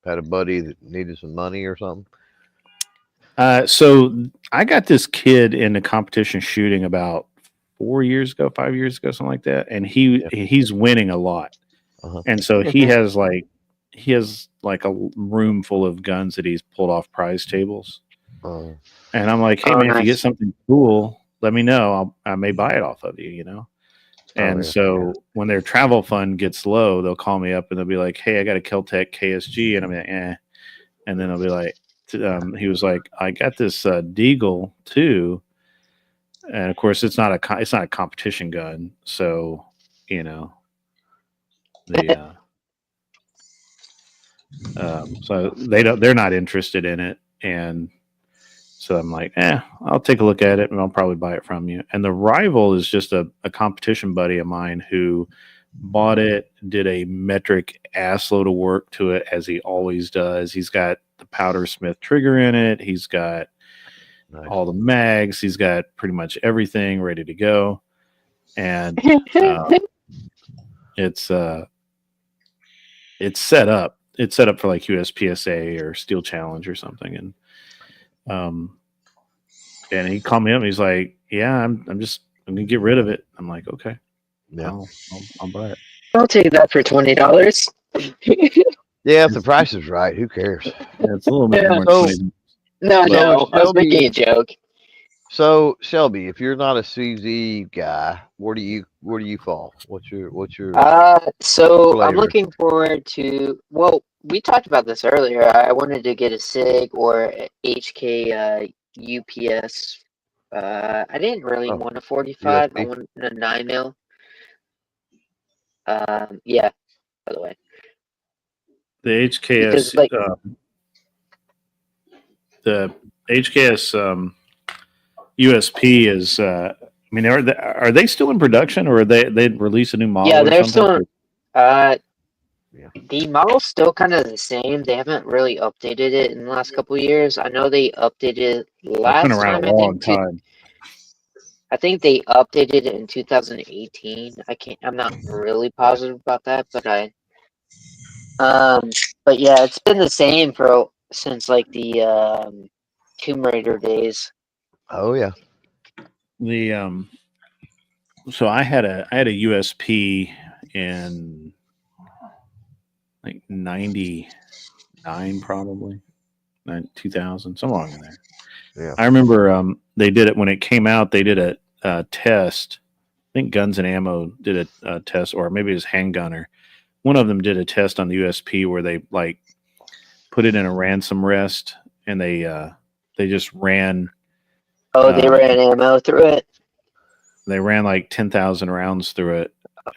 had a buddy that needed some money or something? So I got this kid into competition shooting about 4 years ago, 5 years ago, something like that, and he's winning a lot. Uh-huh. And so he has like a room full of guns that he's pulled off prize tables. Uh, And I'm like, hey Oh, man, if you get nice. something cool, let me know. I may buy it off of you, you know. And yeah. so when their travel fund gets low, they'll call me up and they'll be like, hey, I got a Keltec KSG, and I'm like, eh. And then I'll be like, he was like, I got this Deagle too, and of course it's not a competition gun, so you know the so they're not interested in it, and so I'm like, I'll take a look at it and I'll probably buy it from you. And the rival is just a competition buddy of mine who bought it, did a metric assload of work to it as he always does. He's got the Powder Smith trigger in it. He's got all the mags. He's got pretty much everything ready to go. And it's set up. It's set up for like USPSA or Steel Challenge or something. And he called me up and he's like, yeah, I'm gonna get rid of it. I'm like, okay, Yeah. I'll buy it. I'll take that for $20. Yeah, if the price is right, who cares? Yeah, it's a little bit Yeah. more. So- Than No, So, I was Shelby- making a joke. So Shelby, if you're not a CZ guy, where do you fall? What's your So I'm flavor? looking forward to. Well, we talked about this earlier. I wanted to get a SIG or a HK UPS. I didn't really want a 45. I USB? wanted a 9mm. Yeah. By the way, the because HKS, like the HKS USP is. I mean, are they still in production, or they release a new model? yeah, or they're something? still. Yeah. The model's still kind of the same. They haven't really updated it in the last couple of years. I know they updated It's been last around time. a long time. I think they updated it in 2018. I'm not really positive about that, but but yeah, it's been the same since like the Tomb Raider days. Oh yeah. The so I had a USP in like 99 probably 2000, somewhere in there. Yeah. I remember they did it when it came out. They did a test. I think Guns and Ammo did a test, or maybe it was Handgunner. One of them did a test on the USP where they like put it in a ransom rest, and they just ran. Oh, they ran ammo through it. They ran like 10,000 rounds through it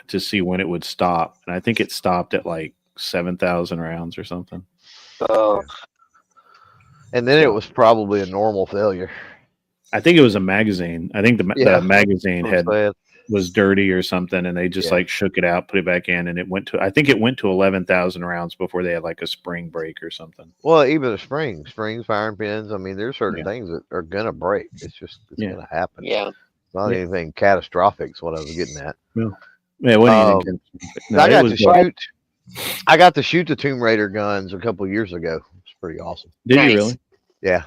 to see when it would stop, and I think it stopped at like 7,000 rounds or something. Oh, And then it was probably a normal failure. I think it was a magazine. I think the magazine was dirty or something, and they just like shook it out, put it back in, and it went to. I think it went to 11,000 rounds before they had like a spring break or something. Well, even the springs, firing pins. I mean, there's certain things that are gonna break. It's gonna happen. yeah. It's not anything catastrophic. Is what I was getting at. No. Yeah, it wasn't anything. No, I got to shoot the Tomb Raider guns a couple years ago. It's pretty awesome. Did you really? Yeah.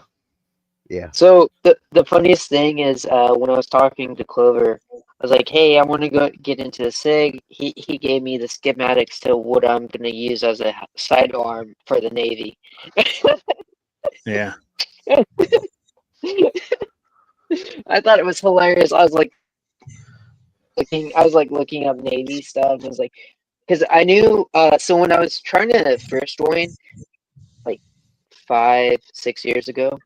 Yeah. So the funniest thing is when I was talking to Clover, I was like, "Hey, I want to go get into the SIG." He gave me the schematics to what I'm gonna use as a sidearm for the Navy. Yeah. I thought it was hilarious. I was like looking up Navy stuff. I was like, because I knew. So when I was trying to first join, like 5-6 years ago,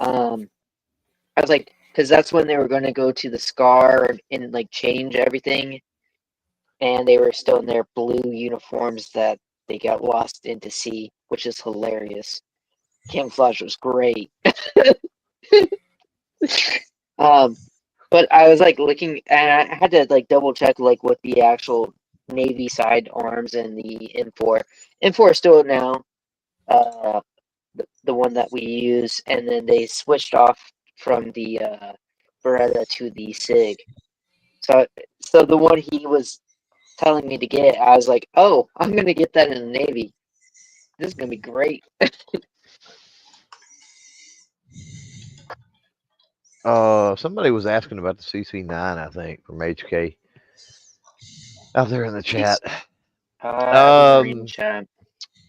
I was like, because that's when they were going to go to the SCAR and like change everything, and they were still in their blue uniforms that they got lost into sea, which is hilarious. Camouflage was great. But I was like looking, and I had to like double check like what the actual Navy side arms and the M4. M4 is still now the one that we use, and then they switched off from the Beretta to the SIG. So the one he was telling me to get, I was like, oh, I'm gonna get that in the Navy. This is gonna be great. Somebody was asking about the CC9, I think, from HK out there in the chat. I wasn't reading chat.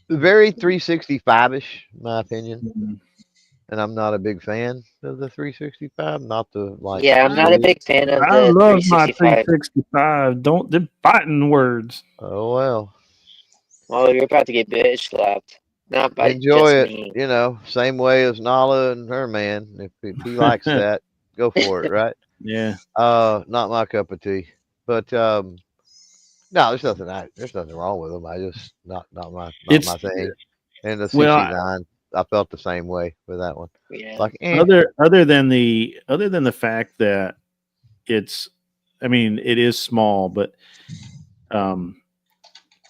Very 365-ish, in my opinion. Mhm. And I'm not a big fan of the 365. Not the like. Yeah, I'm not a big fan of I the love my 365. 365. Don't the fighting words. Oh well. Well, you're about to get bitch slapped. Not by Enjoy just it. me. You know, same way as Nala and her man. If he likes that, go for it. Right. Yeah. Not my cup of tea. But no, there's nothing wrong with them. I just not my It's thing. And the well, CC9, I felt the same way with that one. Yeah. Like, other than the fact that it's, I mean, it is small, but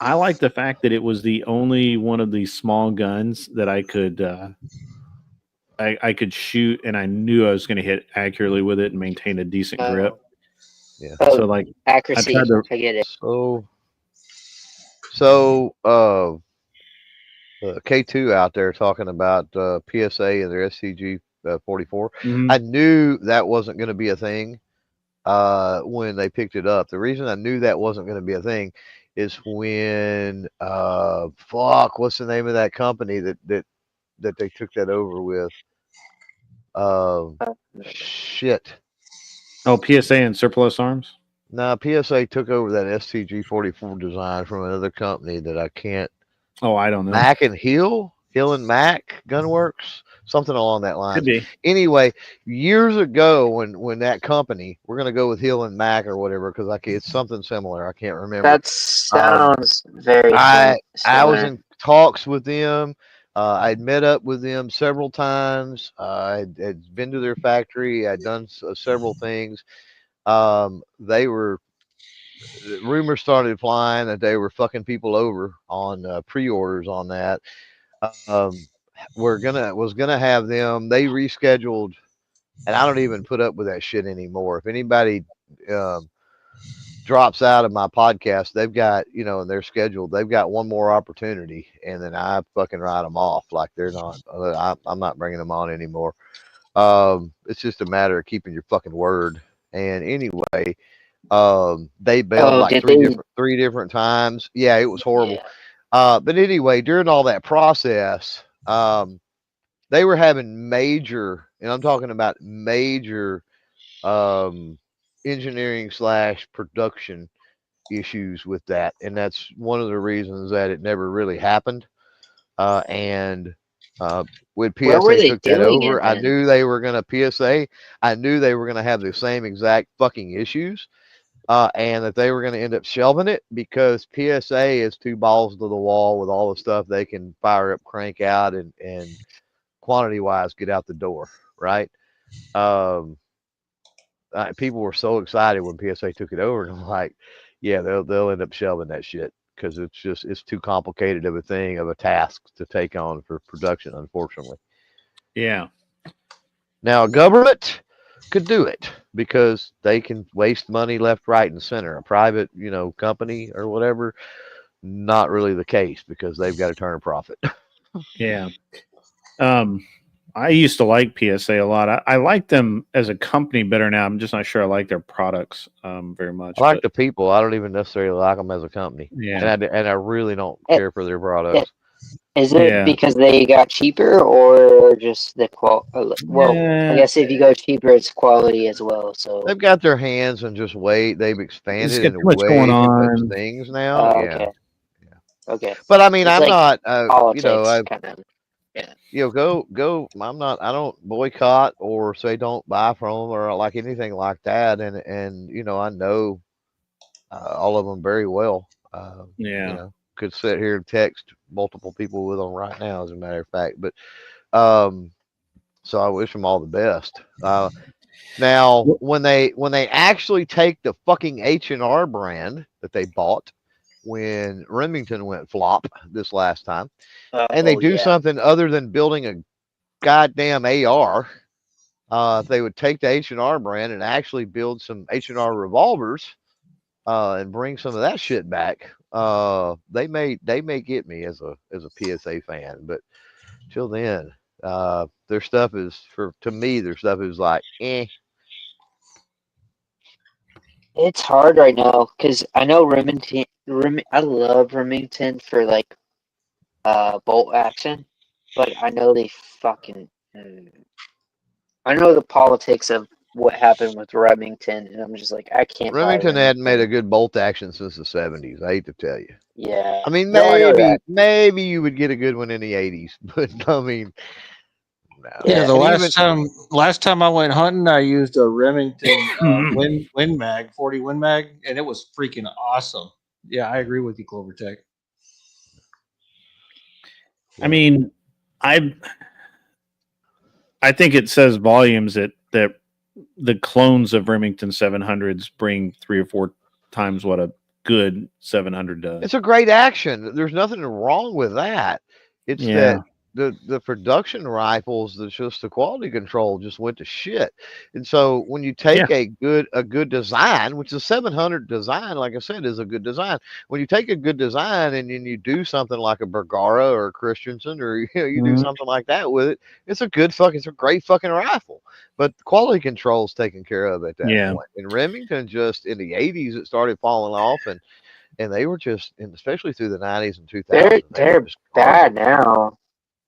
I like the fact that it was the only one of these small guns that I could I could shoot, and I knew I was going to hit accurately with it and maintain a decent grip. yeah. Oh, So like accuracy. I tried to I get it. So K2 out there talking about PSA and their SCG 44. Mhm. I knew that wasn't going to be a thing when they picked it up. The reason I knew that wasn't going to be a thing is when what's the name of that company that they took that over with? Shit. Oh, PSA and surplus arms. Now PSA took over that STG 44 design from another company that I can't. Oh, I don't know. Mac and Hill and Mac Gunworks, something along that line. Could be. Anyway, years ago when that company, we're gonna go with Hill and Mac or whatever because it's something similar. I can't remember. That sounds very I similar. was in talks with them. I'd met up with them several times. I'd been to their factory. I'd done several things. They were rumors started flying that they were fucking people over on pre-orders on that. Um, was gonna have them. They rescheduled, and I don't even put up with that shit anymore. If anybody drops out of my podcast, they've got in their schedule, they've got one more opportunity, and then I fucking write them off like they're not. I'm not bringing them on anymore. It's just a matter of keeping your fucking word. And anyway, they bailed like three different times. Yeah, it was horrible. Yeah. But anyway, during all that process, they were having major, and I'm talking about major, engineering / production issues with that, and that's one of the reasons that it never really happened. And when PSA took that over, I knew they were going to PSA. I knew they were going to have the same exact fucking issues. And that they were going to end up shelving it because PSA is two balls to the wall with all the stuff they can fire up, crank out, and quantity wise get out the door, right? People were so excited when PSA took it over, and I'm like, yeah, they'll end up shelving that shit because it's too complicated of a task to take on for production, unfortunately. Yeah. Now, government could do it because they can waste money left, right, and center. A private, company or whatever, not really the case because they've got to turn a profit. Yeah. I used to like PSA a lot. I like them as a company better now. I'm just not sure I like their products very much. I like the people. I don't even necessarily like them as a company. Yeah. And I really don't care for their products. Is it because they got cheaper or just the quality? Well, I guess if you go cheaper, it's quality as well. So they've got their hands and just wait. They've expanded into way too much things now. Okay. Okay. But I mean, it's I'm like not. Politics, kind of. Yeah. Go. I'm not. I don't boycott or say don't buy from them or like anything like that. And I know all of them very well. Could sit here and text multiple people with them right now, as a matter of fact. But so I wish them all the best. Now, when they actually take the fucking H&R brand that they bought when Remington went flop this last time, and they do something other than building a goddamn AR, if they would take the H&R brand and actually build some H&R revolvers and bring some of that shit back, they may get me as a PSA fan. But till then, Their stuff is to me. Their stuff is like, eh. It's hard right now because I know Remington. I love Remington for like bolt action, but I know they fucking. I know the politics of what happened with Remington, and I'm just like, I can't buy Remington hadn't made a Remington. good bolt action since the 70s. I hate to tell you. Yeah. I mean, No, I know that. maybe you would get a good one in the 80s, but I mean, no. Yeah, Yeah. the And even last time I went hunting, I used a Remington Win Mag 40 Win Mag, and it was freaking awesome. Yeah, I agree with you, Clover Tech. I mean, I think it says volumes that the clones of Remington 700s bring 3 or 4 times what a good 700 does. it's a great action. There's nothing wrong with that. It's Yeah. that the production rifles, that's just the quality control just went to shit. And so when you take a good design, which the 700 design, like I said, is a good design. When you take a good design and then you do something like a Bergara or a Christensen, or you do something like that with it, it's a great fucking rifle. But the quality control is taken care of at that point. And Remington, just in the 80s, it started falling off, and they were just, and especially through the 90s and 2000s, They're just bad garbage. now.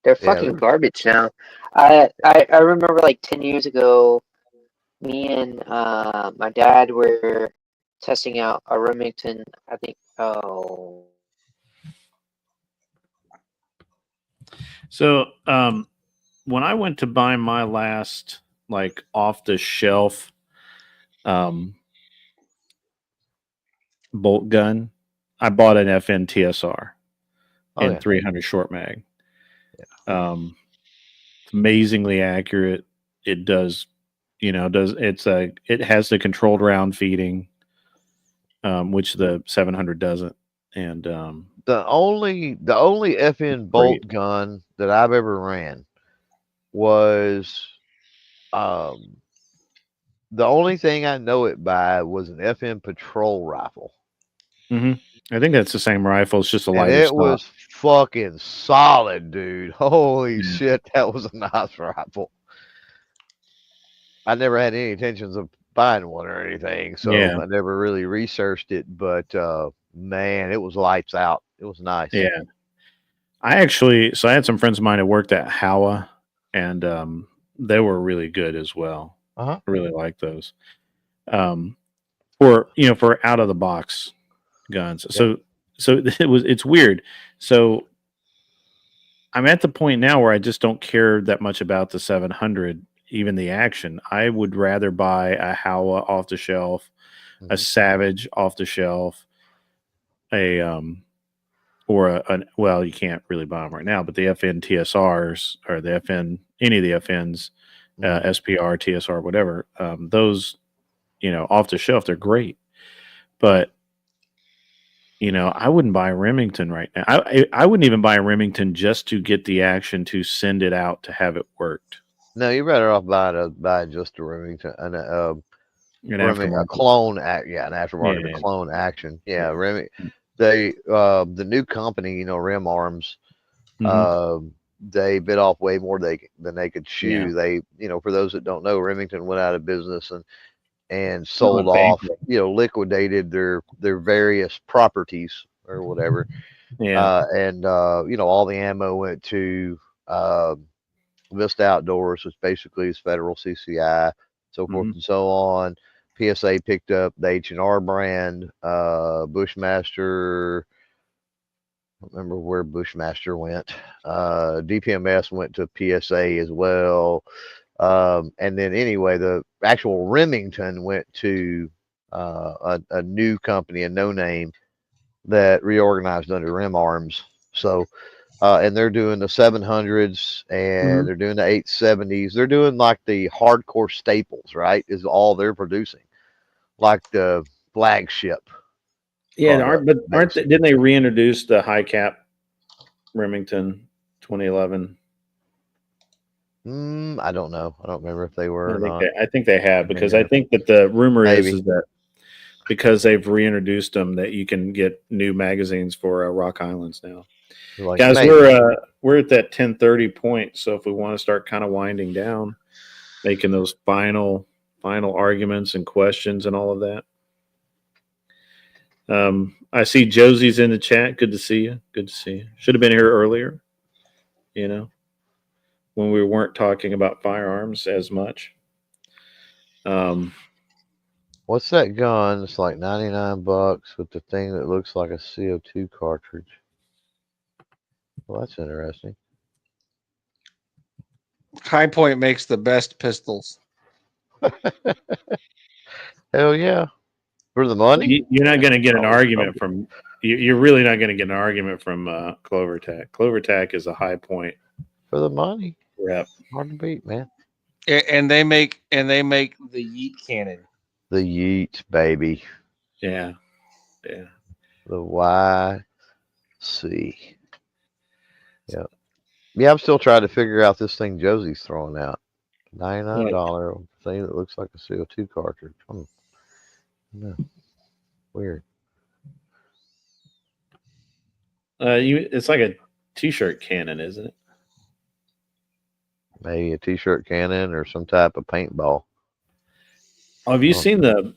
They're Yeah, fucking garbage now. I remember like 10 years ago, me and my dad were testing out a Remington. I think. Oh. So, when I went to buy my last like off the shelf bolt gun, I bought an FN TSR in 300 short mag. It's amazingly accurate. It does, it has the controlled round feeding, which the 700 doesn't. And the only FN bolt gun that I've ever ran was the only thing I know it by was an FN patrol rifle. I think that's the same rifle. It's just a lighter it stock. Was fucking solid, dude. Holy shit, that was a nice rifle. I never had any intentions of buying one or anything, so I never really researched it. But man, it was lights out. It was nice. Yeah, I had some friends of mine who worked at Howa, and they were really good as well. I really like those. For out of the box guns. So it's weird. So I'm at the point now where I just don't care that much about the 700, even the action. I would rather buy a Howa off the shelf, a Savage off the shelf, well, you can't really buy them right now, but the FN TSRs or the FN, any of the FNs, SPR, TSR, whatever, those, off the shelf, they're great. But, I wouldn't buy a Remington right now. I wouldn't even buy a Remington just to get the action to send it out to have it worked. No, you're better off buying just a Remington, a clone, an aftermarket clone action. Yeah, the new company, Rim Arms, they bit off way more than they could chew. Yeah. They, for those that don't know, Remington went out of business and sold off, liquidated their various properties or whatever. Yeah. All the ammo went to Vista Outdoors, which basically is federal CCI, so forth and so on. PSA picked up the H&R brand, Bushmaster. I don't remember where Bushmaster went. DPMS went to PSA as well. And then anyway, the actual Remington went to a new company, a no name, that reorganized under Rim Arms. So, and they're doing the 700s and they're doing the 870s. They're doing like the hardcore staples, right? Is all they're producing, like the flagship. Yeah, didn't they reintroduce the high cap Remington 2011? I don't know. I don't remember if they were or not. I think they have, because I think that the rumor is that because they've reintroduced them, that you can get new magazines for Rock Islands now. Like, Guys, maybe. we're at that 10:30 point, so if we want to start kind of winding down, making those final arguments and questions and all of that. I see Josie's in the chat. Good to see you. Good to see you. Should have been here earlier, when we weren't talking about firearms as much. What's that gun? It's like $99 with the thing that looks like a CO2 cartridge. Well, that's interesting. High Point makes the best pistols. Hell yeah. For the money? You're not going to get an Always argument from. You're really not going to get an argument from CloverTac. CloverTac is a High Point For the money. rep. Hard to beat, man. And they make the Yeet cannon. The Yeet, baby. Yeah. The YC. Yep. Yeah, I'm still trying to figure out this thing Josie's throwing out. $99 thing that looks like a CO2 cartridge. No. Weird. It's like a t-shirt cannon, isn't it? Maybe a t-shirt cannon or some type of paintball. Oh, have you seen the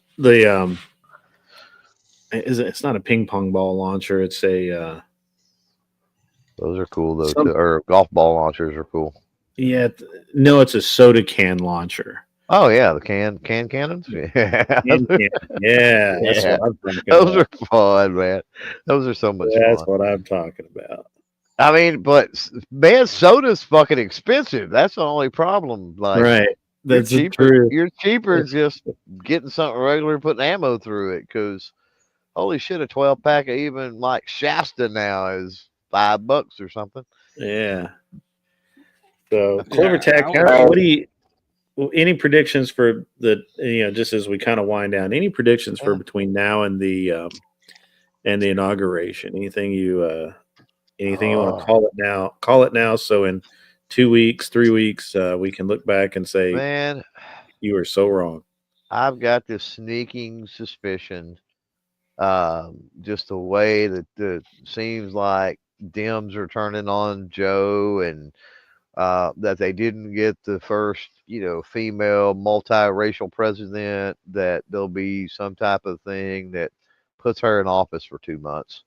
it's not a ping pong ball launcher, it's a Those are cool though. Or golf ball launchers are cool. yeah, no, it's a soda can launcher. Oh yeah, the cannons. Yeah, Yeah, that's Yeah. what I'm talking those about. are fun, man. Those are so much That's fun. what I'm talking about. I mean, but man, soda's fucking expensive. That's the only problem. Like, Right. That's the cheaper. truth. You're cheaper just getting something regular, putting ammo through it. Because holy shit, a 12-pack of even like Shasta now is $5 or something. Yeah. So Yeah, CloverTac, what do you? Any predictions for the just as we kind of wind down? Any predictions for between now and the inauguration? Anything you want to call it now? Call it now. So in 2 weeks, 3 weeks, we can look back and say, Man, you were so wrong. I've got this sneaking suspicion, just the way that it seems like Dems are turning on Joe, and that they didn't get the first, female multiracial president, that there'll be some type of thing that puts her in office for 2 months,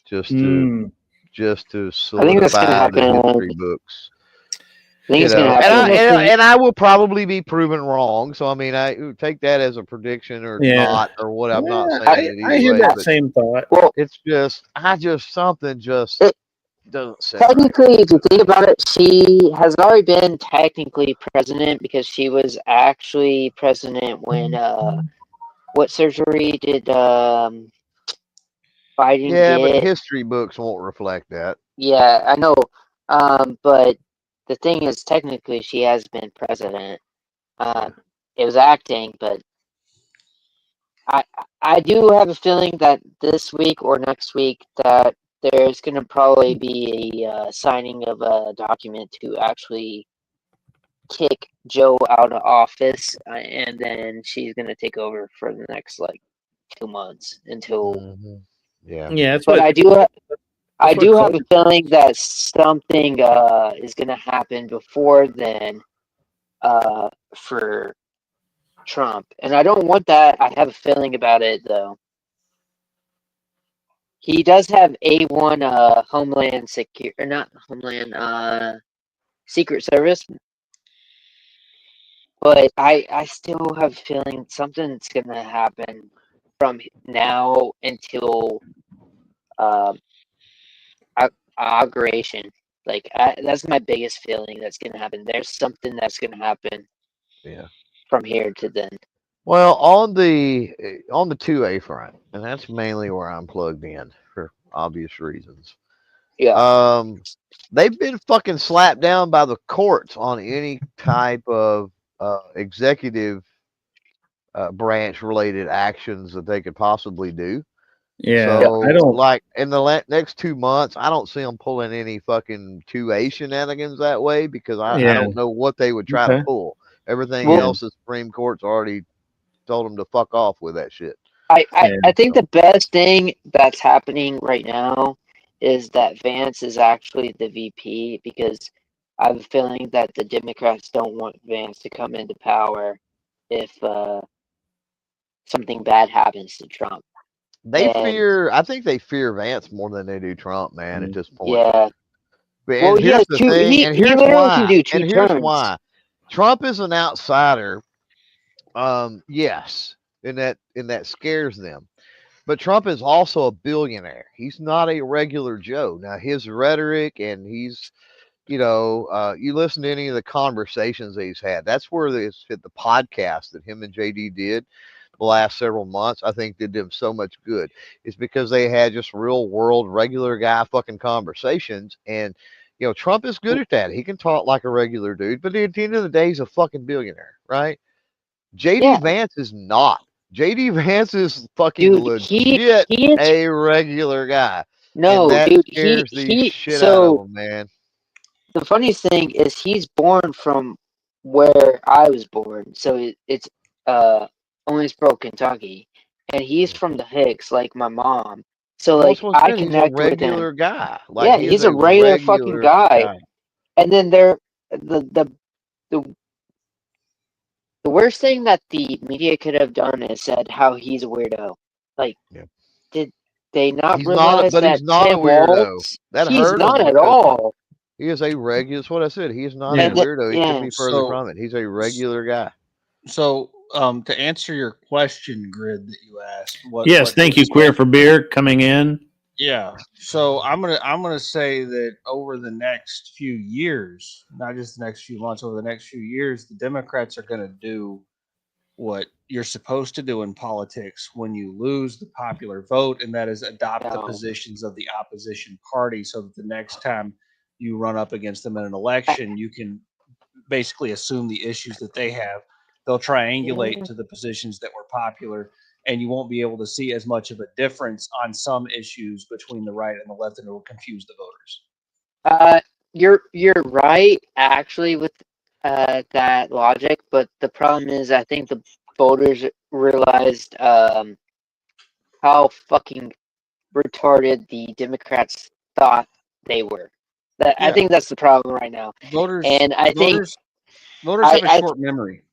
just to I think that's gonna solidify the happen. history books. I think it's gonna happen. And I will probably be proven wrong. So I mean, I take that as a prediction or not, or what. I'm not saying it I either hear way, that but same thought. Well, it's just something just doesn't sit technically, if you think about it, she has already been technically president because she was actually president when what surgery did Biden Yeah, but the get? history books won't reflect that. Yeah, I know. But the thing is, technically, she has been president. It was acting, but I do have a feeling that this week or next week that there's going to probably be a signing of a document to actually kick Joe out of office, and then she's going to take over for the next 2 months until. Yeah. Yeah, But I do have a feeling that something is going to happen before then for Trump, and I don't want that. I have a feeling about it though. He does have A1 Homeland Secure, or not Homeland, Secret Service, but I still have a feeling something's gonna happen from now until inauguration. That's my biggest feeling that's gonna happen. There's something that's gonna happen. Yeah. From here to then. Well, on the 2A front, and that's mainly where I'm plugged in for obvious reasons. Yeah. They've been fucking slapped down by the courts on any type of executive branch related actions that they could possibly do. Yeah, So, I don't like in the next 2 months, I don't see them pulling any fucking 2A shenanigans that way, because I don't know what they would try to pull. Everything else, the Supreme Court's already told them to fuck off with that shit. I think the best thing that's happening right now is that Vance is actually the VP, because I have a feeling that the Democrats don't want Vance to come into power if something bad happens to Trump. They And fear. I think they fear Vance more than they do Trump, man. At this point. yeah, well, And he here's has the two. thing. And He here's literally can why. do And two here's terms. why. Trump is an outsider. Yes, and that scares them. But Trump is also a billionaire. He's not a regular Joe. Now his rhetoric and you listen to any of the conversations that he's had. That's where the podcast that him and JD did the last several months, I think did them so much good. It's because they had just real world, regular guy fucking conversations. And, Trump is good at that. He can talk like a regular dude, but at the end of the day, he's a fucking billionaire, right? JD Yeah, Vance is not. JD Vance is fucking dude, he legit he is a regular guy. And no, that dude. scares the shit out of So him, man. the funniest thing is he's born from where I was born. So it's Owensboro, Kentucky, and he's from the Hicks, like my mom. So Well, that's like what I I said. He's a connect with him. regular guy. Like Yeah, he is he's a a regular fucking regular guy. guy. And then the the the worst thing that the media could have done is said how he's a weirdo. Like, Yeah. did they not He's not, realize but he's that not a Tim weirdo. Walz? That He's hurt him not at because all. he is a regular. That's what I said. He is not a Yeah. And weirdo. He couldn't yeah, be further So, from it. He's a regular guy. so to answer your question, Grid, that you asked, Yes, what thank to you, Queer expect? for Beer, coming in. Yeah. So I'm gonna say that over the next few years, not just the next few months, over the next few years, the Democrats are gonna do what you're supposed to do in politics when you lose the popular vote, and that is adopt the no. positions of the opposition party, so that the next time you run up against them in an I, election, you can basically assume the issues that they have. They'll triangulate to the positions that were popular, and you won't be able to see as much of a difference on some issues between the right and the left, and it will confuse the voters. uh, you're right actually with that logic, but the problem is I think the voters realized how fucking retarded the Democrats thought they were. I Yeah, think that's the problem right now. voters, And I think voters, voters have a I short memory.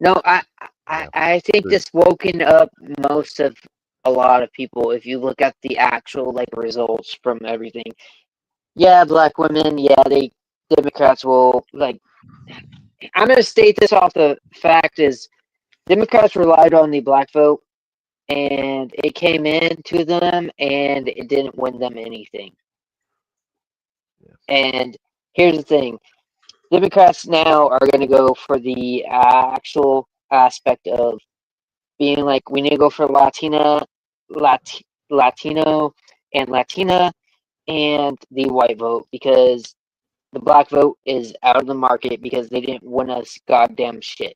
no, Yeah. I think True. this woken up most of a lot of people. If you look at the actual like results from everything, yeah, black women, yeah, Democrats will like. I'm gonna state this off the fact is Democrats relied on the black vote, and it came in to them, and it didn't win them anything. And here's the thing: Democrats now are going to go for the actual aspect of being like, we need to go for Latino, and Latina, and the white vote, because the black vote is out of the market because they didn't win us goddamn shit.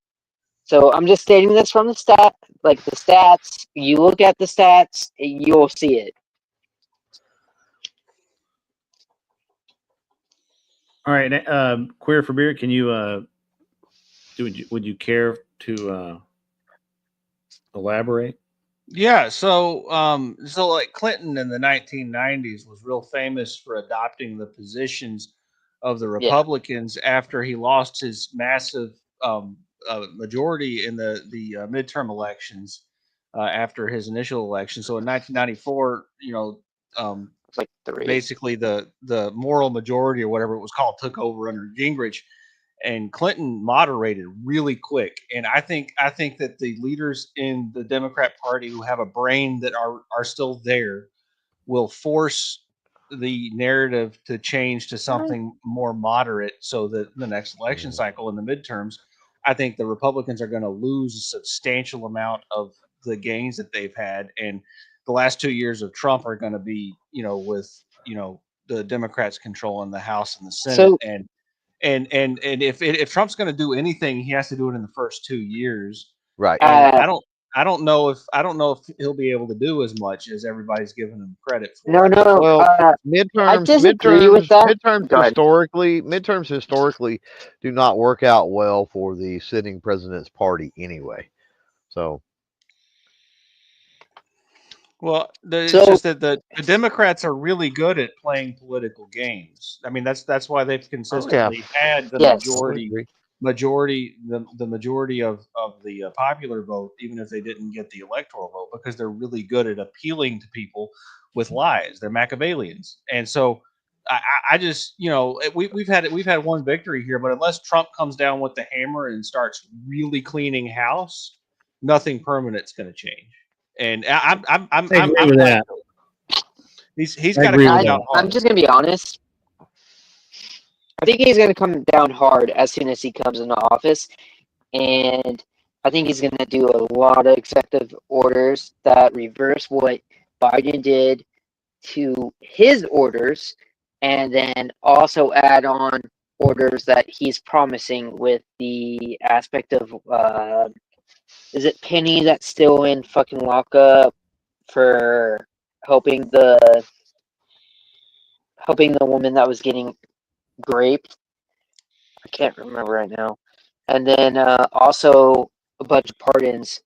So I'm just stating this from the stats. You look at the stats, you'll see it. All right, Queer for Beer, can you would you care to elaborate? Yeah, so like Clinton in the 1990s was real famous for adopting the positions of the Yeah. Republicans after he lost his massive majority in the midterm elections after his initial election. So in 1994, It's like 3. basically the moral majority or whatever it was called took over under Gingrich, and Clinton moderated really quick. And I think that the leaders in the Democrat Party who have a brain that are still there will force the narrative to change to something more moderate, so that in the next election cycle in the midterms, I think the Republicans are going to lose a substantial amount of the gains that they've had, and the last 2 years of Trump are going to be, with the Democrats controlling the House and the Senate, So, and if Trump's going to do anything, he has to do it in the first 2 years. Right. And uh, I don't know if he'll be able to do as much as everybody's giving him credit for. no, Well, I midterms, disagree with midterms, that. midterms Go ahead. midterms historically do not work out well for the sitting president's party anyway. So Well, it's So just that the Democrats are really good at playing political games. I mean, that's why they've consistently had the yes, majority of the popular vote, even if they didn't get the electoral vote, because they're really good at appealing to people with lies. They're Machiavellians, and so I just we've had one victory here, but unless Trump comes down with the hammer and starts really cleaning house, nothing permanent's going to change. And I'm I agree with that. he's I got to agree come with down that. I'm hard. just gonna be honest. I think he's gonna come down hard as soon as he comes into office, and I think he's gonna do a lot of executive orders that reverse what Biden did to his orders, and then also add on orders that he's promising with the aspect of is it Penny that's still in fucking lockup for helping the woman that was getting raped? I can't remember right now. And then also a bunch of pardons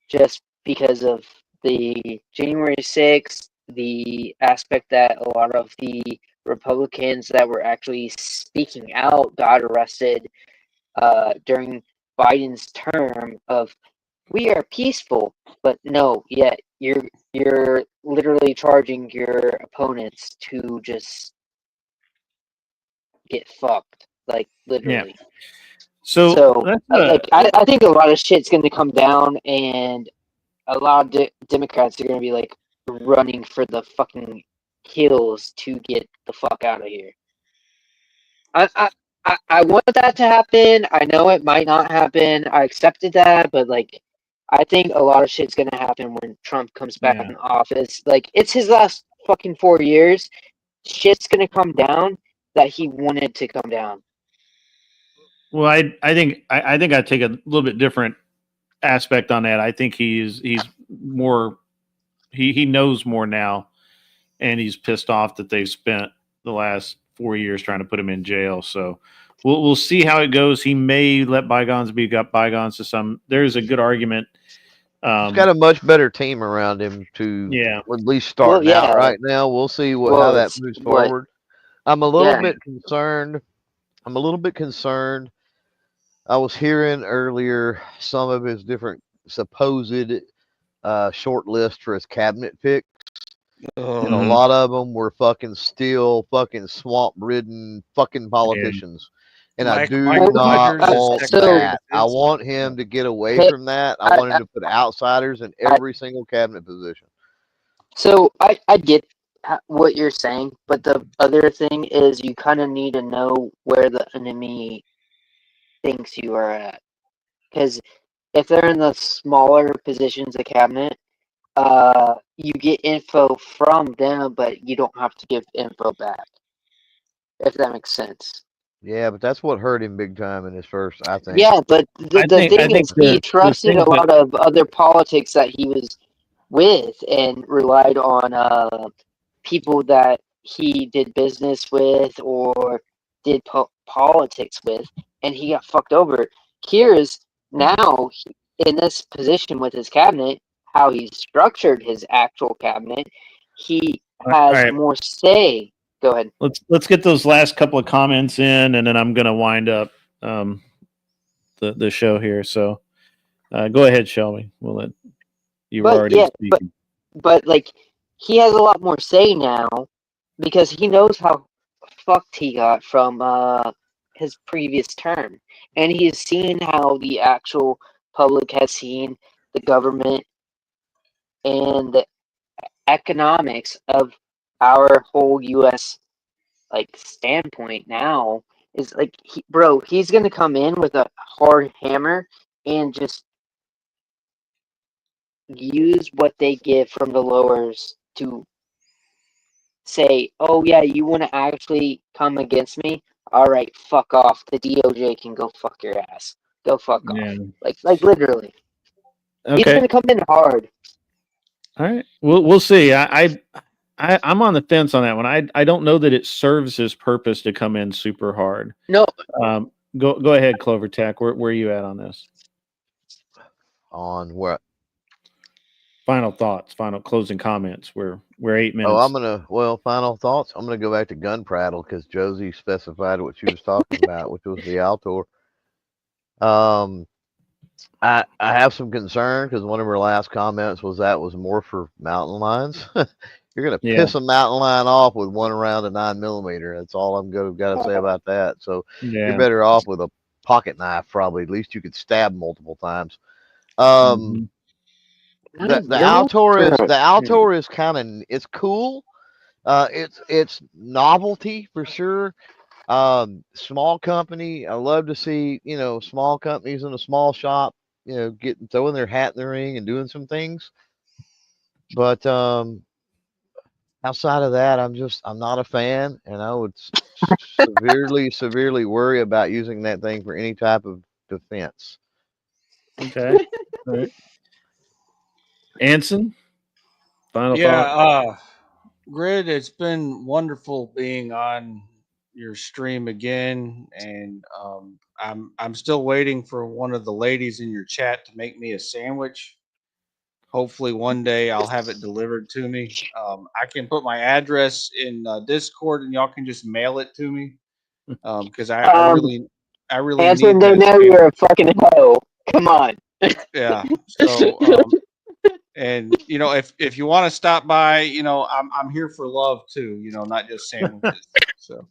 just because of the January 6th, the aspect that a lot of the Republicans that were actually speaking out got arrested during Biden's term of we are peaceful, but no, yet you're literally charging your opponents to just get fucked, like literally. So So, that's I think a lot of shit's going to come down, and a lot of Democrats are going to be like running for the fucking hills to get the fuck out of here. I want that to happen. I know it might not happen. I accepted that, but like, I think a lot of shit's going to happen when Trump comes back yeah. in office. Like, it's his last fucking 4 years. Shit's going to come down that he wanted to come down. Well, I think I think I take a little bit different aspect on that. I think he's more he knows more now, and he's pissed off that they've spent the last 4 years trying to put him in jail. So we'll see how it goes. He may let bygones be bygones to some. There's a good argument. He's got a much better team around him to Yeah. at least starting Well, yeah. out right now. We'll see how that moves forward. I'm a little bit concerned. I'm a little bit concerned. I was hearing earlier some of his different supposed short list for his cabinet pick. And a lot of them were fucking still fucking swamp ridden fucking politicians. And I do not want that. I want him to get away from that. I want him to put outsiders in every single cabinet position. So I get what you're saying, but the other thing is you kind of need to know where the enemy thinks you are at. Because if they're in the smaller positions of cabinet, you get info from them, but you don't have to give info back. If that makes sense. Yeah, but that's what hurt him big time in his first, I think. Yeah, but the thing is, he trusted a lot of other politics that he was with and relied on people that he did business with or did politics with, and he got fucked over. Here's now in this position with his cabinet, how he's structured his actual cabinet, he has more say. Go ahead. Let's get those last couple of comments in, and then I'm going to wind up the show here. So go ahead, Shelby. We'll let you were already speaking. But like he has a lot more say now because he knows how fucked he got from his previous term, and he's seen how the actual public has seen the government and the economics of our whole U.S. like standpoint now is like, he's gonna come in with a hard hammer and just use what they give from the lowers to say, oh yeah, you want to actually come against me? All right, fuck off. The DOJ can go fuck your ass. Go fuck off. Like literally. Okay. He's gonna come in hard. All right, we'll see. I'm on the fence on that one. I don't know that it serves his purpose to come in super hard. No. Go ahead, Clover Tech. Where are you at on this? On what? final thoughts, final closing comments. We're 8 minutes. Final thoughts. I'm gonna go back to gun prattle because Josie specified what she was talking about, which was the Altor. I have some concern because one of her last comments was that was more for mountain lions. You're gonna piss a mountain lion off with one round of 9mm. That's all I'm gotta say about that. So you're better off with a pocket knife, probably. At least you could stab multiple times. The Altor is kind of, it's cool. It's novelty for sure. Small company. I love to see, small companies in a small shop, throwing their hat in the ring and doing some things. But outside of that, I'm not a fan, and I would severely worry about using that thing for any type of defense. Okay. All right. Anson, final thought. Grid, it's been wonderful being on your stream again, and I'm still waiting for one of the ladies in your chat to make me a sandwich. Hopefully, one day I'll have it delivered to me. I can put my address in Discord, and y'all can just mail it to me. Because I really Anson, need they that know sandwich. you're a fucking hoe. Come on. Yeah. So, and if you want to stop by, I'm here for love too. Not just sandwiches. So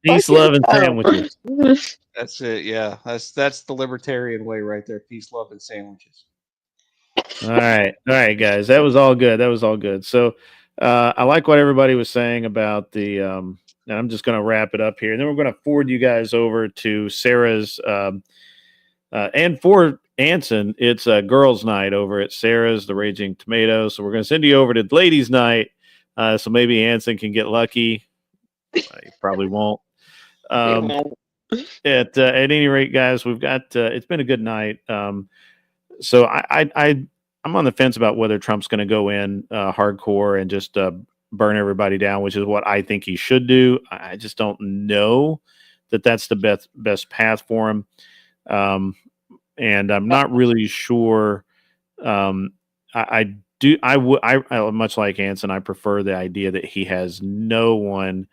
Peace, love, and sandwiches. that's it. Yeah, that's the libertarian way right there. Peace, love, and sandwiches. All right, guys. That was all good. So, I like what everybody was saying about the. And I'm just going to wrap it up here, and then we're going to forward you guys over to Sarah's. And for Anson, it's a girls' night over at Sarah's, the Raging Tomato. So we're going to send you over to ladies' night. So maybe Anson can get lucky. He probably won't. At any rate, guys, we've got. It's been a good night. So I'm on the fence about whether Trump's going to go in hardcore and just burn everybody down, which is what I think he should do. I just don't know that that's the best path for him. And I'm not really sure. I much like Anson, I prefer the idea that he has no one,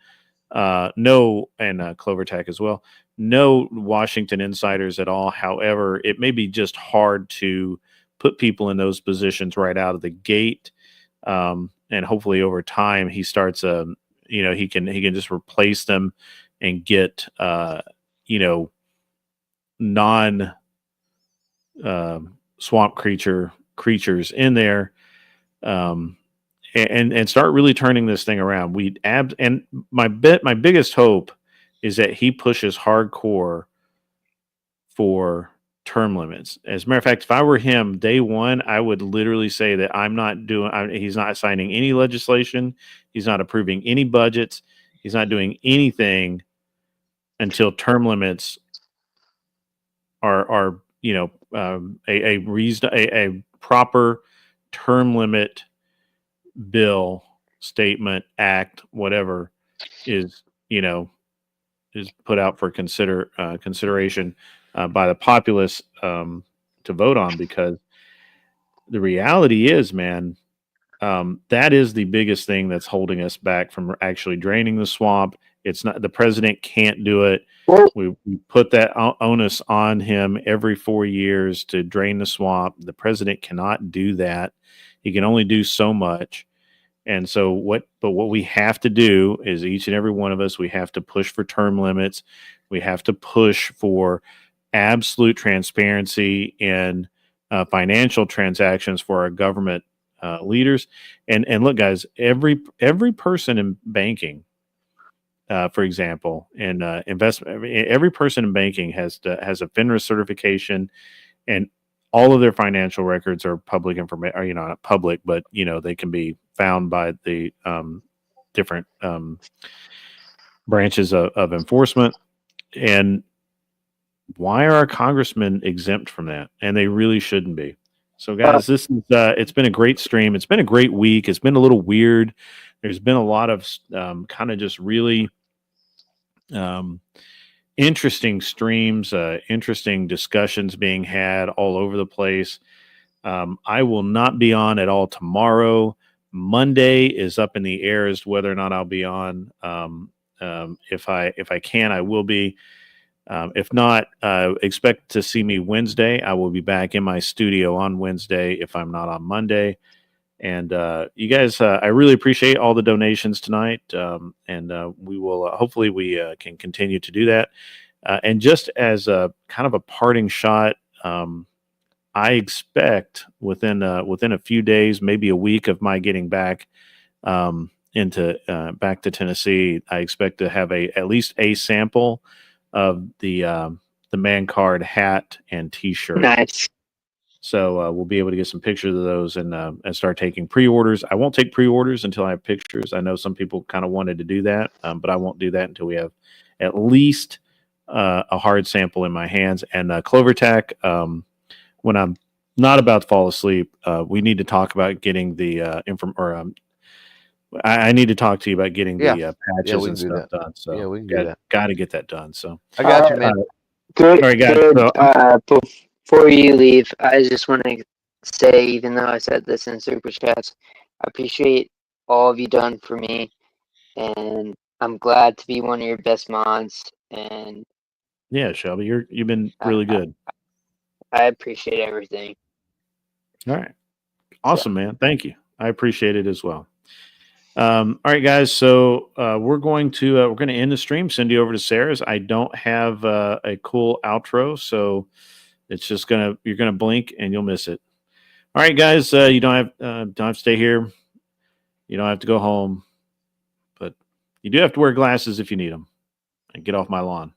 and Clover Tech as well, no Washington insiders at all. However, it may be just hard to put people in those positions right out of the gate. And hopefully over time he starts he can just replace them and get non swamp creatures in there, and start really turning this thing around. And my biggest hope is that he pushes hardcore for term limits. As a matter of fact, if I were him, day one, I would literally say that he's not signing any legislation, he's not approving any budgets, he's not doing anything until term limits are a proper term limit bill, statement, act, whatever is put out for consideration by the populace to vote on. Because the reality is, man, that is the biggest thing that's holding us back from actually draining the swamp. It's not, the president can't do it. We put that onus on him every 4 years to drain the swamp. The president cannot do that. He can only do so much. And so what we have to do is, each and every one of us, we have to push for term limits. We have to push for absolute transparency in financial transactions for our government leaders. And look, guys, every person in banking, for example, in investment, every person in banking has a FINRA certification, and all of their financial records are public information. Or, not public, but they can be found by the different branches of enforcement. And why are our congressmen exempt from that? And they really shouldn't be. So, guys, this is it's been a great stream. It's been a great week. It's been a little weird. There's been a lot of kind of just really interesting streams, interesting discussions being had all over the place. I will not be on at all tomorrow. Monday is up in the air as to whether or not I'll be on. If I can, I will be. If not, expect to see me Wednesday. I will be back in my studio on Wednesday if I'm not on Monday. And you guys, I really appreciate all the donations tonight. And we will hopefully we can continue to do that. And just as a kind of a parting shot, I expect within a few days, maybe a week of my getting back into back to Tennessee, I expect to have at least a sample of the man card hat and T-shirt. Nice. So we'll be able to get some pictures of those and start taking pre-orders. I won't take pre-orders until I have pictures. I know some people kind of wanted to do that, but I won't do that until we have at least a hard sample in my hands. And CloverTac, when I'm not about to fall asleep, we need to talk about getting the I need to talk to you about getting the patches we and can do stuff done. So Yeah, we can do that. Got to get that done. So I got you, man. Good. All right, guys, Good. Before you leave, I just want to say, even though I said this in Super Chats, I appreciate all of you done for me, and I'm glad to be one of your best mods. And yeah, Shelby, you've been really good. I appreciate everything. All right, awesome, man. Thank you. I appreciate it as well. All right, guys. So we're going to end the stream. Send you over to Sarah's. I don't have a cool outro, so it's just you're gonna blink and you'll miss it. All right, guys. You don't have to stay here. You don't have to go home, but you do have to wear glasses if you need them. And get off my lawn.